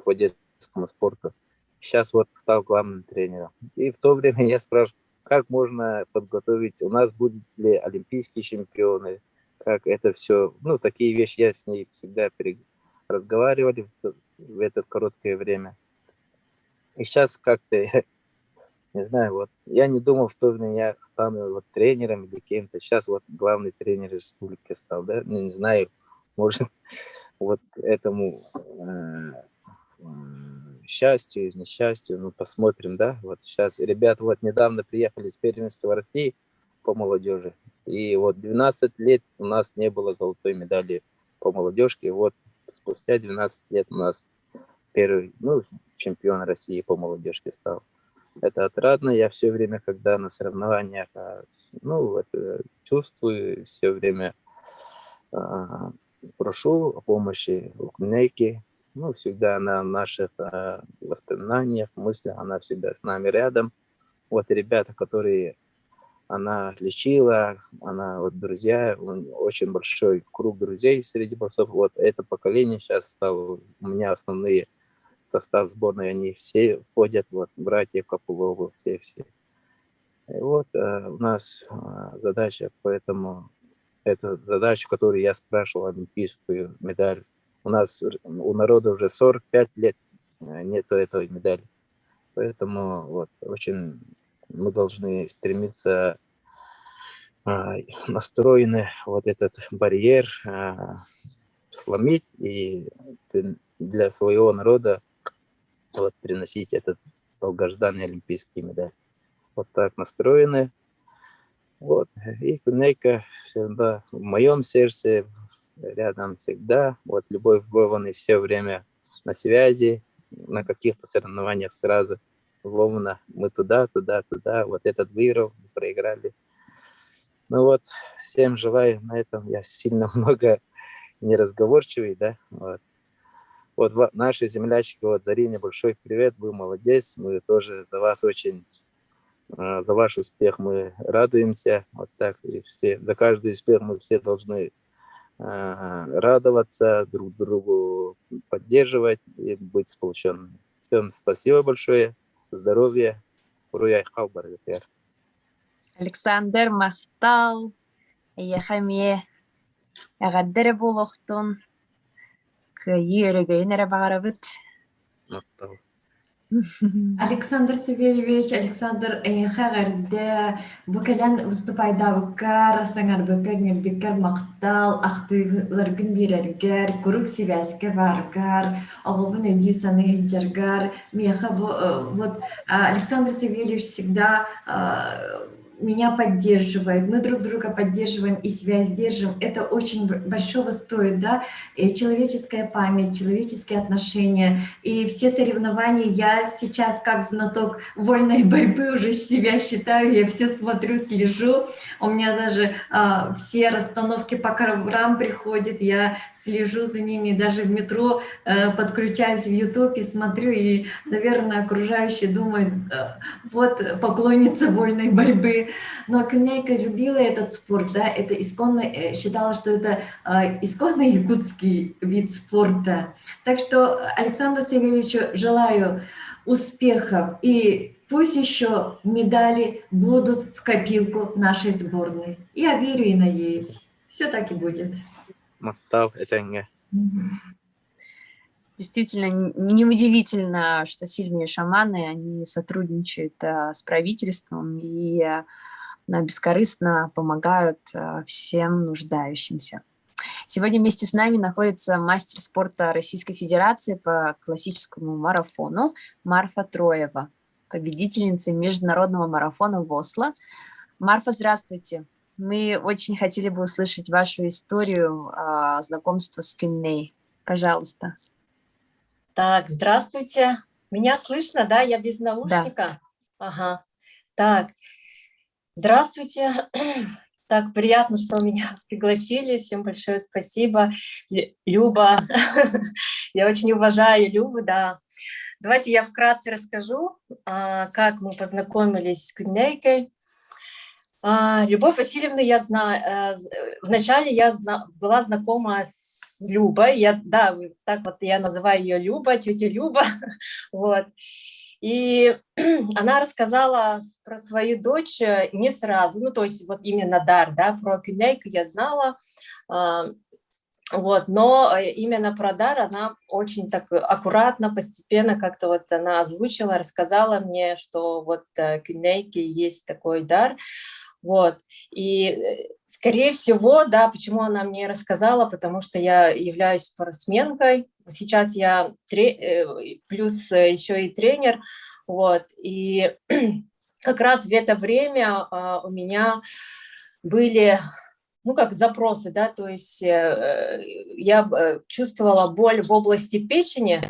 по детскому спорту. Сейчас вот стал главным тренером. И в то время я спрашивал, как можно подготовить, у нас будут ли олимпийские чемпионы, как это все, ну, такие вещи я с ней всегда разговаривали в это короткое время. И сейчас как-то, не знаю, вот, я не думал, что я стану вот тренером или кем-то. Сейчас вот главный тренер республики стал, да, ну, не знаю, может, вот к этому счастью, несчастью, ну, посмотрим, да, вот сейчас ребята вот недавно приехали с первенства России по молодежи, и вот 12 лет у нас не было золотой медали по молодежке, вот спустя 12 лет у нас первый, ну, чемпион России по молодежке стал. Это отрадно. Я все время, когда на соревнованиях, ну, вот, чувствую, все время прошу о помощи у Кунейки. Ну, всегда на наших воспоминаниях, мыслях, она всегда с нами рядом. Вот ребята, которые она лечила, она вот друзья, очень большой круг друзей среди борцов. Вот это поколение сейчас стало, у меня основные состав сборной, они все входят, вот братья Капуловы, все. И вот у нас задача, поэтому эту задачу, которую я спрашивал, олимпийскую медаль, у нас у народа уже 45 лет нету этой медали. Поэтому вот очень мы должны стремиться, настроены вот этот барьер сломить и для своего народа вот приносить этот долгожданный олимпийский медаль. Вот так настроены. Вот. И Кунейка всегда в моем сердце, рядом всегда. Вот Любовь Вованы все время на связи, на каких-то соревнованиях сразу. Вовна, мы туда. Вот этот выиграл, проиграли. Ну вот, всем желаю на этом. Я сильно много неразговорчивый, да. Вот наши землячки, вот Зарине большой привет, вы молодец. Мы тоже за вас очень, за ваш успех мы радуемся. Вот так и все, за каждый успех мы все должны радоваться, друг другу поддерживать и быть сплоченными. Всем спасибо большое, здоровья. Александр Махтал, Яхамие, Ягаддер Булохтун, Кайырыгайнера Багаравит. Александр Савельевич, Александр Хагарды, Букалян выступайда букар, саңар букар, нелбекар мақтал, ақтыларгын бирергер, курук связка варгар, оғылбын өнді саны хиджаргар. Вот Александр Савельевич всегда меня поддерживает, мы друг друга поддерживаем и связь держим. Это очень большого стоит, да, и человеческая память, человеческие отношения. И все соревнования я сейчас как знаток вольной борьбы уже себя считаю, я все смотрю, слежу. У меня даже все расстановки по коврам приходят, я слежу за ними, даже в метро подключаюсь в YouTube и смотрю, и, наверное, окружающие думают, вот поклонница вольной борьбы. Но Кунейка любила этот спорт, да, это исконно, считала, что это исконно якутский вид спорта. Так что Александру Савельевичу желаю успехов, и пусть еще медали будут в копилку нашей сборной. Я верю и надеюсь, все так и будет. Действительно, неудивительно, что сильные шаманы, они сотрудничают с правительством и бескорыстно помогают всем нуждающимся. Сегодня вместе с нами находится мастер спорта Российской Федерации по классическому марафону Марфа Троева, победительница международного марафона в Осло. Марфа, здравствуйте. Мы очень хотели бы услышать вашу историю знакомства с Кюней. Пожалуйста. Так, здравствуйте. Меня слышно, да? Я без наушника? Да. Ага. Так, здравствуйте. Так, приятно, что меня пригласили. Всем большое спасибо. Люба, я очень уважаю Любу, да. Давайте я вкратце расскажу, как мы познакомились с Кунейкой. Любовь Васильевну я знаю. Вначале я была знакома с Любой. Так вот я называю ее Люба, тетя Люба. Вот. И она рассказала про свою дочь не сразу, ну то есть вот именно дар, да, про Кунейку я знала, вот, но именно про дар она очень так аккуратно, постепенно как-то вот она озвучила, рассказала мне, что вот Кунейке есть такой дар. Вот, и скорее всего, да, почему она мне рассказала, потому что я являюсь спортсменкой, сейчас я плюс еще и тренер, вот, и как раз в это время у меня были, ну, как запросы, да, то есть я чувствовала боль в области печени,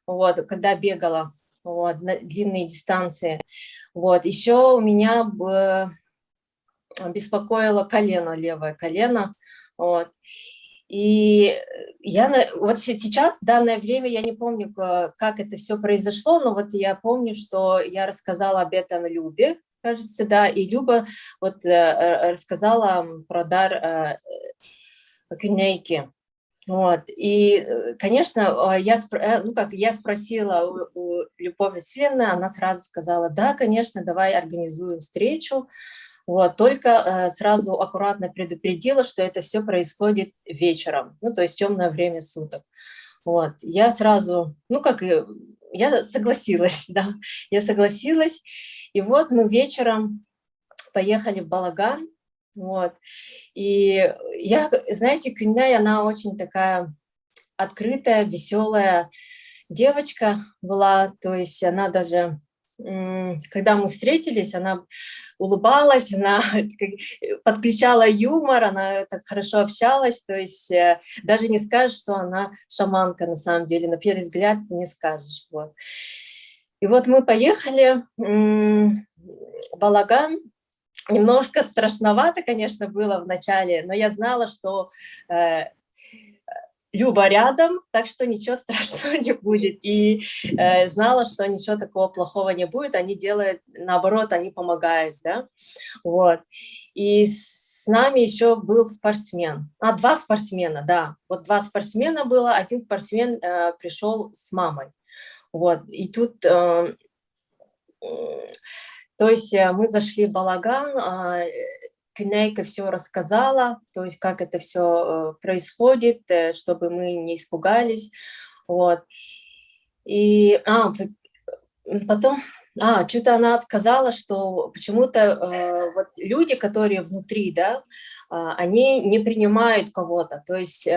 вот, когда бегала, вот, на длинные дистанции. Вот, еще у меня беспокоило колено, левое колено, вот. И вот сейчас, в данное время, я не помню, как это все произошло, но вот я помню, что я рассказала об этом Любе, кажется, да, и Люба вот рассказала про дар Кюнейки. Вот. И, конечно, я спросила у Любовь Васильевны, она сразу сказала, да, конечно, давай организуем встречу. Вот, только сразу аккуратно предупредила, что это все происходит вечером, ну, то есть темное время суток. Вот, я сразу, я согласилась, да, я согласилась, и вот мы вечером поехали в Балаган, вот, и знаете, Кюней, она очень такая открытая, веселая девочка была, то есть она даже... Когда мы встретились, она улыбалась, она подключала юмор, она так хорошо общалась, то есть даже не скажешь, что она шаманка на самом деле, на первый взгляд не скажешь. Вот. И вот мы поехали в Балаган, немножко страшновато, конечно, было вначале, но я знала, что Люба рядом, так что ничего страшного не будет. И знала, что ничего такого плохого не будет. Они делают, наоборот, они помогают, да. Вот. И с нами еще был спортсмен. 2 спортсмена, да. Вот 2 спортсмена было. Один спортсмен пришел с мамой. Вот. И тут... то есть мы зашли в Балаган, Кюнейка все рассказала, то есть как это все происходит, чтобы мы не испугались. Вот. И потом, что-то она сказала, что почему-то вот люди, которые внутри, да, они не принимают кого-то. То есть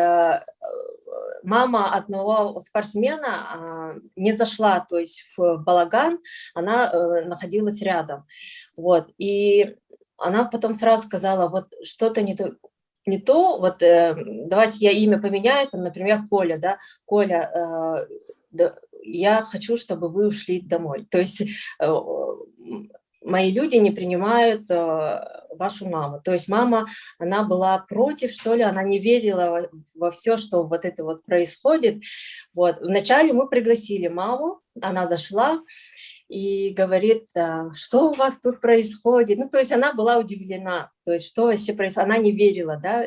мама одного спортсмена не зашла, то есть в Балаган, она находилась рядом. Вот. И она потом сразу сказала, вот что-то не то, вот давайте я имя поменяю, там, например, Коля, да, Коля, я хочу, чтобы вы ушли домой. То есть мои люди не принимают вашу маму. То есть мама, она была против, что ли, она не верила во все, что вот это вот происходит. Вот. Вначале мы пригласили маму, она зашла, и говорит, что у вас тут происходит. Ну, то есть она была удивлена, то есть что вообще происходит, она не верила, да,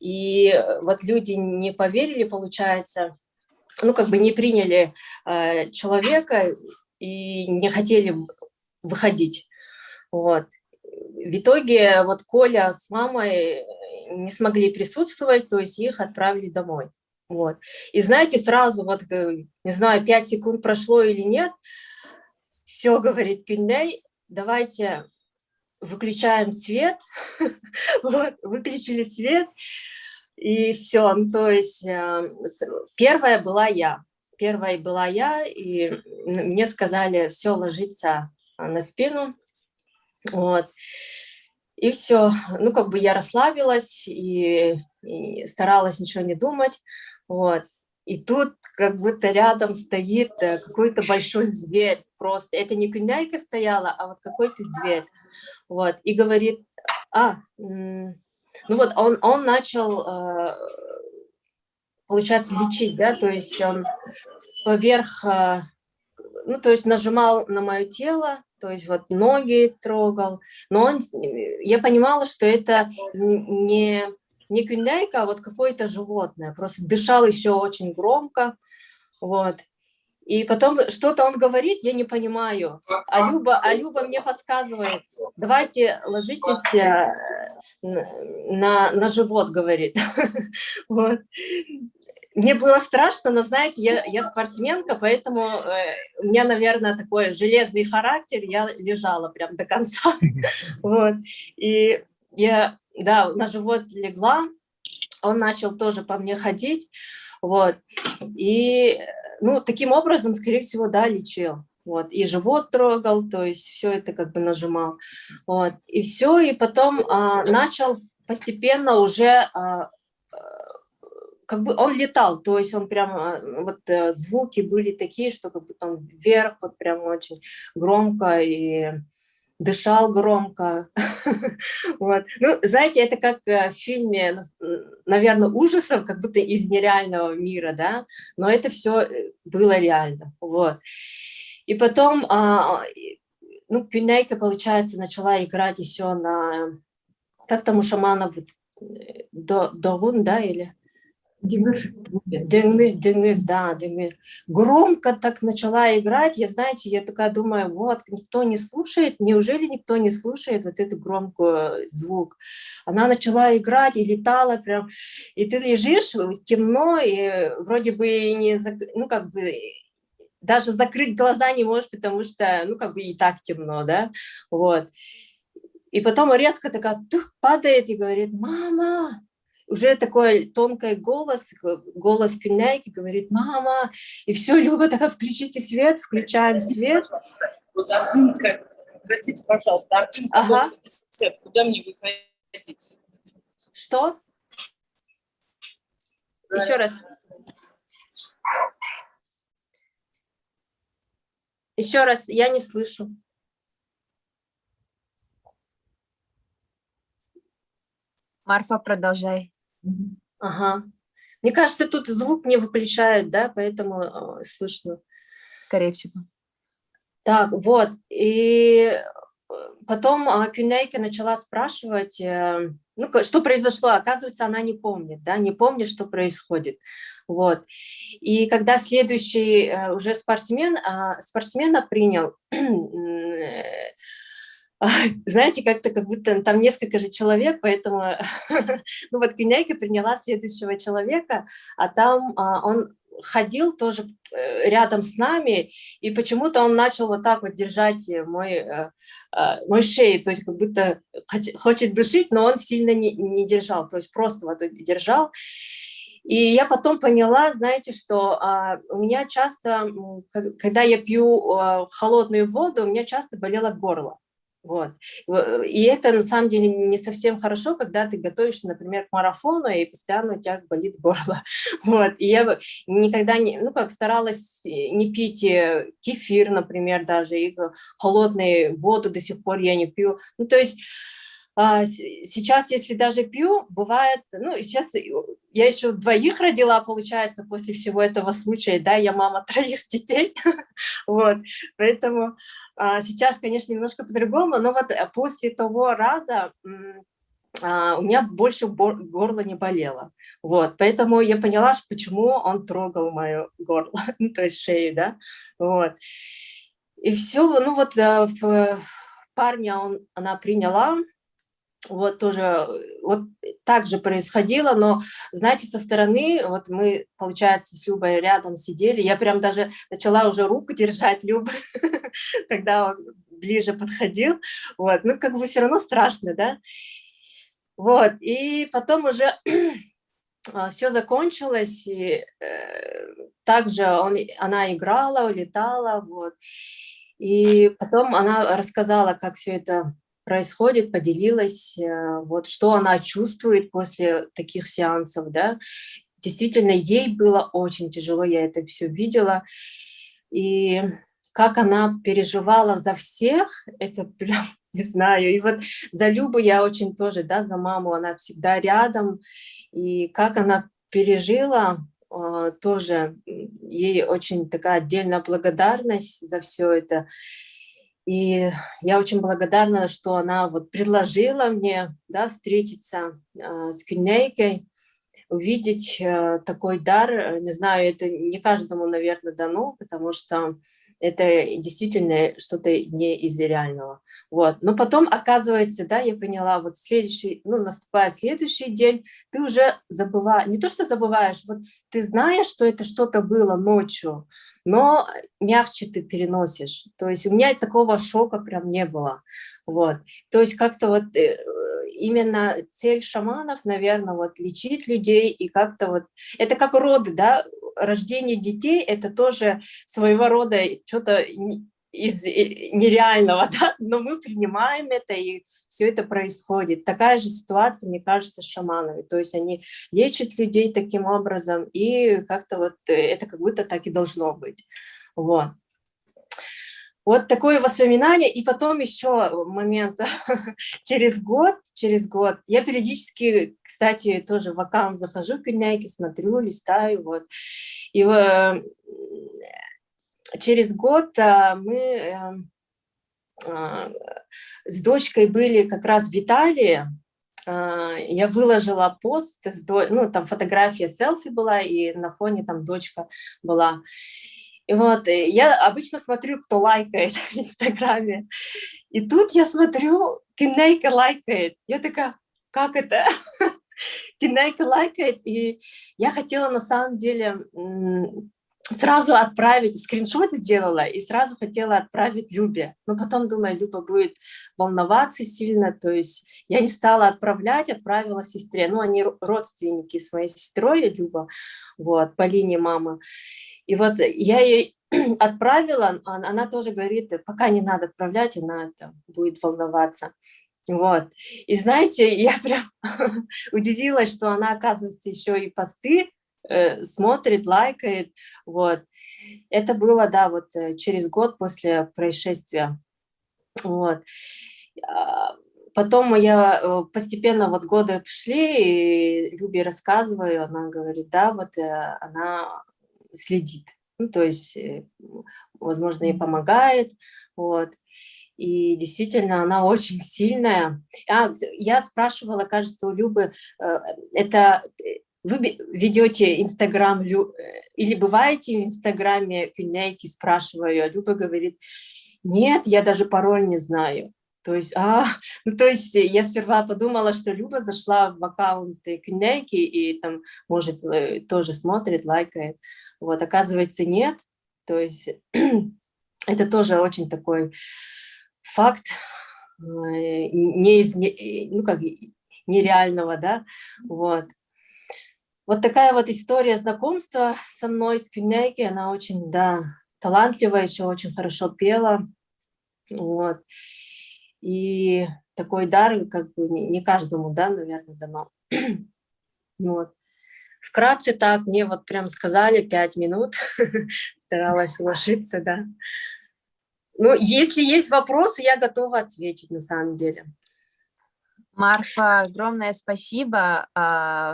и вот люди не поверили, получается, ну, как бы не приняли человека и не хотели выходить, вот. В итоге вот Коля с мамой не смогли присутствовать, то есть их отправили домой, вот. И знаете, сразу вот, не знаю, 5 секунд прошло или нет, все, говорит Кюней, давайте выключаем свет. Вот, выключили свет, и все. Ну, то есть первая была я, и мне сказали, все, ложиться на спину. Вот. И все. Ну, как бы я расслабилась и старалась ничего не думать. Вот. И тут как будто рядом стоит какой-то большой зверь просто. Это не Кюнейка стояла, а вот какой-то зверь. Вот. И говорит, ну вот он начал, получается, лечить, да, то есть он поверх, ну, то есть нажимал на мое тело, то есть вот ноги трогал. Но я понимала, что это не Кюнейка, а вот какое-то животное, просто дышал еще очень громко, вот. И потом что-то он говорит, я не понимаю, а Люба мне подсказывает, давайте ложитесь на живот, говорит. Вот. Мне было страшно, но, знаете, я спортсменка, поэтому у меня, наверное, такой железный характер, я лежала прям до конца, вот. И я... Да, на живот легла, он начал тоже по мне ходить, вот, и, ну, таким образом, скорее всего, да, лечил, вот, и живот трогал, то есть все это как бы нажимал, вот, и все, и потом начал постепенно уже как бы он летал, то есть он прям, вот звуки были такие, что как будто он вверх, вот прям очень громко и дышал громко. Вот. Ну, знаете, это как в фильме, наверное, ужасов, как будто из нереального мира, да, но это все было реально. Вот. И потом, ну, Кюнейка, получается, начала играть еще на, как там у шамана, Довун, да, или? Дынгмыр, да, Дынгмыр. Громко так начала играть. Знаете, я такая думаю, вот, никто не слушает, неужели никто не слушает вот этот громкий звук? Она начала играть и летала прям, и ты лежишь, темно, и вроде бы не, ну, как бы, даже закрыть глаза не можешь, потому что, ну, как бы и так темно, да, вот. И потом резко такая падает и говорит: «Мама!» Уже такой тонкий голос Кюнейки говорит: «Мама!» И все, Люба такая: «Включите свет», включаем свет. Простите, пожалуйста, ага. Свет, куда мне выходить? Что? Еще раз. Еще раз, я не слышу. Марфа, продолжай. Ага. Мне кажется, тут звук не выключают, да, поэтому слышно. Скорее всего. Так, вот. И потом Кюнейка начала спрашивать, ну, что произошло. Оказывается, она не помнит, да, не помнит, что происходит. Вот. И когда следующий уже спортсмена принял, знаете, как-то как будто там несколько же человек, поэтому ну вот Кюнейка приняла следующего человека, а там он ходил тоже рядом с нами, и почему-то он начал вот так вот держать мой шею, то есть как будто хочет душить, но он сильно не держал, то есть просто вот держал. И я потом поняла, знаете, что у меня часто, когда я пью холодную воду, у меня часто болело горло. Вот. И это на самом деле не совсем хорошо, когда ты готовишься, например, к марафону, и постоянно у тебя болит горло. Вот. И я никогда не, ну, как старалась не пить кефир, например, даже, и холодную воду до сих пор я не пью. Ну, то есть сейчас, если даже пью, бывает, ну, сейчас я еще 2 родила, получается, после всего этого случая, да, я мама 3 детей, вот, поэтому сейчас, конечно, немножко по-другому, но вот после того раза у меня больше горло не болело, вот, поэтому я поняла, почему он трогал мое горло, ну, то есть шею, да, вот, и все, ну, вот парня она приняла. Вот тоже вот так же происходило, но, знаете, со стороны, вот мы, получается, с Любой рядом сидели, я прям даже начала уже руку держать Любы, когда он ближе подходил, вот, ну, как бы все равно страшно, да, вот, и потом уже все закончилось, и также она играла, улетала, вот, и потом она рассказала, как все это происходит, поделилась, вот, что она чувствует после таких сеансов, да. Действительно, ей было очень тяжело, я это все видела, и как она переживала за всех, это прям, не знаю, и вот за Любу я очень тоже, да, за маму, она всегда рядом, и как она пережила, тоже ей очень такая отдельная благодарность за все это. И я очень благодарна, что она вот предложила мне, да, встретиться с Кюнейкой, увидеть такой дар. Не знаю, это не каждому, наверное, дано, потому что это действительно что-то не из реального. Вот. Но потом, оказывается, да, я поняла, вот наступая следующий день, ты уже забываешь, не то что забываешь, вот ты знаешь, что это что-то было ночью, но мягче ты переносишь. То есть у меня такого шока прям не было. Вот. То есть как-то вот именно цель шаманов, наверное, вот лечить людей и как-то вот... Это как роды, да, рождение детей, это тоже своего рода что-то из нереального, да, но мы принимаем это, и все это происходит. Такая же ситуация, мне кажется, с шаманами, то есть они лечат людей таким образом, и как-то вот это как будто так и должно быть, вот. Вот такое воспоминание, и потом еще момент, через год, я периодически, кстати, тоже в аккаунт захожу к Кюняйке, смотрю, листаю, вот, и через год мы с дочкой были как раз в Италии. Я выложила пост, ну, там фотография селфи была, и на фоне там дочка была. И вот я обычно смотрю, кто лайкает в Инстаграме. И тут я смотрю, Кюняйка лайкает. Я такая, как это? Кюняйка лайкает. И я хотела на самом деле сразу отправить, скриншот сделала и сразу хотела отправить Любе. Но потом, думаю, Люба будет волноваться сильно, то есть я не стала отправлять, отправила сестре. Ну, они родственники с моей сестрой, Люба, вот, по линии мамы. И вот я ей отправила, она тоже говорит, пока не надо отправлять, она это будет волноваться. Вот. И знаете, я прям удивилась, что она, оказывается, еще и посты смотрит, лайкает, вот. Это было, да, вот через год после происшествия, вот. Потом я постепенно, вот годы пошли, и Любе рассказываю, она говорит, да, вот она следит, ну, то есть, возможно, ей помогает, вот. И действительно, она очень сильная. Я спрашивала, кажется, у Любы, это... Вы ведете Инстаграм или бываете в Инстаграме Кюняйки, спрашиваю, а Люба говорит, нет, я даже пароль не знаю. То есть, ну, то есть я сперва подумала, что Люба зашла в аккаунт Кюняйки и там, может, тоже смотрит, лайкает. Вот, оказывается, нет. То есть это тоже очень такой факт нереального, да, вот. Вот такая вот история знакомства со мной, с Кюняйки, она очень, да, талантливая, еще очень хорошо пела, вот, и такой дар, как бы, не каждому, да, наверное, дано, вот. Вкратце так, мне вот прям сказали 5 минут, старалась уложиться, да. Ну, если есть вопросы, я готова ответить, на самом деле. Марфа, огромное спасибо. У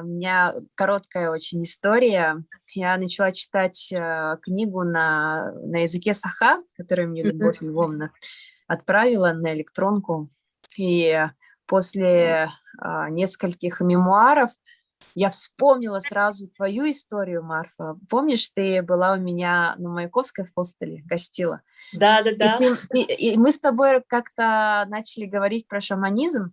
меня короткая очень история. Я начала читать книгу на языке саха, которую мне Любовь Львовна отправила на электронку. И после нескольких мемуаров я вспомнила сразу твою историю, Марфа. Помнишь, ты была у меня на Маяковской в хостеле, гостила? Да. И мы с тобой как-то начали говорить про шаманизм.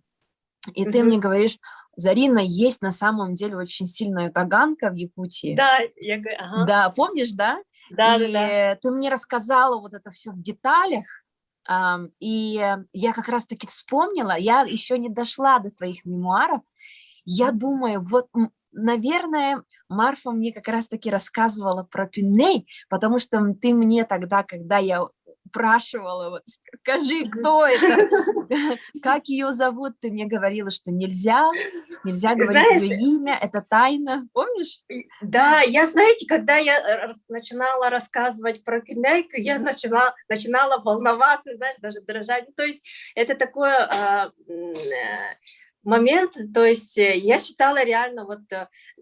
И ты мне говоришь, Зарина, есть на самом деле очень сильная таганка в Якутии. Да, я говорю, ага. Да, помнишь, да? Да. Ты мне рассказала вот это все в деталях, и я как раз-таки вспомнила, я еще не дошла до твоих мемуаров, я думаю, вот, наверное, Марфа мне как раз-таки рассказывала про Кюней, потому что ты мне тогда, когда я спрашивала, вот, скажи, кто это, как ее зовут, ты мне говорила, что нельзя говорить ее имя, это тайна, помнишь? Да, я, знаете, когда я начинала рассказывать про Кюняйку, я начинала волноваться, знаешь, даже дрожать, то есть это такое... момент, то есть я считала реально, вот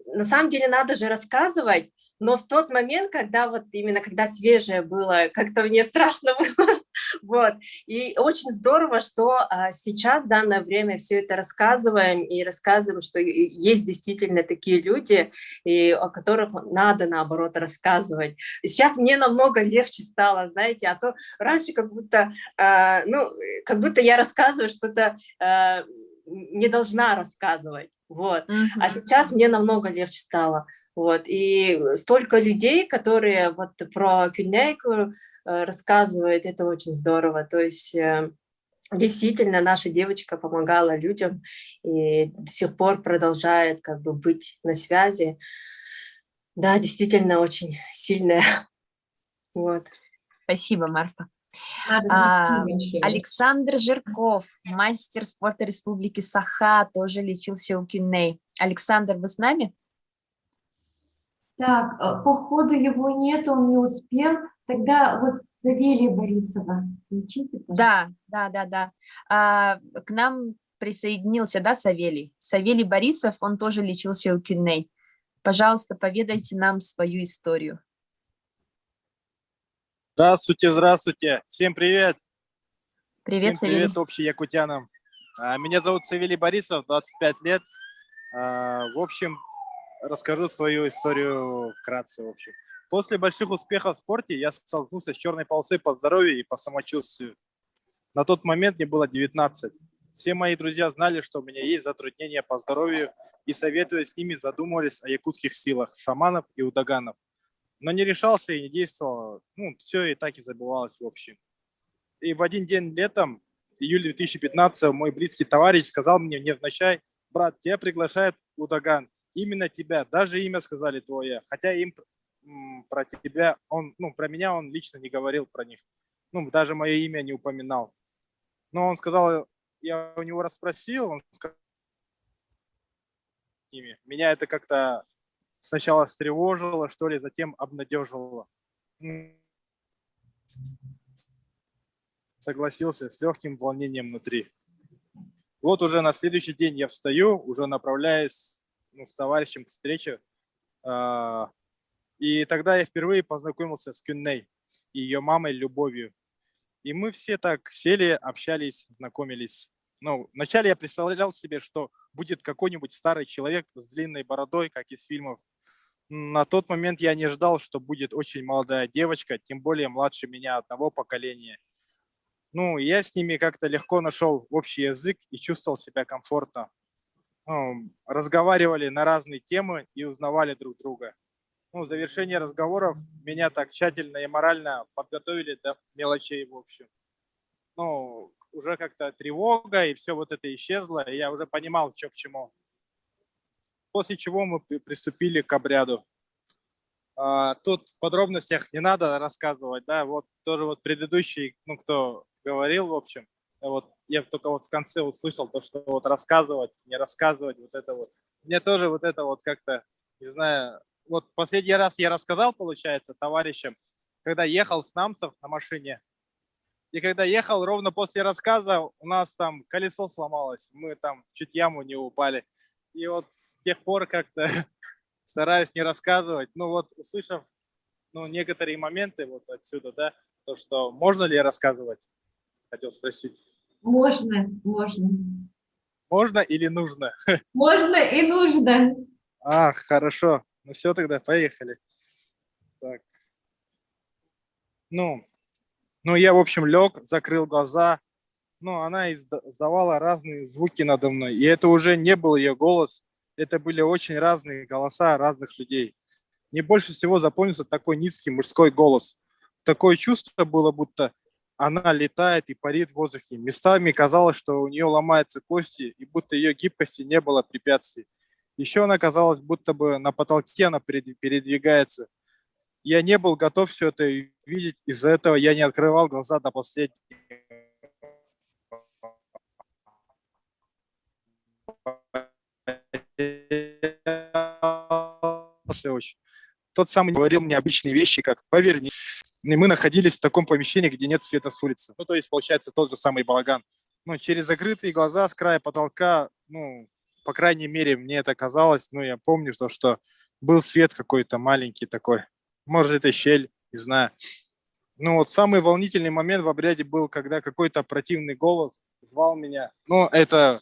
на самом деле надо же рассказывать, но в тот момент, когда вот именно когда свежее было, как-то мне страшно было, вот, и очень здорово, что сейчас в данное время все это рассказываем, и рассказываем, что есть действительно такие люди, и о которых надо, наоборот, рассказывать. Сейчас мне намного легче стало, знаете, а то раньше как будто я рассказываю что-то, не должна рассказывать, вот. А сейчас мне намного легче стало, вот. И столько людей, которые вот про Кюняйку рассказывают, это очень здорово. То есть действительно наша девочка помогала людям и до сих пор продолжает как бы быть на связи. Да, действительно очень сильная. Вот. Спасибо, Марфа. Надо А, спасибо большое. Александр Жирков, мастер спорта Республики Саха, тоже лечился у Кюней. Александр, вы с нами? Так, по ходу его нет, он не успел. Тогда вот Савелия Борисова. Включите, пожалуйста. Да. К нам присоединился, да, Савелий? Савелий Борисов, он тоже лечился у Кюней. Пожалуйста, поведайте нам свою историю. Здравствуйте, здравствуйте. Всем привет. Привет, Всем Савелий. привет общеякутянам. Меня зовут Савелий Борисов, 25 лет. В общем, расскажу свою историю вкратце. В общем. После больших успехов в спорте я столкнулся с черной полосой по здоровью и по самочувствию. На тот момент мне было 19. Все мои друзья знали, что у меня есть затруднения по здоровью, и, советуя с ними, задумывались о якутских силах, шаманов и удаганов. Но не решался и не действовал. Все и так и забывалось в общем. И в один день летом, июль 2015, мой близкий товарищ сказал мне невзначай: брат, тебя приглашает Удаган. Именно тебя, даже имя сказали твое. Хотя им про тебя, про меня он лично не говорил про них. Даже мое имя не упоминал. Но он сказал, я у него расспросил, он сказал, меня это как-то сначала встревожило, что ли, затем обнадежило. Согласился с легким волнением внутри. Вот уже на следующий день я встаю, уже направляюсь с товарищем к встрече. И тогда я впервые познакомился с Кюней и ее мамой Любовью. И мы все так сели, общались, знакомились. Вначале я представлял себе, что будет какой-нибудь старый человек с длинной бородой, как из фильмов. На тот момент я не ждал, что будет очень молодая девочка, тем более младше меня одного поколения. Я с ними как-то легко нашел общий язык и чувствовал себя комфортно. Разговаривали на разные темы и узнавали друг друга. В завершении разговоров меня так тщательно и морально подготовили до мелочей в общем. Уже как-то тревога и все вот это исчезло, и я уже понимал, что к чему. После чего мы приступили к обряду. Тут в подробностях не надо рассказывать, да, вот тоже вот предыдущий, кто говорил, в общем, вот я только вот в конце услышал то, что вот рассказывать, не рассказывать, вот это вот. Мне тоже вот это вот как-то, не знаю, вот последний раз я рассказал, получается, товарищам, когда ехал с Намсов на машине, и когда ехал, ровно после рассказа у нас там колесо сломалось, мы там чуть в яму не упали. И вот с тех пор как-то стараюсь не рассказывать. Услышав некоторые моменты вот отсюда, да, то, что можно ли рассказывать, хотел спросить. Можно. Можно или нужно? Можно и нужно. Хорошо. Все, тогда поехали. Так. Я, в общем, лег, закрыл глаза. Она издавала разные звуки надо мной. И это уже не был ее голос. Это были очень разные голоса разных людей. Мне больше всего запомнился такой низкий мужской голос. Такое чувство было, будто она летает и парит в воздухе. Местами казалось, что у нее ломаются кости, и будто ее гибкости не было препятствий. Еще она казалась, будто бы на потолке она передвигается. Я не был готов все это видеть, из-за этого я не открывал глаза до последнего. Тот самый говорил мне обычные вещи, как «поверни». И мы находились в таком помещении, где нет света с улицы. То есть, получается, тот же самый балаган. Через закрытые глаза с края потолка, по крайней мере, мне это казалось, я помню, что был свет какой-то маленький такой. Может, это щель, не знаю. Самый волнительный момент в обряде был, когда какой-то противный голос звал меня. Это,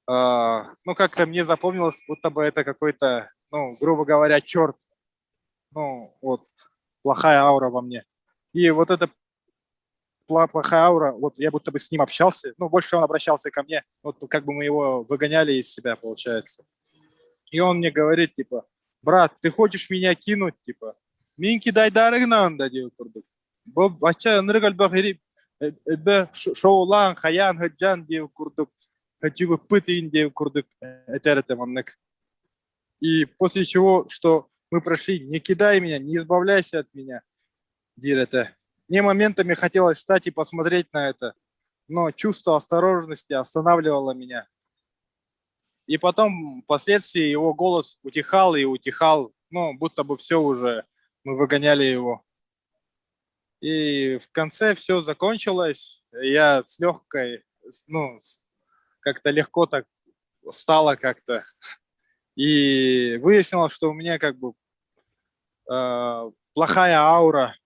как-то мне запомнилось, будто бы это какой-то, грубо говоря, черт. Плохая аура во мне. И вот эта плохая аура, вот я будто бы с ним общался, больше он обращался ко мне, как бы мы его выгоняли из себя, получается. И он мне говорит, типа, брат, ты хочешь меня кинуть, типа, минки дай дарыгнанда, деп курдук. Бача ныргал бахири, шоулан, хаян, хаджан, деп курдук. Хочу бы пытын, деп курдук, это мамнек. И после чего, что мы прошли, не кидай меня, не избавляйся от меня, дир это. Мне моментами хотелось встать и посмотреть на это, но чувство осторожности останавливало меня. И потом, впоследствии, его голос утихал и утихал, ну, будто бы все уже, мы выгоняли его. И в конце все закончилось, я с легкой, ну, как-то легко так стало как-то. И выяснилось, что у меня как бы плохая аура.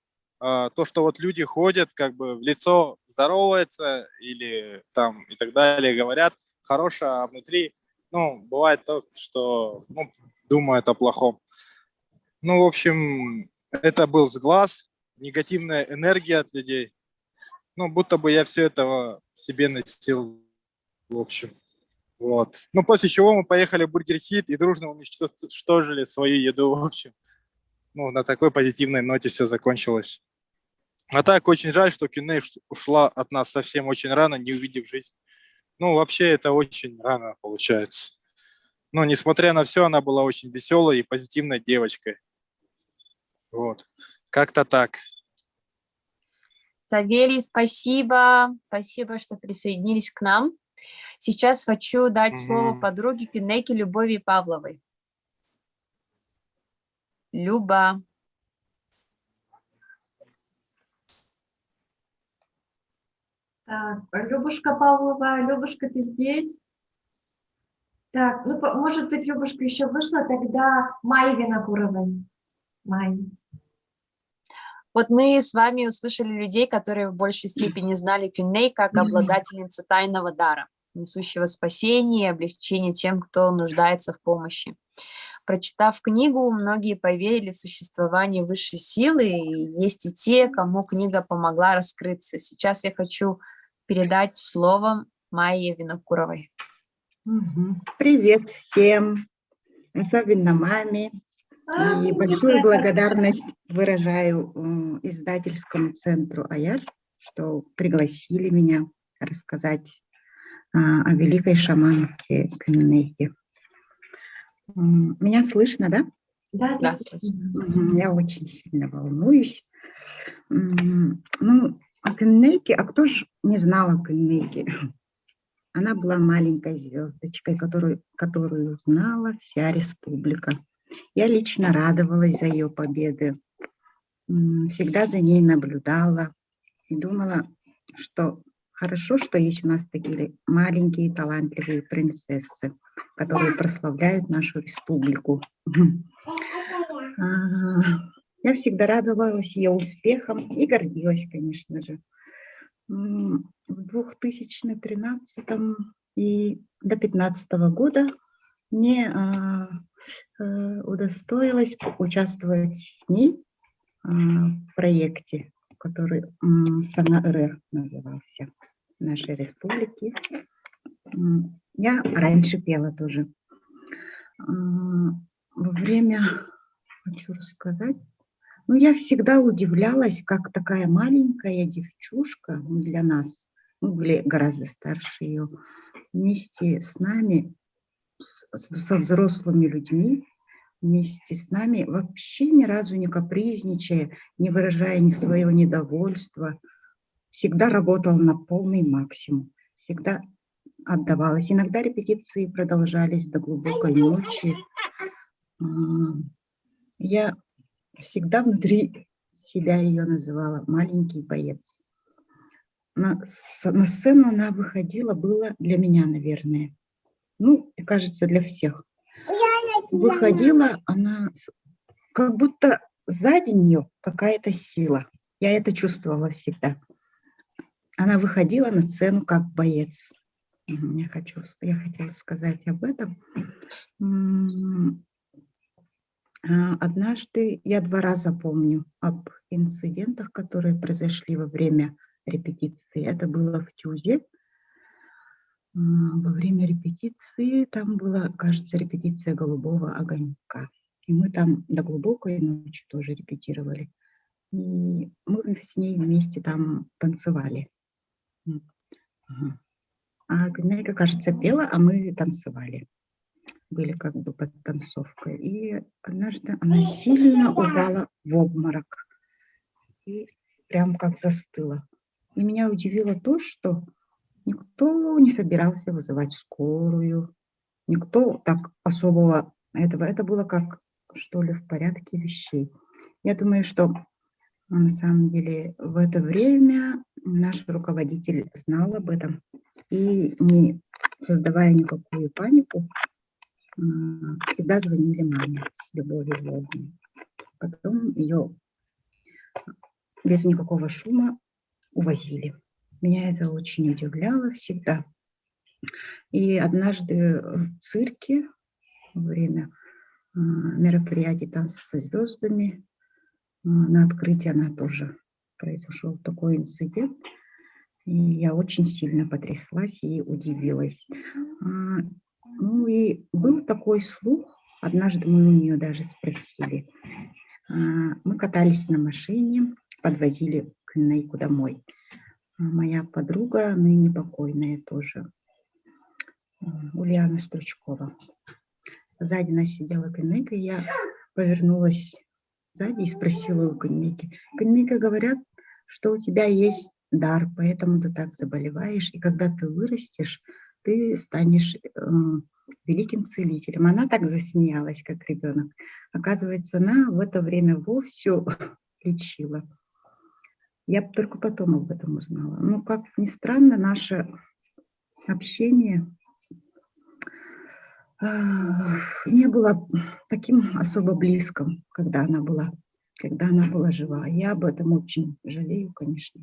То, что вот люди ходят, как бы в лицо здороваются или там и так далее, говорят хорошее, а внутри, ну, бывает то, что, ну, думают о плохом. Ну, в общем, это был сглаз, негативная энергия от людей. Ну, будто бы я все это в себе носил, в общем. Вот. Ну, после чего мы поехали в Бургер Хит и дружно уничтожили свою еду, в общем. Ну, на такой позитивной ноте все закончилось. А так, очень жаль, что Кюней ушла от нас совсем очень рано, не увидев жизнь. Ну, вообще, это очень рано получается. Но, несмотря на все, она была очень веселой и позитивной девочкой. Вот. Как-то так. Савелий, спасибо. Спасибо, что присоединились к нам. Сейчас хочу дать слово подруге Кюнейке Любови Павловой. Люба. Так, Любушка Павлова, Любушка, ты здесь? Так, ну, может быть, Любушка еще вышла, тогда Майя Винокуровой. Майя. Вот мы с вами услышали людей, которые в большей степени знали Кюней как обладательницу тайного дара, несущего спасение и облегчение тем, кто нуждается в помощи. Прочитав книгу, многие поверили в существование высшей силы, и есть и те, кому книга помогла раскрыться. Сейчас я хочу передать слово Майе Винокуровой. Привет всем, особенно маме. И большую благодарность выражаю издательскому центру «Аяр», что пригласили меня рассказать о великой шаманке Кюнейке. Меня слышно, да? Да, слышно. Я очень сильно волнуюсь. Ну, о Кюнейке, а кто же не знал о Кюнейке? Она была маленькой звездочкой, которую знала вся республика. Я лично радовалась за ее победы, всегда за ней наблюдала и думала, что хорошо, что есть у нас такие маленькие талантливые принцессы, которые прославляют нашу республику. Я всегда радовалась ее успехам и гордилась, конечно же. В 2013 и до 2015 года мне удостоилось участвовать с ней в проекте, который «Страна РР» назывался, нашей республики. Я раньше пела тоже. Во время, хочу рассказать, ну, я всегда удивлялась, как такая маленькая девчушка для нас, мы были гораздо старше ее, вместе с нами, со взрослыми людьми, вместе с нами, вообще ни разу не капризничая, не выражая ни своего недовольства, всегда работала на полный максимум, всегда отдавалась. Иногда репетиции продолжались до глубокой ночи. Я всегда внутри себя ее называла маленький боец. На сцену она выходила, было для меня, наверное, ну, кажется, для всех. Выходила она, как будто сзади нее какая-то сила. Я это чувствовала всегда. Она выходила на сцену как боец. Я хотела сказать об этом. Однажды я 2 раза помню об инцидентах, которые произошли во время репетиции. Это было в Тюзе. Во время репетиции, там была, кажется, репетиция «Голубого огонька». И мы там до глубокой ночи тоже репетировали. И мы с ней вместе там танцевали. А Кюнейка, кажется, пела, а мы танцевали. Были как бы под танцовкой. И однажды она сильно упала в обморок. И прям как застыла. И меня удивило то, что никто не собирался вызывать скорую, никто так особого этого. Это было как, что ли, в порядке вещей. Я думаю, что на самом деле в это время наш руководитель знал об этом и, не создавая никакую панику, всегда звонили маме Любови Львовне. Потом ее без никакого шума увозили. Меня это очень удивляло всегда. И однажды в цирке во время мероприятий «Танцы со звездами» на открытии она тоже произошел такой инцидент. И я очень сильно потряслась и удивилась. Ну и был такой слух, однажды мы у нее даже спросили. Мы катались на машине, подвозили Кюнейку домой. Моя подруга, ныне покойная тоже, Ульяна Стручкова. Сзади нас сидела Кюнейка, и я повернулась сзади и спросила у Кюнейки. Кюнейка, говорят, что у тебя есть дар, поэтому ты так заболеваешь, и когда ты вырастешь, ты станешь великим целителем. Она так засмеялась, как ребенок. Оказывается, она в это время вовсю лечила. Я только потом об этом узнала. Но, как ни странно, наше общение не было таким особо близким, когда она была жива. Я об этом очень жалею, конечно.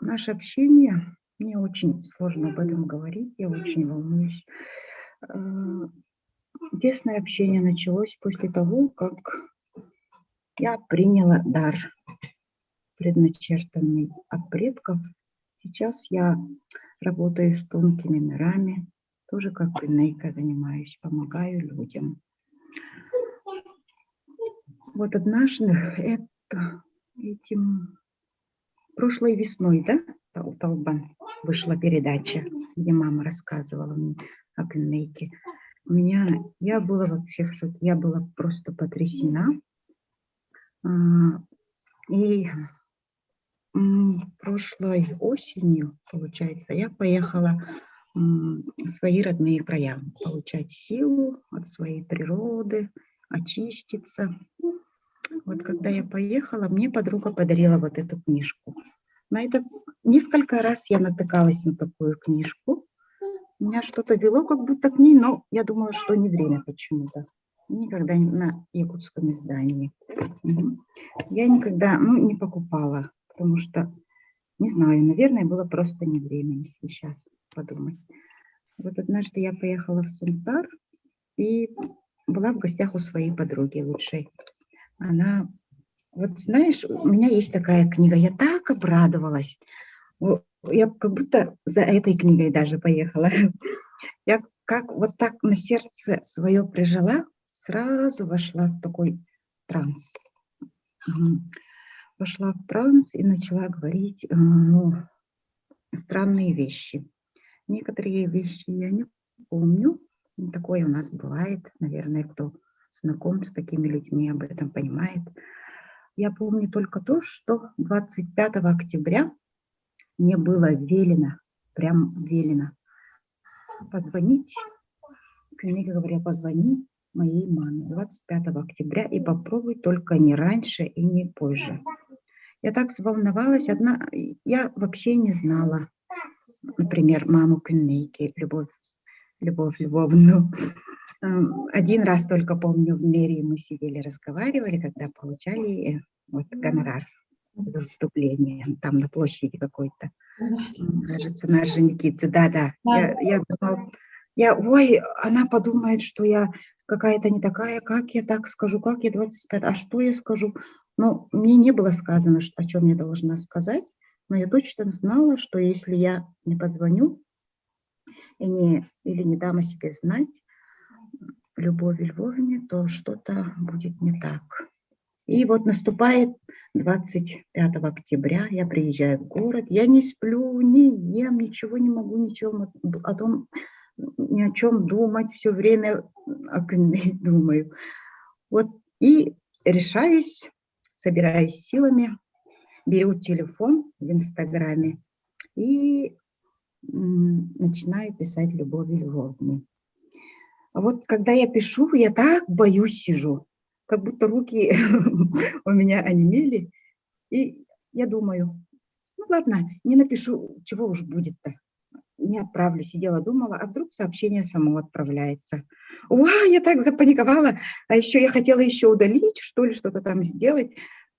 Наше общение, мне очень сложно об этом говорить, я очень волнуюсь. Тесное общение началось после того, как я приняла дар, предначертанный от предков. Сейчас я работаю с тонкими мирами, тоже как Кюнейка занимаюсь, помогаю людям. Вот однажды, прошлой весной, да, у Талбан вышла передача, где мама рассказывала мне о Кюнейке. Я была вообще в шоке, я была просто потрясена. И прошлой осенью, получается, я поехала в свои родные края, получать силу от своей природы, очиститься. Вот когда я поехала, мне подруга подарила вот эту книжку. Несколько раз я натыкалась на такую книжку. Меня что-то вело как будто к ней, но я думала, что не время почему-то. Никогда не на якутском издании. Я никогда не покупала, потому что, не знаю, наверное, было просто не время, если сейчас подумать. Вот однажды я поехала в Сунтар и была в гостях у своей подруги лучшей. Она, вот знаешь, у меня есть такая книга, я так обрадовалась. Я как будто за этой книгой даже поехала. Я как вот так на сердце свое прижала, сразу вошла в такой транс. Вошла в транс и начала говорить странные вещи. Некоторые вещи я не помню. Такое у нас бывает. Наверное, кто знаком с такими людьми, об этом понимает. Я помню только то, что 25 октября мне было велено, прям велено, позвонить. Кюнейка говоря, позвони моей маме 25 октября и попробуй только не раньше и не позже. Я так взволновалась. Я вообще не знала, например, маму Кюнейки, Любовь Львовну. Один раз только помню, в мэрии мы сидели, разговаривали, когда получали гонорар за выступление, там на площади какой-то. Кажется, на Орджоникидзе. Да. Я думала, она подумает, что я какая-то не такая, как я так скажу, как я 25, а что я скажу? Но мне не было сказано, о чем я должна сказать, но я точно знала, что если я не позвоню или не дам о себе знать Любови Львовне, то что-то будет не так. И вот наступает 25 октября, я приезжаю в город, я не сплю, не ем, ничего не могу, ни о чем думать, все время о Кюней думаю. Вот, и решаюсь собираюсь силами, беру телефон в Инстаграме и начинаю писать Любови Львовне. А вот когда я пишу, я так боюсь сижу, как будто руки у меня онемели. И я думаю, ну ладно, не напишу, чего уж будет-то. Не отправлю, сидела, думала, а вдруг сообщение само отправляется. Я так запаниковала, а еще я хотела еще удалить, что ли, что-то там сделать.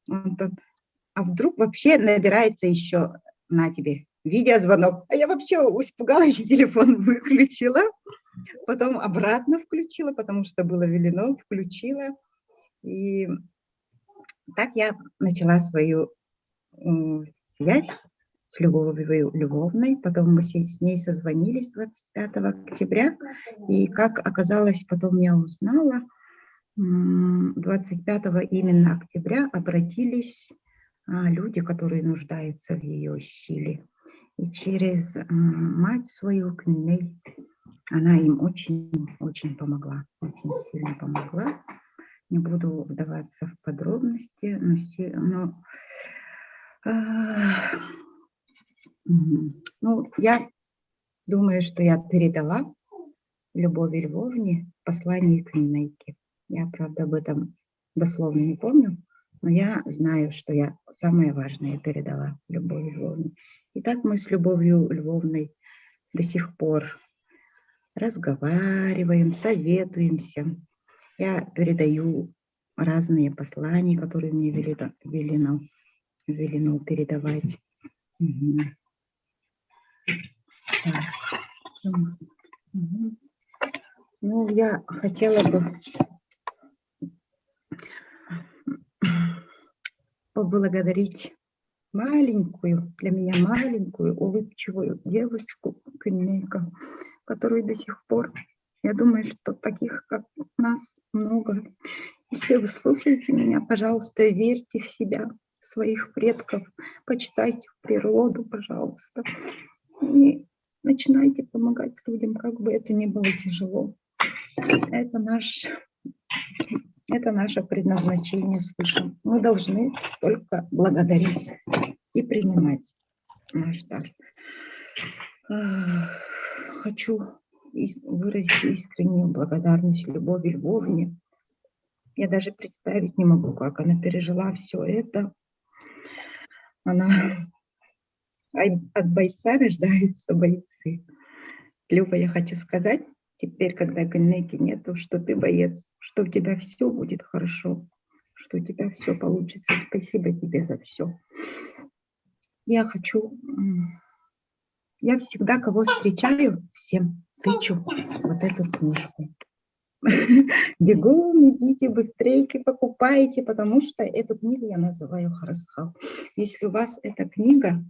А вдруг вообще набирается еще на тебе видеозвонок. А я вообще испугалась, телефон выключила, потом обратно включила, потому что было велено, включила. И так я начала свою связь с Любовью Львовной. Потом мы с ней созвонились 25 октября. И как оказалось, потом я узнала, 25 именно октября обратились люди, которые нуждаются в ее силе. И через мать свою, Кней, она им очень помогла, очень сильно помогла. Не буду вдаваться в подробности, но я думаю, что я передала Любови Львовне послание Кнейке. Я, правда, об этом дословно не помню, но я знаю, что я самое важное передала Любови Львовне. И так мы с Любовью Львовной до сих пор разговариваем, советуемся. Я передаю разные послания, которые мне велено передавать. Ну, я хотела бы поблагодарить маленькую, для меня маленькую, улыбчивую девочку Кнейка, которую до сих пор, я думаю, что таких, как нас, много. Если вы слушаете меня, пожалуйста, верьте в себя, в своих предков, почитайте природу, пожалуйста, и начинайте помогать людям, как бы это ни было тяжело. Это наше предназначение свыше. Мы должны только благодарить и принимать наш дар. Хочу выразить искреннюю благодарность Любови Львовне. Я даже представить не могу, как она пережила все это. От бойца рождаются бойцы. Люба, я хочу сказать, теперь, когда Кнейки нету, что ты боец, что у тебя все будет хорошо, что у тебя все получится. Спасибо тебе за все. Я всегда, кого встречаю, всем тычу вот эту книжку. Бегом, идите быстрее, покупайте, потому что эту книгу я называю Харасхал. Если у вас эта книга,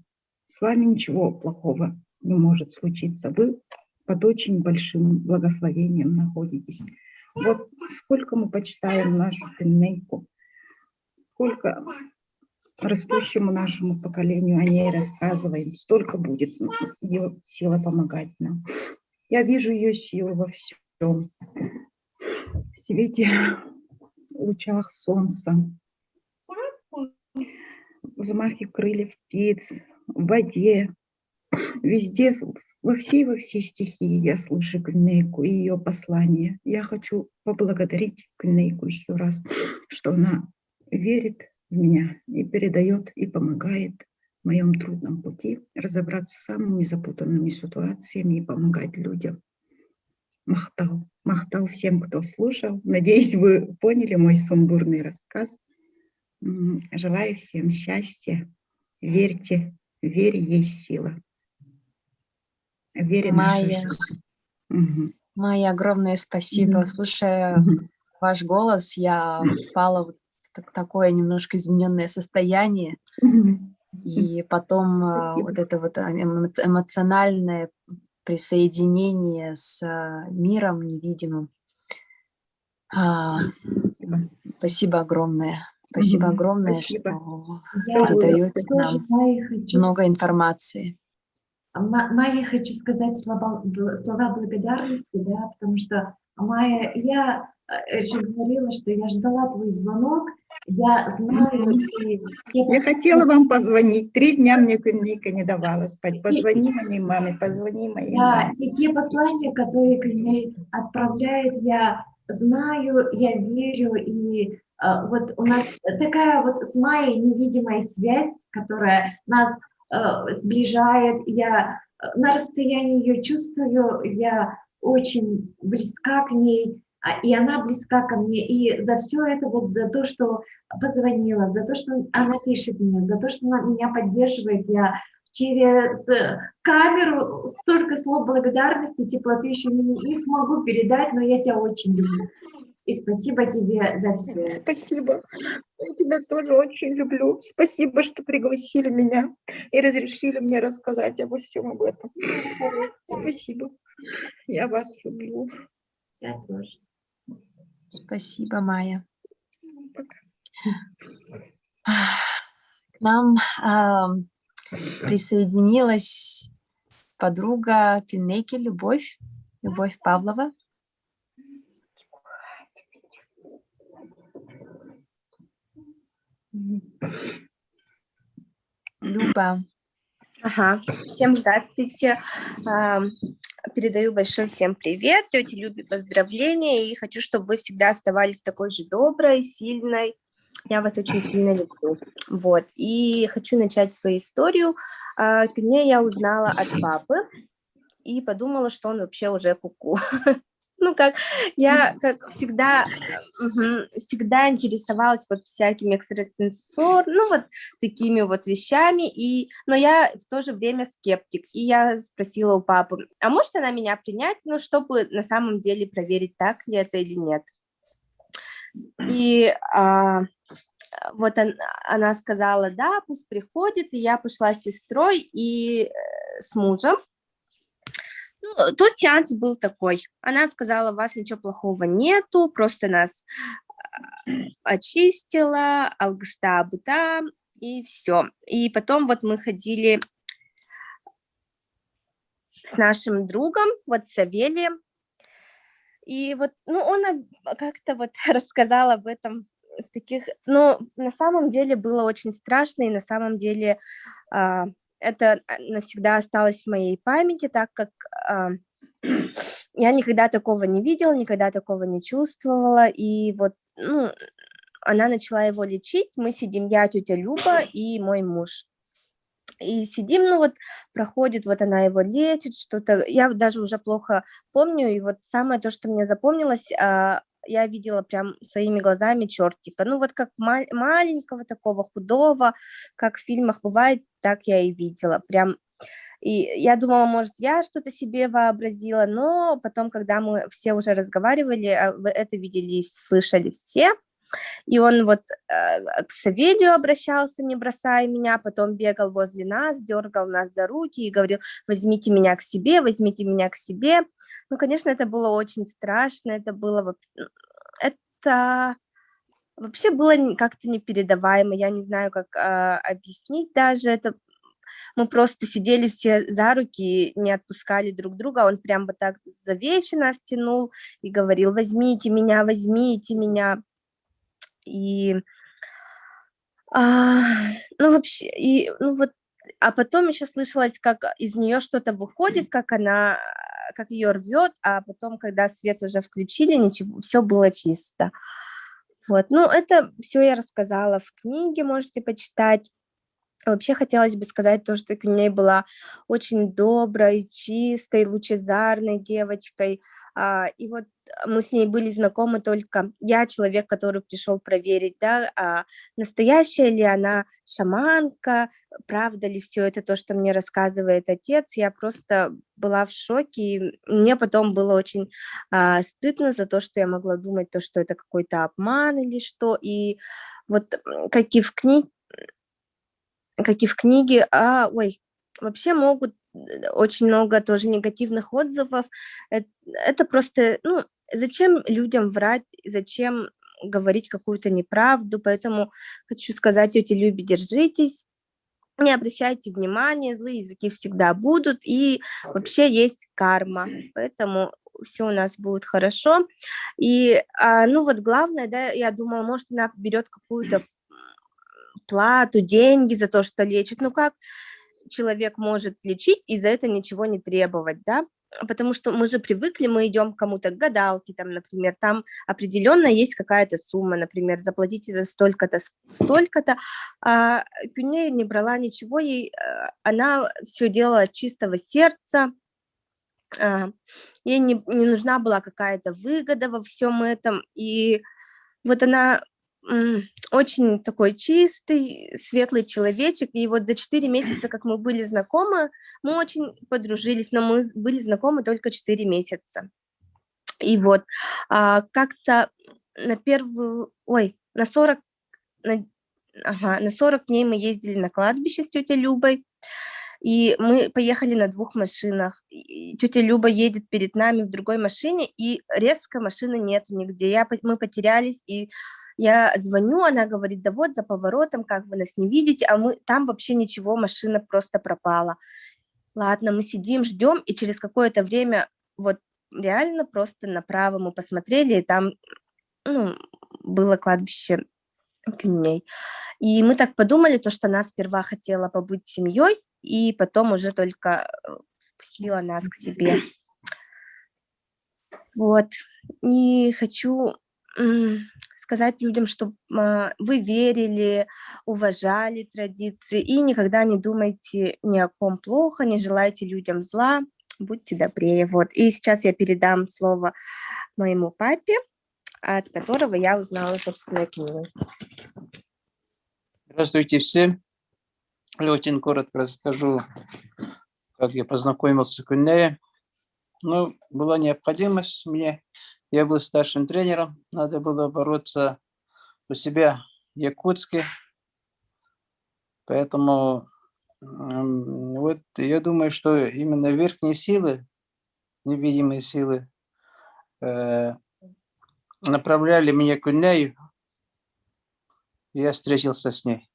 с вами ничего плохого не может случиться. Вы под очень большим благословением находитесь. Вот сколько мы почитаем нашу Кнейку, сколько растущему нашему поколению о ней рассказываем, столько будет ее сила помогать нам. Я вижу ее силу во всем. В свете, лучах солнца, в взмахе крыльев птиц, в воде, везде, во всей стихии я слышу Кнейку и ее послание. Я хочу поблагодарить Кнейку еще раз, что она верит в меня и передает, и помогает в моем трудном пути разобраться с самыми запутанными ситуациями и помогать людям. Махтал. Махтал всем, кто слушал. Надеюсь, вы поняли мой сумбурный рассказ. Желаю всем счастья. Верьте. В вере есть сила. В вере наша жизнь. Майя, огромное спасибо. Слушая ваш голос, я впала в такое немножко измененное состояние. И потом вот это вот эмоциональное присоединение с миром невидимым. Спасибо огромное. Спасибо огромное, что передаете нам много информации. Майя, хочу сказать слова благодарности, да, потому что Майя, я же говорила, что я ждала твой звонок. Я знаю, и Я хотела вам позвонить. 3 дня мне Ника не давала спать. Позвони моей маме, позвони моей да, маме. и те послания, которые Корней отправляет, я знаю, я верю, и вот у нас такая вот с Майей невидимая связь, которая нас сближает. Я на расстоянии ее чувствую, я очень близка к ней, и она близка ко мне. И за все это, вот за то, что позвонила, за то, что она пишет мне, за то, что она меня поддерживает, я через камеру столько слов благодарности, теплоты еще не смогу передать, но я тебя очень люблю. И спасибо тебе за все. Спасибо. Я тебя тоже очень люблю. Спасибо, что пригласили меня и разрешили мне рассказать обо всем об этом. Спасибо. Я вас люблю. Я тоже. Спасибо, Майя. К нам присоединилась подруга Кюнейки Любовь Павлова. Люба. Ага. Всем здравствуйте. Передаю большой всем привет, тете Любе поздравления, и хочу, чтобы вы всегда оставались такой же доброй, сильной. Я вас очень сильно люблю. Вот. И хочу начать свою историю. Мне я узнала от папы и подумала, что он вообще уже куку. Ну, я всегда интересовалась вот всякими экстрасенсорными, ну, вот такими вот вещами, но я в то же время скептик, и я спросила у папы, а может она меня принять, ну, чтобы на самом деле проверить, так ли это или нет. И вот она сказала, да, пусть приходит, и я пошла с сестрой и с мужем. Ну, тот сеанс был такой. Она сказала, у вас ничего плохого нету, просто нас очистила, алгста быта, и все. И потом вот мы ходили с нашим другом, вот Савелием, и вот, ну, он как-то вот рассказал об этом в таких, ну, на самом деле было очень страшно, и на самом деле это навсегда осталось в моей памяти, так как я никогда такого не видела, никогда такого не чувствовала, и вот, ну, она начала его лечить, мы сидим, я, тетя Люба и мой муж, и сидим, ну вот проходит, вот она его лечит, что-то, я даже уже плохо помню, и вот самое то, что мне запомнилось, я видела прям своими глазами чертика, ну вот как маленького такого худого, как в фильмах бывает, так я и видела, прям. И я думала, может, я что-то себе вообразила, но потом, когда мы все уже разговаривали, это видели и слышали все, и он вот к Савелию обращался, не бросая меня, потом бегал возле нас, дергал нас за руки и говорил, возьмите меня к себе, возьмите меня к себе. Ну, конечно, это было очень страшно, это вообще было как-то непередаваемо, я не знаю, как объяснить даже это. Мы просто сидели все за руки, не отпускали друг друга, он прям вот так за вещи нас тянул и говорил, возьмите меня, и, ну, вообще, и, ну, вот, а потом еще слышалось, как из нее что-то выходит, как ее рвет, а потом, когда свет уже включили, ничего, все было чисто. Вот, ну, это все я рассказала в книге, можете почитать. Вообще хотелось бы сказать то, что Кюней была очень доброй, чистой, лучезарной девочкой, и вот мы с ней были знакомы только, я человек, который пришел проверить, да, настоящая ли она шаманка, правда ли все это то, что мне рассказывает отец, я просто была в шоке, и мне потом было очень стыдно за то, что я могла думать, то, что это какой-то обман или что, и вот как и в книге, вообще могут очень много тоже негативных отзывов. Это просто, ну, зачем людям врать, зачем говорить какую-то неправду, поэтому хочу сказать тете Любе, держитесь, не обращайте внимания, злые языки всегда будут, и вообще есть карма, поэтому все у нас будет хорошо. И, ну вот главное, да, я думала, может, она берет какую-то плату, деньги за то, что лечит. Ну как человек может лечить и за это ничего не требовать, да? Потому что мы же привыкли, мы идем к кому-то к гадалке, там, например, там определенно есть какая-то сумма, например, заплатите за столько-то, столько-то, а Кюне не брала ничего, она все делала от чистого сердца, ей не нужна была какая-то выгода во всем этом, и вот она очень такой чистый, светлый человечек, и вот за 4 месяца, как мы были знакомы, мы очень подружились, но мы были знакомы только 4 месяца. И вот как-то на 40 дней мы ездили на кладбище с тетей Любой, и мы поехали на 2 машинах. И тетя Люба едет перед нами в другой машине, и резко машины нет нигде. Мы потерялись, и я звоню, она говорит, да вот за поворотом, как вы нас не видите, а там вообще ничего, машина просто пропала. Ладно, мы сидим, ждем, и через какое-то время вот реально просто направо мы посмотрели, и там было кладбище камней. И мы так подумали, что она сперва хотела побыть с семьей, и потом уже только пустила нас к себе. Вот. И хочу сказать людям, чтобы вы верили, уважали традиции и никогда не думайте ни о ком плохо, не желайте людям зла, будьте добрее. Вот. И сейчас я передам слово моему папе, от которого я узнала, собственно, книгу. Здравствуйте всем. Я очень коротко расскажу, как я познакомился с Кюнеей. Ну, была необходимость мне. Я был старшим тренером. Надо было бороться у себя в Якутске. Поэтому вот я думаю, что именно верхние силы, невидимые силы, направляли меня к Кюнею. Я встретился с ней.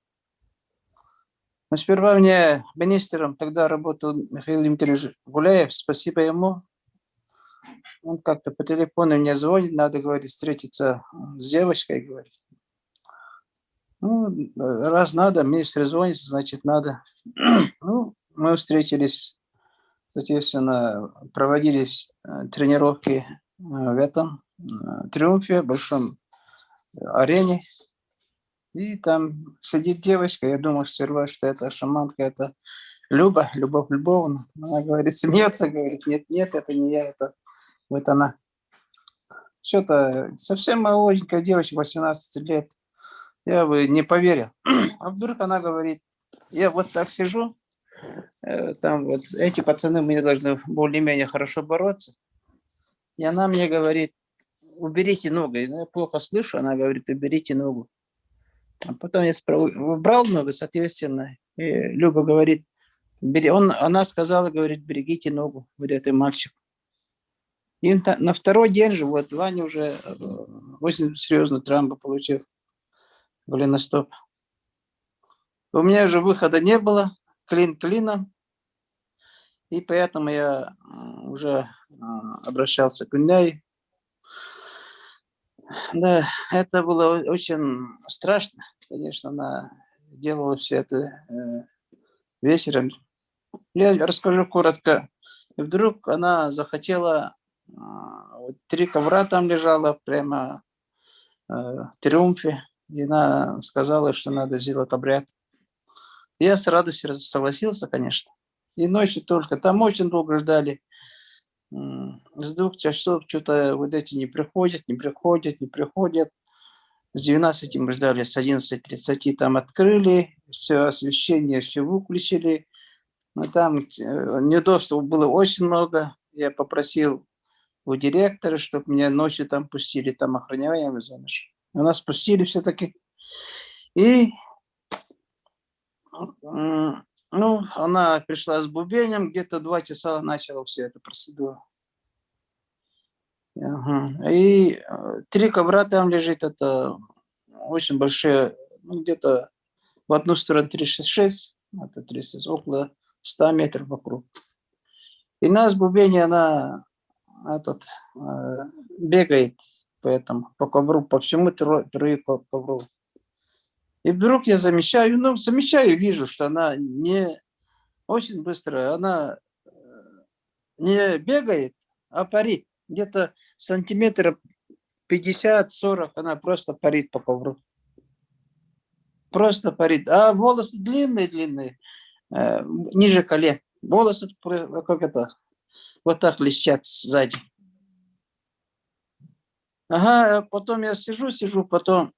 Но сперва мне министром тогда работал Михаил Дмитриевич Гуляев. Спасибо ему. Он как-то по телефону мне звонит, надо, говорит, встретиться с девочкой, говорит. Ну, раз надо, министр звонит, значит, надо. Ну, мы встретились, соответственно, проводились тренировки в этом Триумфе, большом арене. И там сидит девочка, я думал сперва, что это шаманка, это Любовь Львовна. Она говорит, смеется, говорит, нет, это не я, это вот она. Что-то совсем молоденькая девочка, 18 лет. Я бы не поверил. А вдруг она говорит, я вот так сижу, там вот эти пацаны мне должны более-менее хорошо бороться. И она мне говорит, уберите ногу. Я плохо слышу, она говорит, уберите ногу. А потом я убрал ногу, соответственно, и Люба говорит, она сказала, говорит, берегите ногу, вот этой мальчику. И на второй день же, вот Ваня уже очень серьезную травму получил, голеностоп. У меня уже выхода не было, клин клином, и поэтому я уже обращался к Кюнее. Да, это было очень страшно. Конечно, она делала все это вечером. Я расскажу коротко. И вдруг она захотела, 3 ковра там лежало прямо в Триумфе, и она сказала, что надо сделать обряд. Я с радостью согласился, конечно. И ночью только. Там очень долго ждали. С 2 часов что-то вот эти не приходят. С 12 мы ждали, с 11:30 там открыли, все освещение, все выключили. Но там неудобств было очень много. Я попросил у директора, чтобы меня ночью там пустили, там охраняемые зоны. Нас пустили все-таки. И она пришла с бубенем, где-то 2 часа начала все это процедуру. И 3 ковра там лежит, это очень большие, где-то в одну сторону 366, это 300, около 100 метров вокруг. И нас бубение, она этот, бегает по ковру, по всему ковру. И вдруг я замечаю, вижу, что она не очень быстрая, она не бегает, а парит. Где-то сантиметров 50-40 она просто парит по ковру. Просто парит. А волосы длинные, ниже колен. Волосы, как это, вот так лещат сзади. Ага, потом я сижу, потом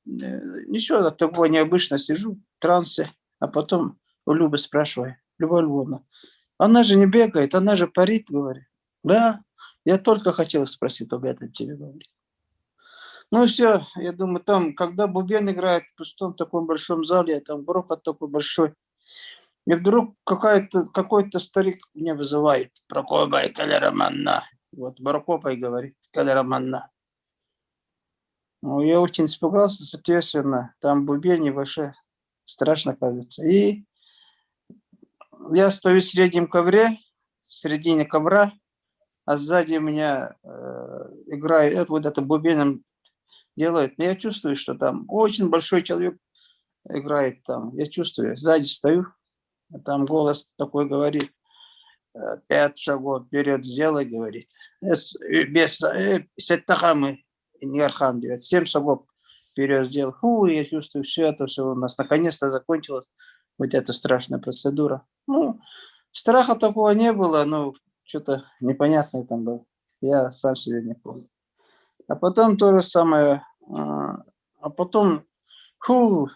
ничего такого необычного, сижу в трансе, а потом у Любы спрашиваю: Люба Львовна, она же не бегает, она же парит, говорю. Да, я только хотел спросить об этом тебе, говорит. Ну все, я думаю, там, когда бубен играет в пустом таком большом зале, там грохот такой большой, и вдруг какой-то старик меня вызывает. Прокопай, Калераманна. Вот, Прокопай говорит, Калераманна. Ну, я очень испугался, соответственно, там бубен небольшой, страшно, кажется. И я стою в среднем ковре, в середине ковра, а сзади меня играет, вот это бубеном делает. Но я чувствую, что там очень большой человек играет там. Я чувствую, сзади стою, а там голос такой говорит: 5 шагов вперед сделай, говорит. Без сеттахамы не архам делать. 7 шагов вперед сделал. Фу, я чувствую, все у нас наконец-то закончилась вот эта страшная процедура. Ну, страха такого не было, но что-то непонятное там было. Я сам себе не помню. А потом то же самое. А потом,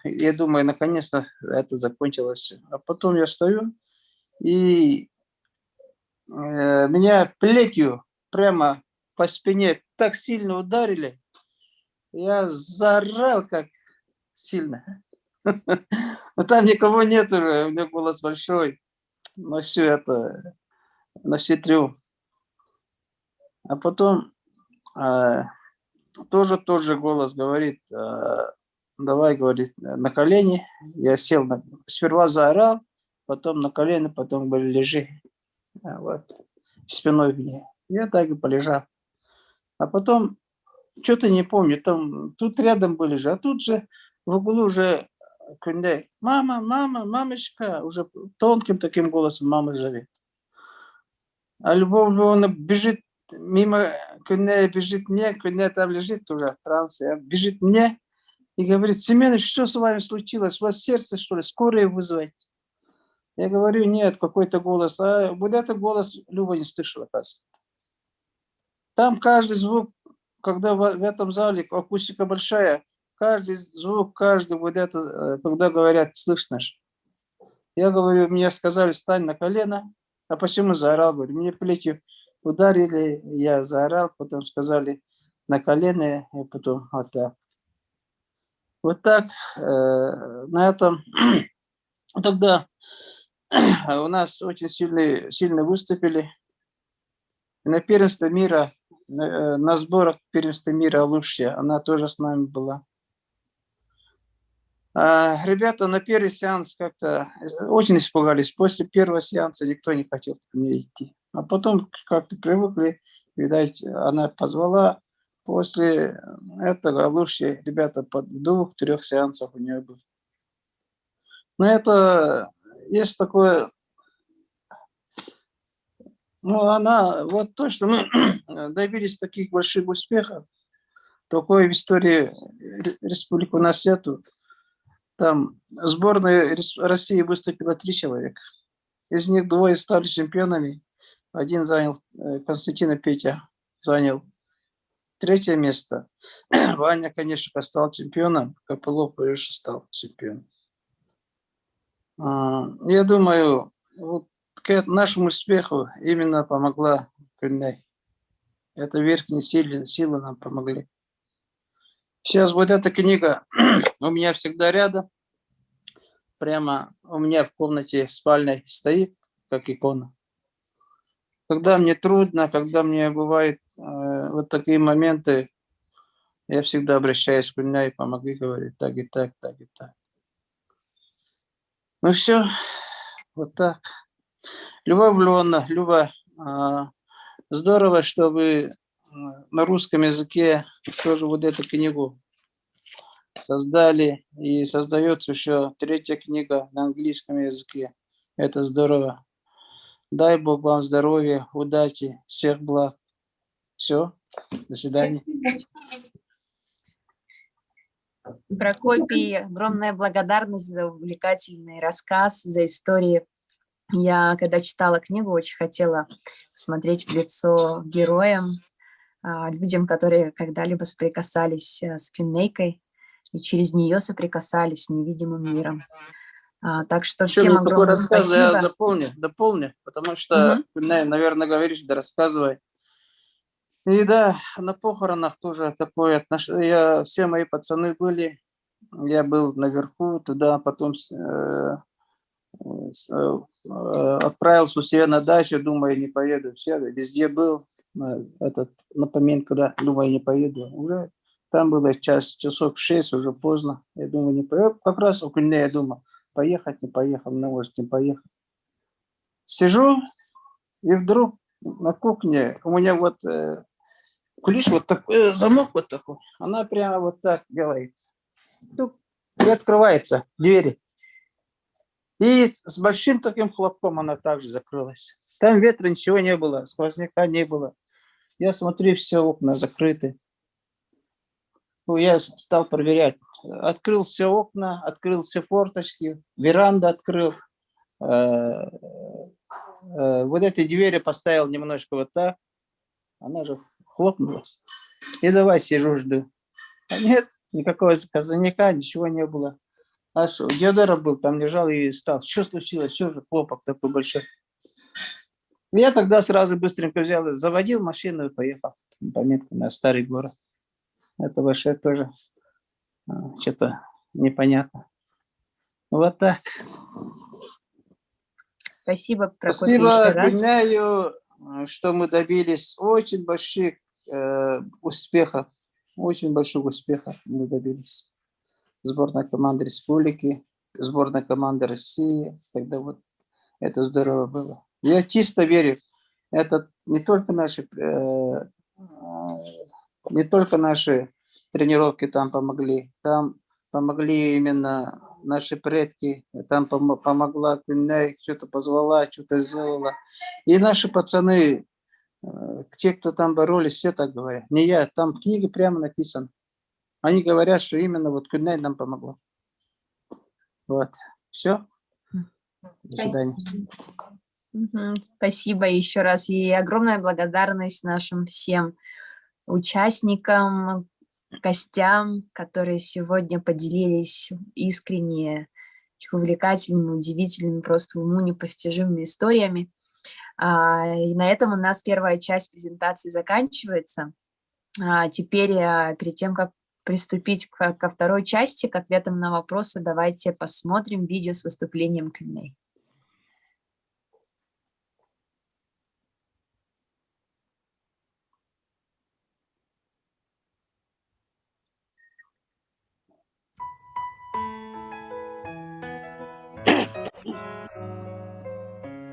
я думаю, наконец-то это закончилось. А потом я стою, и меня плетью прямо по спине так сильно ударили. Я заорал как сильно. Но там никого нет уже, у меня голос большой. На все это, на все трюм. А потом тоже тот же голос говорит: давай, говорит, на колени. Я сел, сперва заорал, потом на колени, потом говорит: лежи. Вот, спиной мне. Я так и полежал. А потом, что-то не помню, там, тут рядом были же, а тут же в углу уже Кюндей: мама, мамочка, уже тонким таким голосом мама зовет. А Любовь Львовна бежит мимо Кюндея, бежит мне, Кюндей там лежит уже в трансе, бежит мне и говорит: Семенович, что с вами случилось? У вас сердце, что ли? Скорее вызвать? Я говорю: нет, какой-то голос. А вот этот голос Люба не слышала, оказывается. Там каждый звук, когда в этом зале акустика большая, каждый звук, каждый вот это, когда говорят, слышно же. Я говорю, мне сказали: стань на колено. А почему заорал? Говорю, мне плетью ударили, я заорал, потом сказали на колено, и потом вот так. Вот так, на этом тогда у нас очень сильно выступили. На первенстве мира, на сборах первенства мира Алушья, она тоже с нами была. Ребята на первый сеанс как-то очень испугались. После первого сеанса никто не хотел к ней идти. А потом как-то привыкли, видать, она позвала. После этого Алушья ребята по 2-3 сеансах у нее было. Но это есть такое... Ну, она, вот то, что мы добились таких больших успехов, такой в истории республики у нас нету. Там сборная России выступила 3 человека. Из них 2 стали чемпионами. Один занял, Константин Петя занял 3 место. Ваня, конечно, стал чемпионом. Копылов больше стал чемпионом. Я думаю, вот к нашему успеху именно помогла Кюндей. Это верхние силы нам помогли. Сейчас вот эта книга у меня всегда рядом. Прямо у меня в комнате спальной стоит, как икона. Когда мне трудно, когда мне бывают вот такие моменты, я всегда обращаюсь к Кюндей: помоги, говорит, так и так, так и так. Ну все, вот так. Любовь Львовна, Люба, здорово, что вы на русском языке тоже вот эту книгу создали. И создается еще третья книга на английском языке. Это здорово. Дай Бог вам здоровья, удачи, всех благ. Все, до свидания. Прокопий, огромная благодарность за увлекательный рассказ, за истории. Я, когда читала книгу, очень хотела смотреть в лицо героям, людям, которые когда-либо соприкасались с Кюнейкой и через нее соприкасались с невидимым миром. Так что Еще всем мне такой огромное рассказ, спасибо. я дополню, потому что, наверное, говоришь, да рассказывай. И да, на похоронах тоже такое отношение. Все мои пацаны были, я был наверху, туда потом отправился у себя на дачу, думаю, не поеду. Все, везде был, на поминку, да, думаю, не поеду. Уже там было часов 6, уже поздно. Я думаю, не поеду. Как раз у меня я думал, поехать, не поехал, на может не поехал. Сижу, и вдруг на кухне у меня вот кулиш вот такой, замок вот такой. Она прямо вот так делается. Тук, и открывается двери. И с большим таким хлопком она также закрылась. Там ветра ничего не было, сквозняка не было. Я смотрю, все окна закрыты. Ну, я стал проверять. Открыл все окна, открыл все форточки, веранду открыл. Вот эти двери поставил немножко вот так. Она же хлопнулась. И давай сижу, жду. А нет, никакого сквозняка, ничего не было. Аж Диодора был, там лежал и стал. Что случилось? Что же хлопок такой большой? Я тогда сразу быстренько взял, заводил машину и поехал. Пометку на старый город. Это вообще тоже что-то непонятно. Вот так. Спасибо, Прокопий, Спасибо, еще раз. Куняю, что мы добились очень больших успехов. Очень больших успехов мы добились. Сборная команда республики, сборная команда России. Тогда вот это здорово было. Я чисто верю, это не только наши тренировки там помогли именно наши предки, там помогла Кюней, что-то позвала, что-то сделала. И наши пацаны, те, кто там боролись, все так говорят. Не я, там в книге прямо написано. Они говорят, что именно вот Кюней нам помогла. Вот. Все. До свидания. Спасибо еще раз. И огромная благодарность нашим всем участникам, гостям, которые сегодня поделились искренне их увлекательными, удивительными, просто уму непостижимыми историями. И на этом у нас первая часть презентации заканчивается. Теперь, перед тем, как приступить ко второй части, к ответам на вопросы, давайте посмотрим видео с выступлением Кюней.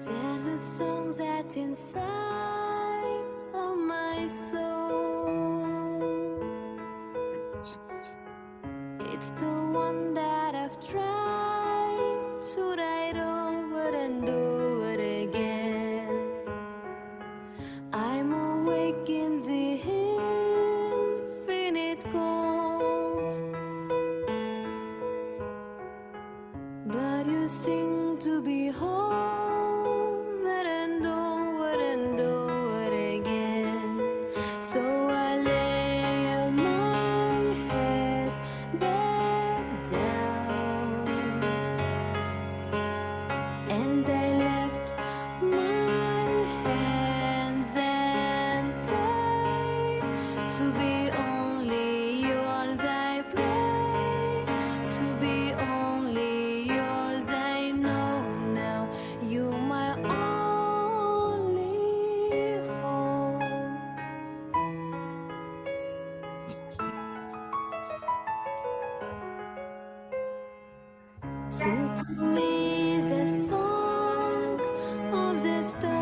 There's a song that's inside of my soul. It's the one that I've tried to write over and do it again. I'm awake in the infinite cold, but you seem to be home. Sing to me the song of the stars.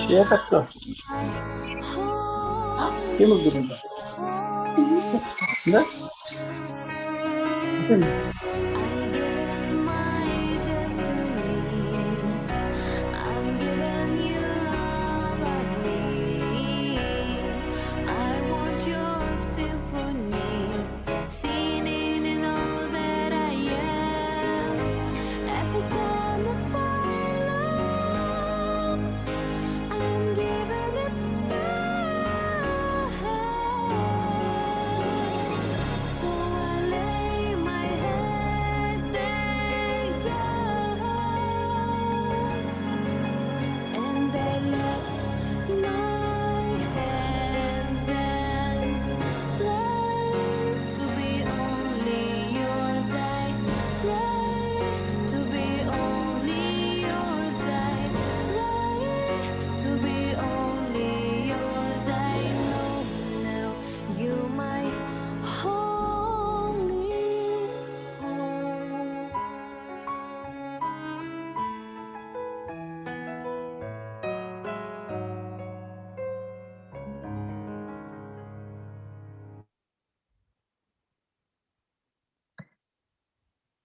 И это кто? Кем уберем? Да?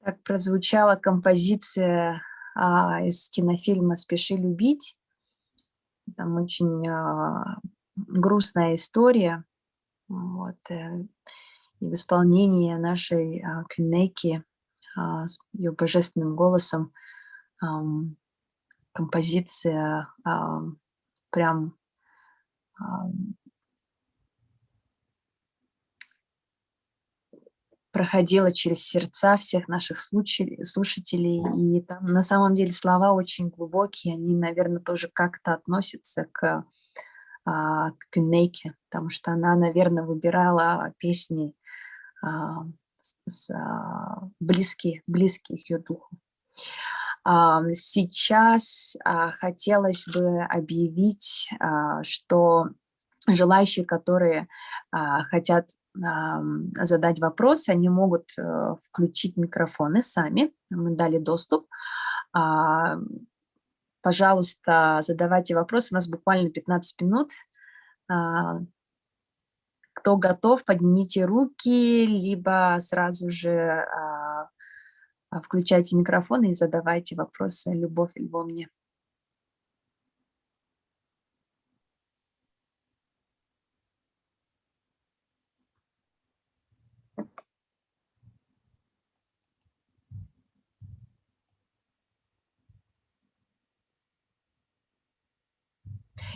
Так прозвучала композиция из кинофильма «Спеши любить». Там очень грустная история. Вот, и в исполнении нашей Кюнеки с ее божественным голосом композиция прям проходила через сердца всех наших слушателей. И там на самом деле слова очень глубокие, они, наверное, тоже как-то относятся к Кюнеке, потому что она, наверное, выбирала песни близкие к ее духу. Сейчас хотелось бы объявить, что желающие, которые хотят задать вопросы, они могут включить микрофоны сами. Мы дали доступ. Пожалуйста, задавайте вопросы. У нас буквально 15 минут. Кто готов, поднимите руки, либо сразу же включайте микрофоны и задавайте вопросы Любовь Львовне.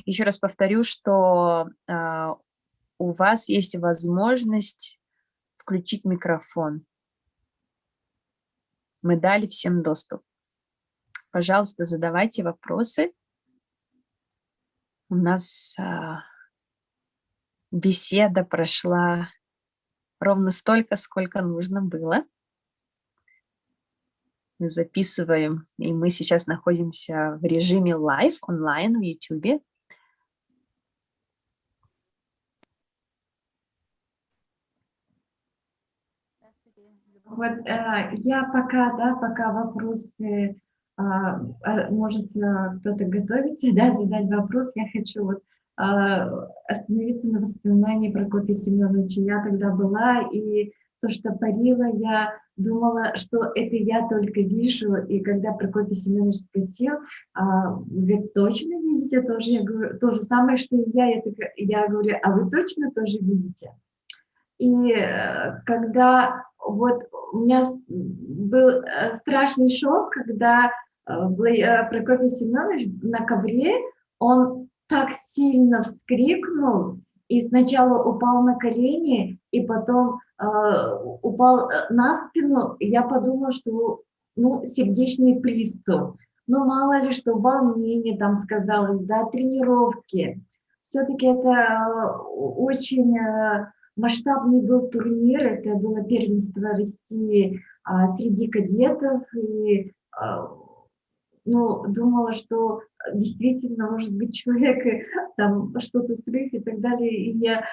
Еще раз повторю, что у вас есть возможность включить микрофон. Мы дали всем доступ. Пожалуйста, задавайте вопросы. У нас беседа прошла ровно столько, сколько нужно было. Мы записываем, и мы сейчас находимся в режиме лайв, онлайн в YouTube. Вот я пока вопросы, может кто-то готовится, задать вопрос, я хочу остановиться на воспоминании Прокопия Семеновича. Я тогда была, и то, что парила, я думала, что это я только вижу, и когда Прокопий Семенович спросил, вы точно видите тоже? Я говорю, то же самое, что и я говорю, а вы точно тоже видите? И когда вот у меня был страшный шок, когда Прокопий Семенович на ковре, он так сильно вскрикнул и сначала упал на колени, и потом упал на спину. Я подумала, что сердечный приступ. Мало ли, что волнение там сказалось, тренировки. Все-таки это очень масштабный был турнир, это было первенство России среди кадетов, и думала, что действительно, может быть, человек там что-то срыв и так далее. И я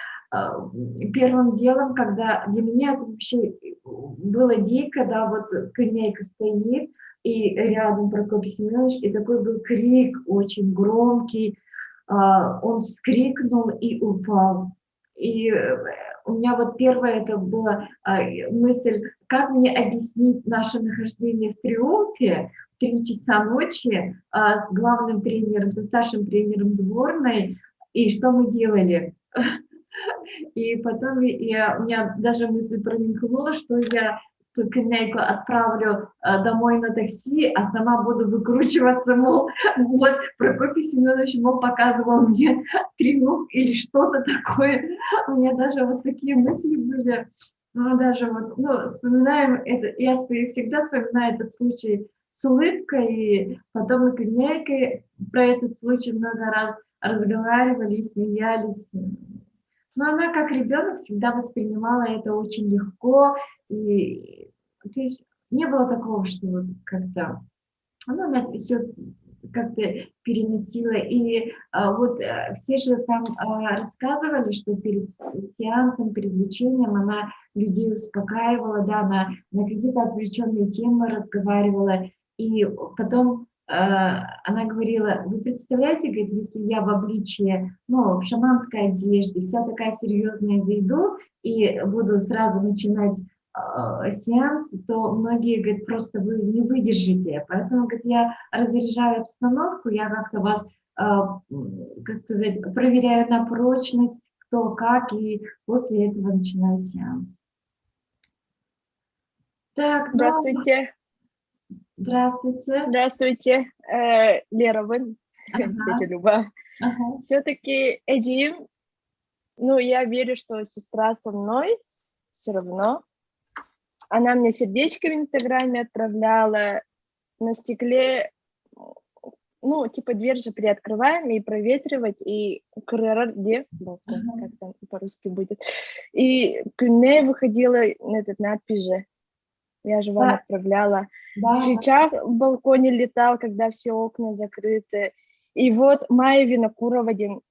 первым делом, когда для меня это вообще было дико, вот Кюнейка стоит, и рядом Прокопий Семенович, и такой был крик очень громкий, он вскрикнул и упал. И у меня вот первое это была мысль, как мне объяснить наше нахождение в Триумфе в 3 часа ночи с главным тренером, со старшим тренером сборной, и что мы делали. И потом у меня даже мысль промелькнула, что я ту Кенейку отправлю домой на такси, а сама буду выкручиваться, мол, вот Прокопий Семенович, мол, показывал мне Триумф или что-то такое. У меня даже вот такие мысли были. Ну, даже вот, ну, вспоминаем это, я всегда вспоминаю этот случай с улыбкой, и потом мы с Кенейкой про этот случай много раз разговаривали и смеялись. Но она, как ребенок, всегда воспринимала это очень легко, и то есть не было такого, что вот как-то она все как-то переносила. И вот все же там рассказывали, что перед сеансом, перед лечением она людей успокаивала, да, она на какие-то отвлеченные темы разговаривала, и потом она говорила, вы представляете, говорит, если я в обличье, ну, в шаманской одежде, вся такая серьезная зайду, и буду сразу начинать сеанс, то многие, говорит, просто вы не выдержите. Поэтому, говорит, я разряжаю обстановку, я как-то вас, как сказать, проверяю на прочность, кто как, и после этого начинаю сеанс. Так, ну... Здравствуйте. Здравствуйте. Здравствуйте, Лера, вы, тетя Люба. Все-таки Эдим, ну, я верю, что сестра со мной все равно. Она мне сердечко в Инстаграме отправляла на стекле, ну, типа дверь же приоткрываем и проветривать, и где, как там по-русски будет, и кюне выходила этот надпись же. Я же вам отправляла. Чичах в балконе летал, когда все окна закрыты. И вот Майя Винокурова день.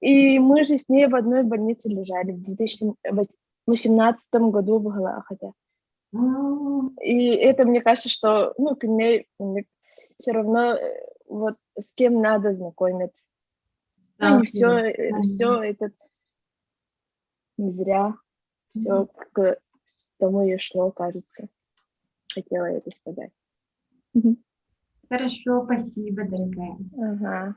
И мы же с ней в одной больнице лежали в 2018 году в Галахате. И это, мне кажется, что, ну, все равно вот с кем надо знакомиться. Ну, не все это не зря. Все к тому и шло, кажется. Хотела это сказать. Хорошо, спасибо, дорогая. Ага.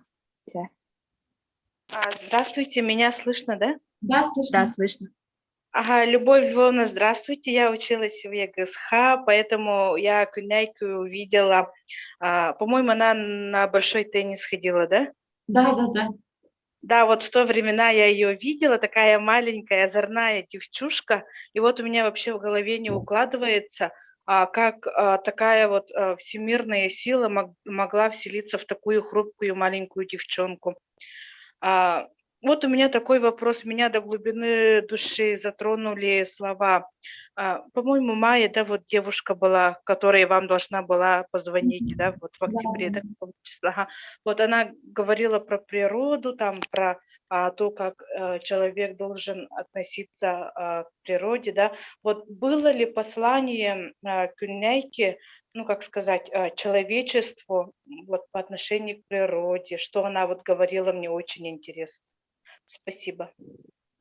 Здравствуйте, меня слышно, да? Да, слышно. Да, слышно. Ага, Любовь Львовна, здравствуйте. Я училась в ЕГСХ, поэтому я Кюняйку увидела. По-моему, она на большой теннис ходила, да? Да. Да, вот в то времена я ее видела, такая маленькая, озорная девчушка, и вот у меня вообще в голове не укладывается, как такая вот всемирная сила могла вселиться в такую хрупкую маленькую девчонку. Вот у меня такой вопрос, меня до глубины души затронули слова. По-моему, Майя, да, вот девушка была, которая вам должна была позвонить, да, вот в октябре, да, какого числа. Ага. Вот она говорила про природу, там, про то, как человек должен относиться к природе, да. Вот было ли послание Кюняйки, ну, как сказать, человечеству вот по отношению к природе, что она вот говорила, мне очень интересно. Спасибо.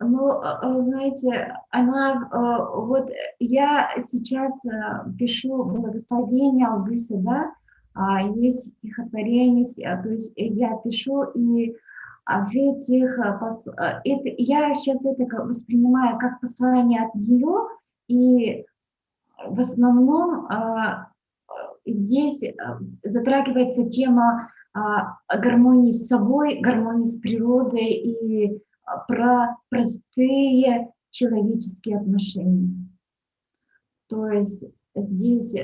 Ну, знаете, она, вот я сейчас пишу благословение Алгыса, да, есть стихотворение, то есть я пишу, и в этих, я сейчас это воспринимаю как послание от нее, и в основном здесь затрагивается тема гармонии с собой, гармонии с природой и про простые человеческие отношения. То есть здесь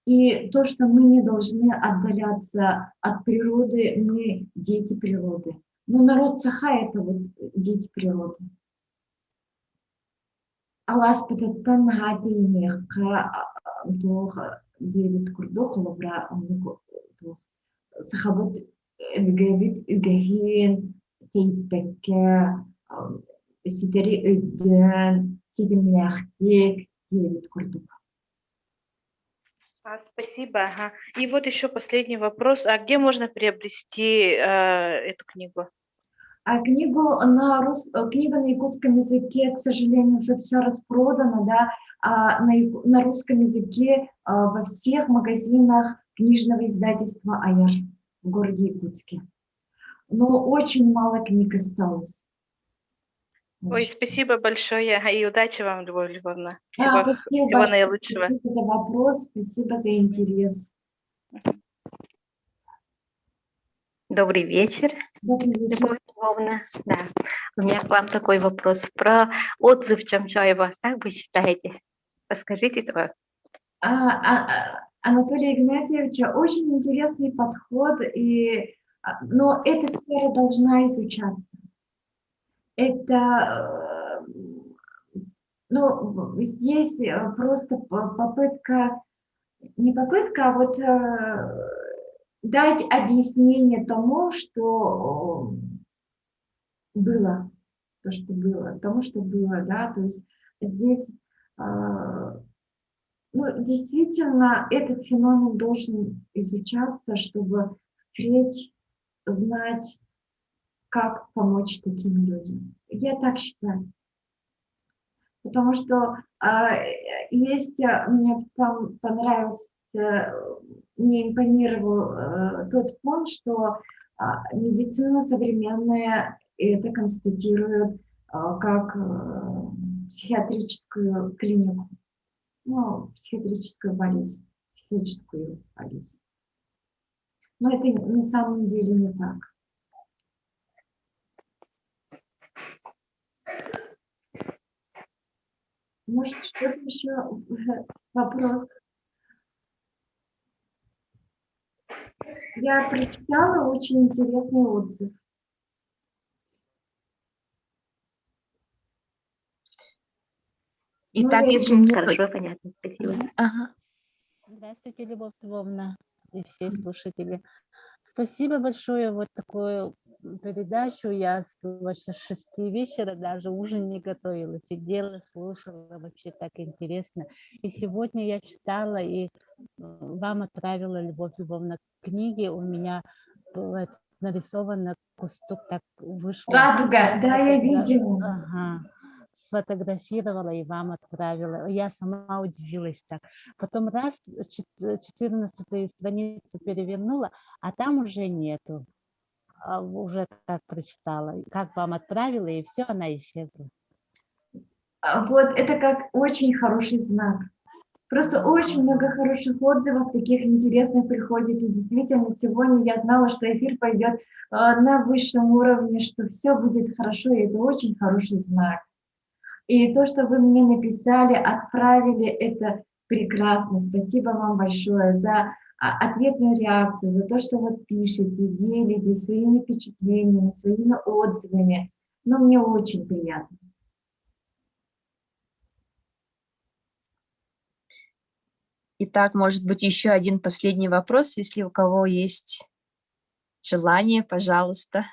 и то, что мы не должны отдаляться от природы, мы дети природы. Ну, народ Саха – это вот дети природы. Аллах спитаттан хатинеха Дэвид Курдохова бра Сахабот Гавит Угахин Тейпека Сидери Уден Сидим Ляхтек Дэвид Курдохова. Спасибо. Ага. И вот еще последний вопрос. А где можно приобрести эту книгу? Книга на якутском языке, к сожалению, уже все распродано, да, на русском языке во всех магазинах книжного издательства «Аяр» в городе Якутске. Но очень мало книг осталось. Ой, спасибо большое и удачи вам, Любовь Львовна. Всего наилучшего. Спасибо за вопрос, спасибо за интерес. Добрый вечер, Любовь Львовна. Да. У меня к вам такой вопрос про отзыв Чамчаева. Как вы считаете? Расскажите тоже. Анатолия Игнатьевича очень интересный подход, но эта сфера должна изучаться. Это, здесь просто попытка, не попытка, а вот дать объяснение тому, что было, тому, что было, да, то есть здесь, действительно, этот феномен должен изучаться, чтобы впредь знать, как помочь таким людям. Я так считаю. Потому что мне там понравился, мне импонировал тот пункт, что медицина современная это констатирует как психиатрическую клинику, психиатрическую болезнь. Но это на самом деле не так. Может, что-то еще вопрос? Я прочитала очень интересный отзыв. Итак, если нет... Хорошо, понятно, спасибо. Ага. Здравствуйте, Любовь Львовна и все слушатели. Спасибо большое, вот такую передачу. Я с 6 вечера даже ужин не готовила, сидела, слушала, вообще так интересно. И сегодня я читала и вам отправила, Любовь Львовна, книги. У меня нарисовано кусток, так вышло. Радуга, да, я видела. Ага. Сфотографировала и вам отправила. Я сама удивилась так. Потом раз 14-ю страницу перевернула, а там уже нету. Уже как прочитала, как вам отправила, и все, она исчезла. Вот это как очень хороший знак. Просто очень много хороших отзывов, таких интересных приходит. И действительно, сегодня я знала, что эфир пойдет на высшем уровне, что все будет хорошо, и это очень хороший знак. И то, что вы мне написали, отправили, это прекрасно. Спасибо вам большое за ответную реакцию, за то, что вы пишете, делитесь своими впечатлениями, своими отзывами. Но мне очень приятно. Итак, может быть, еще один последний вопрос, если у кого есть желание, пожалуйста.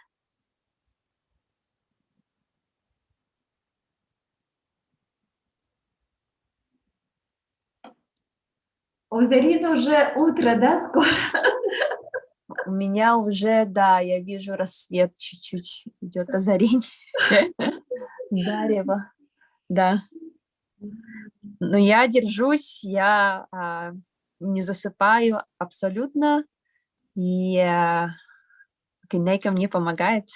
У Зарины уже утро, да, скоро? У меня уже, да, я вижу рассвет, чуть-чуть идет озарение. Зарево, да. Но я держусь, я не засыпаю абсолютно, и Кинейка мне помогает.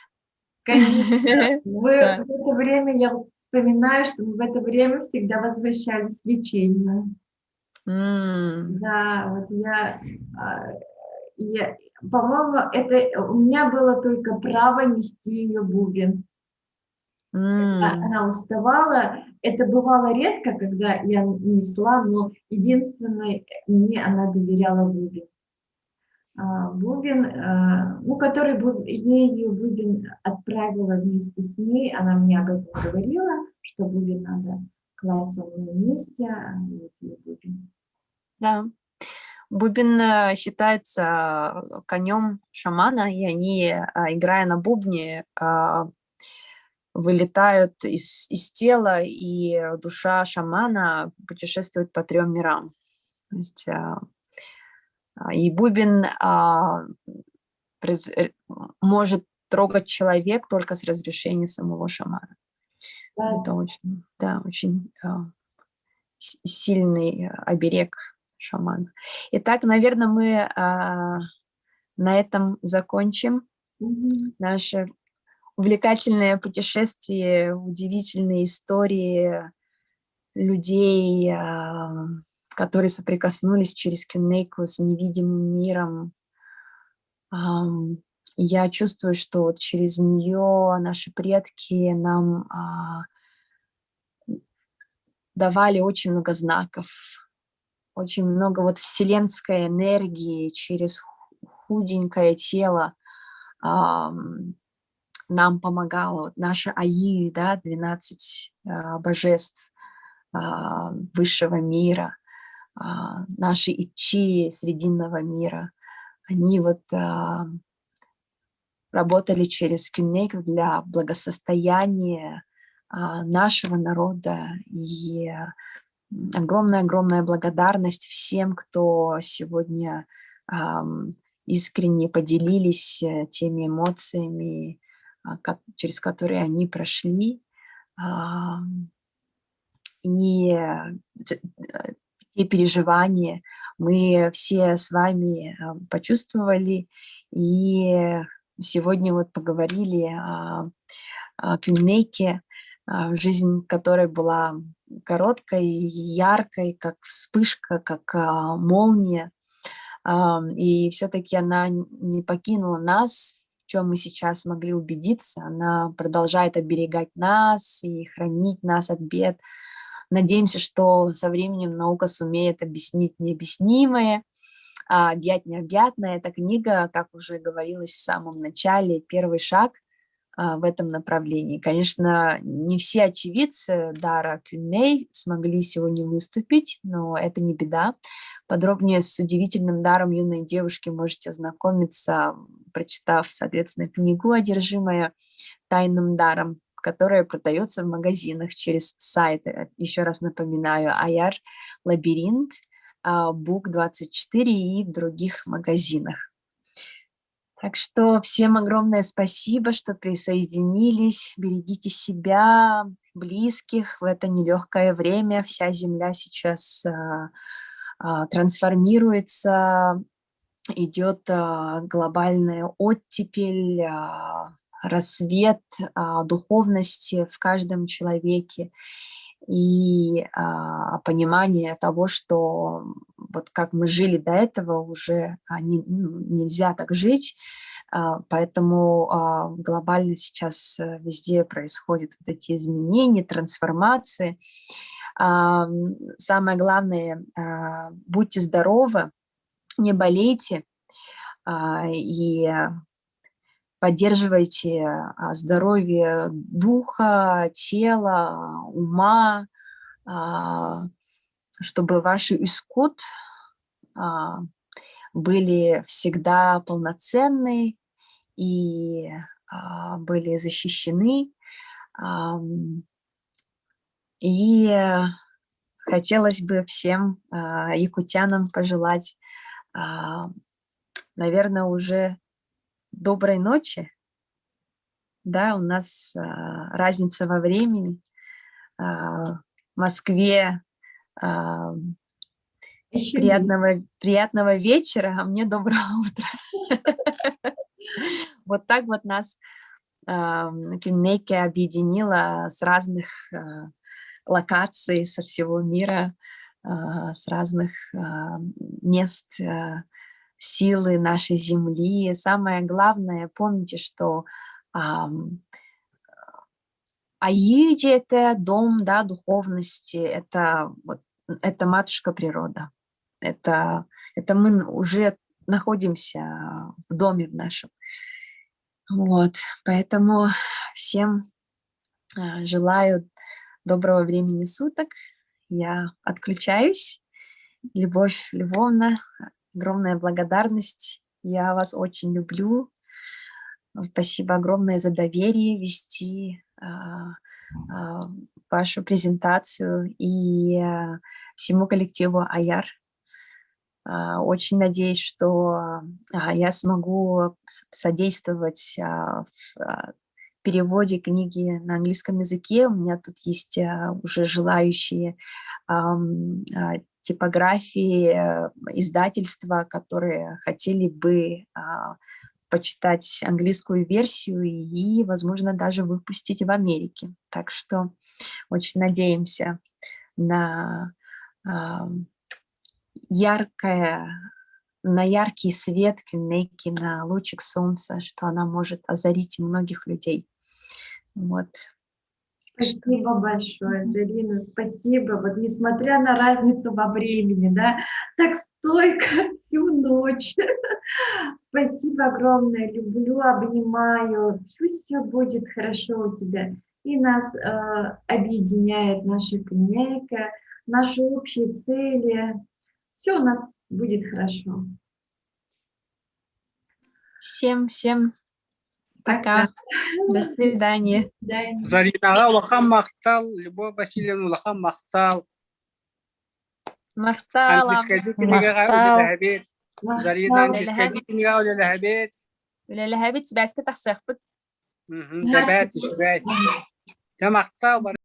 Конечно. В это время, я вспоминаю, что мы в это время всегда возвращались в лечение. Да, вот по-моему, это у меня было только право нести ее бубен. Она уставала. Это бывало редко, когда я несла, но единственное, мне она доверяла бубен. Который ею бубен отправила вместе с ней, она мне об этом говорила, что бубен надо класть в одном месте, бубен. Да. Бубен считается конем шамана, и они, играя на бубне, вылетают из тела, и душа шамана путешествует по 3 мирам. То есть И бубен может трогать человек только с разрешения самого шамана. Это очень, да, очень сильный оберег шамана. Итак, наверное, мы на этом закончим наше увлекательное путешествие, удивительные истории людей, которые соприкоснулись через Кюнейку с невидимым миром. Я чувствую, что вот через нее наши предки нам давали очень много знаков, очень много вот вселенской энергии через худенькое тело нам помогало. Вот наша Аи, да, 12 божеств высшего мира, наши Ичи срединного мира, они вот работали через Кюнейку для благосостояния нашего народа. И огромная-огромная благодарность всем, кто сегодня искренне поделились теми эмоциями, через которые они прошли. И те переживания мы все с вами почувствовали. И сегодня вот поговорили о Кюнейке, жизнь которой была короткой, яркой, как вспышка, как молния. И все-таки она не покинула нас, в чем мы сейчас могли убедиться. Она продолжает оберегать нас и хранить нас от бед. Надеемся, что со временем наука сумеет объяснить необъяснимое, объять необъятное. Эта книга, как уже говорилось в самом начале, первый шаг в этом направлении. Конечно, не все очевидцы дара Кюней смогли сегодня выступить, но это не беда. Подробнее с удивительным даром юной девушки можете ознакомиться, прочитав, соответственно, книгу «Одержимая тайным даром», которая продается в магазинах через сайт. Еще раз напоминаю, Аяр Лабиринт, Бук24 и в других магазинах. Так что всем огромное спасибо, что присоединились. Берегите себя, близких в это нелегкое время. Вся Земля сейчас трансформируется, идет глобальная оттепель, рассвет духовности в каждом человеке. И понимание того, что вот как мы жили до этого, уже нельзя так жить, поэтому глобально сейчас везде происходят вот эти изменения, трансформации. Самое главное, будьте здоровы, не болейте и поддерживайте здоровье духа, тела, ума, чтобы ваши искут были всегда полноценны и были защищены. И хотелось бы всем якутянам пожелать, наверное, уже доброй ночи. Да, у нас разница во времени. В Москве приятного вечера, а мне доброго утра. Вот так вот нас Кюнейке объединила с разных локаций, со всего мира, с разных мест силы нашей Земли. Самое главное, помните, что Аиджи — это дом, да, духовности, это матушка природа. Это мы уже находимся в доме в нашем. Вот, поэтому всем желаю доброго времени суток. Я отключаюсь. Любовь Львовна, огромная благодарность. Я вас очень люблю. Спасибо огромное за доверие вести вашу презентацию и всему коллективу Аяр. Очень надеюсь, что я смогу содействовать в переводе книги на английском языке. У меня тут есть уже желающие типографии, издательства, которые хотели бы почитать английскую версию и, возможно, даже выпустить в Америке. Так что очень надеемся на яркий свет Кюнейки, на лучик солнца, что она может озарить многих людей. Вот. Спасибо большое, Зарина, спасибо. Вот несмотря на разницу во времени, да, так стойко всю ночь. Спасибо огромное, люблю, обнимаю. Пусть все будет хорошо у тебя. И нас объединяет наша Кюнейка, наши общие цели. Все у нас будет хорошо. Всем пока. До свидания. Заринага улахан мақтал, Любовь Васильевна улахан мақтал. Мақтал. Зарина антискадикнига улалахабет. Улалахабет сбаска тахсахбет. Табат ишбат. Та мақтал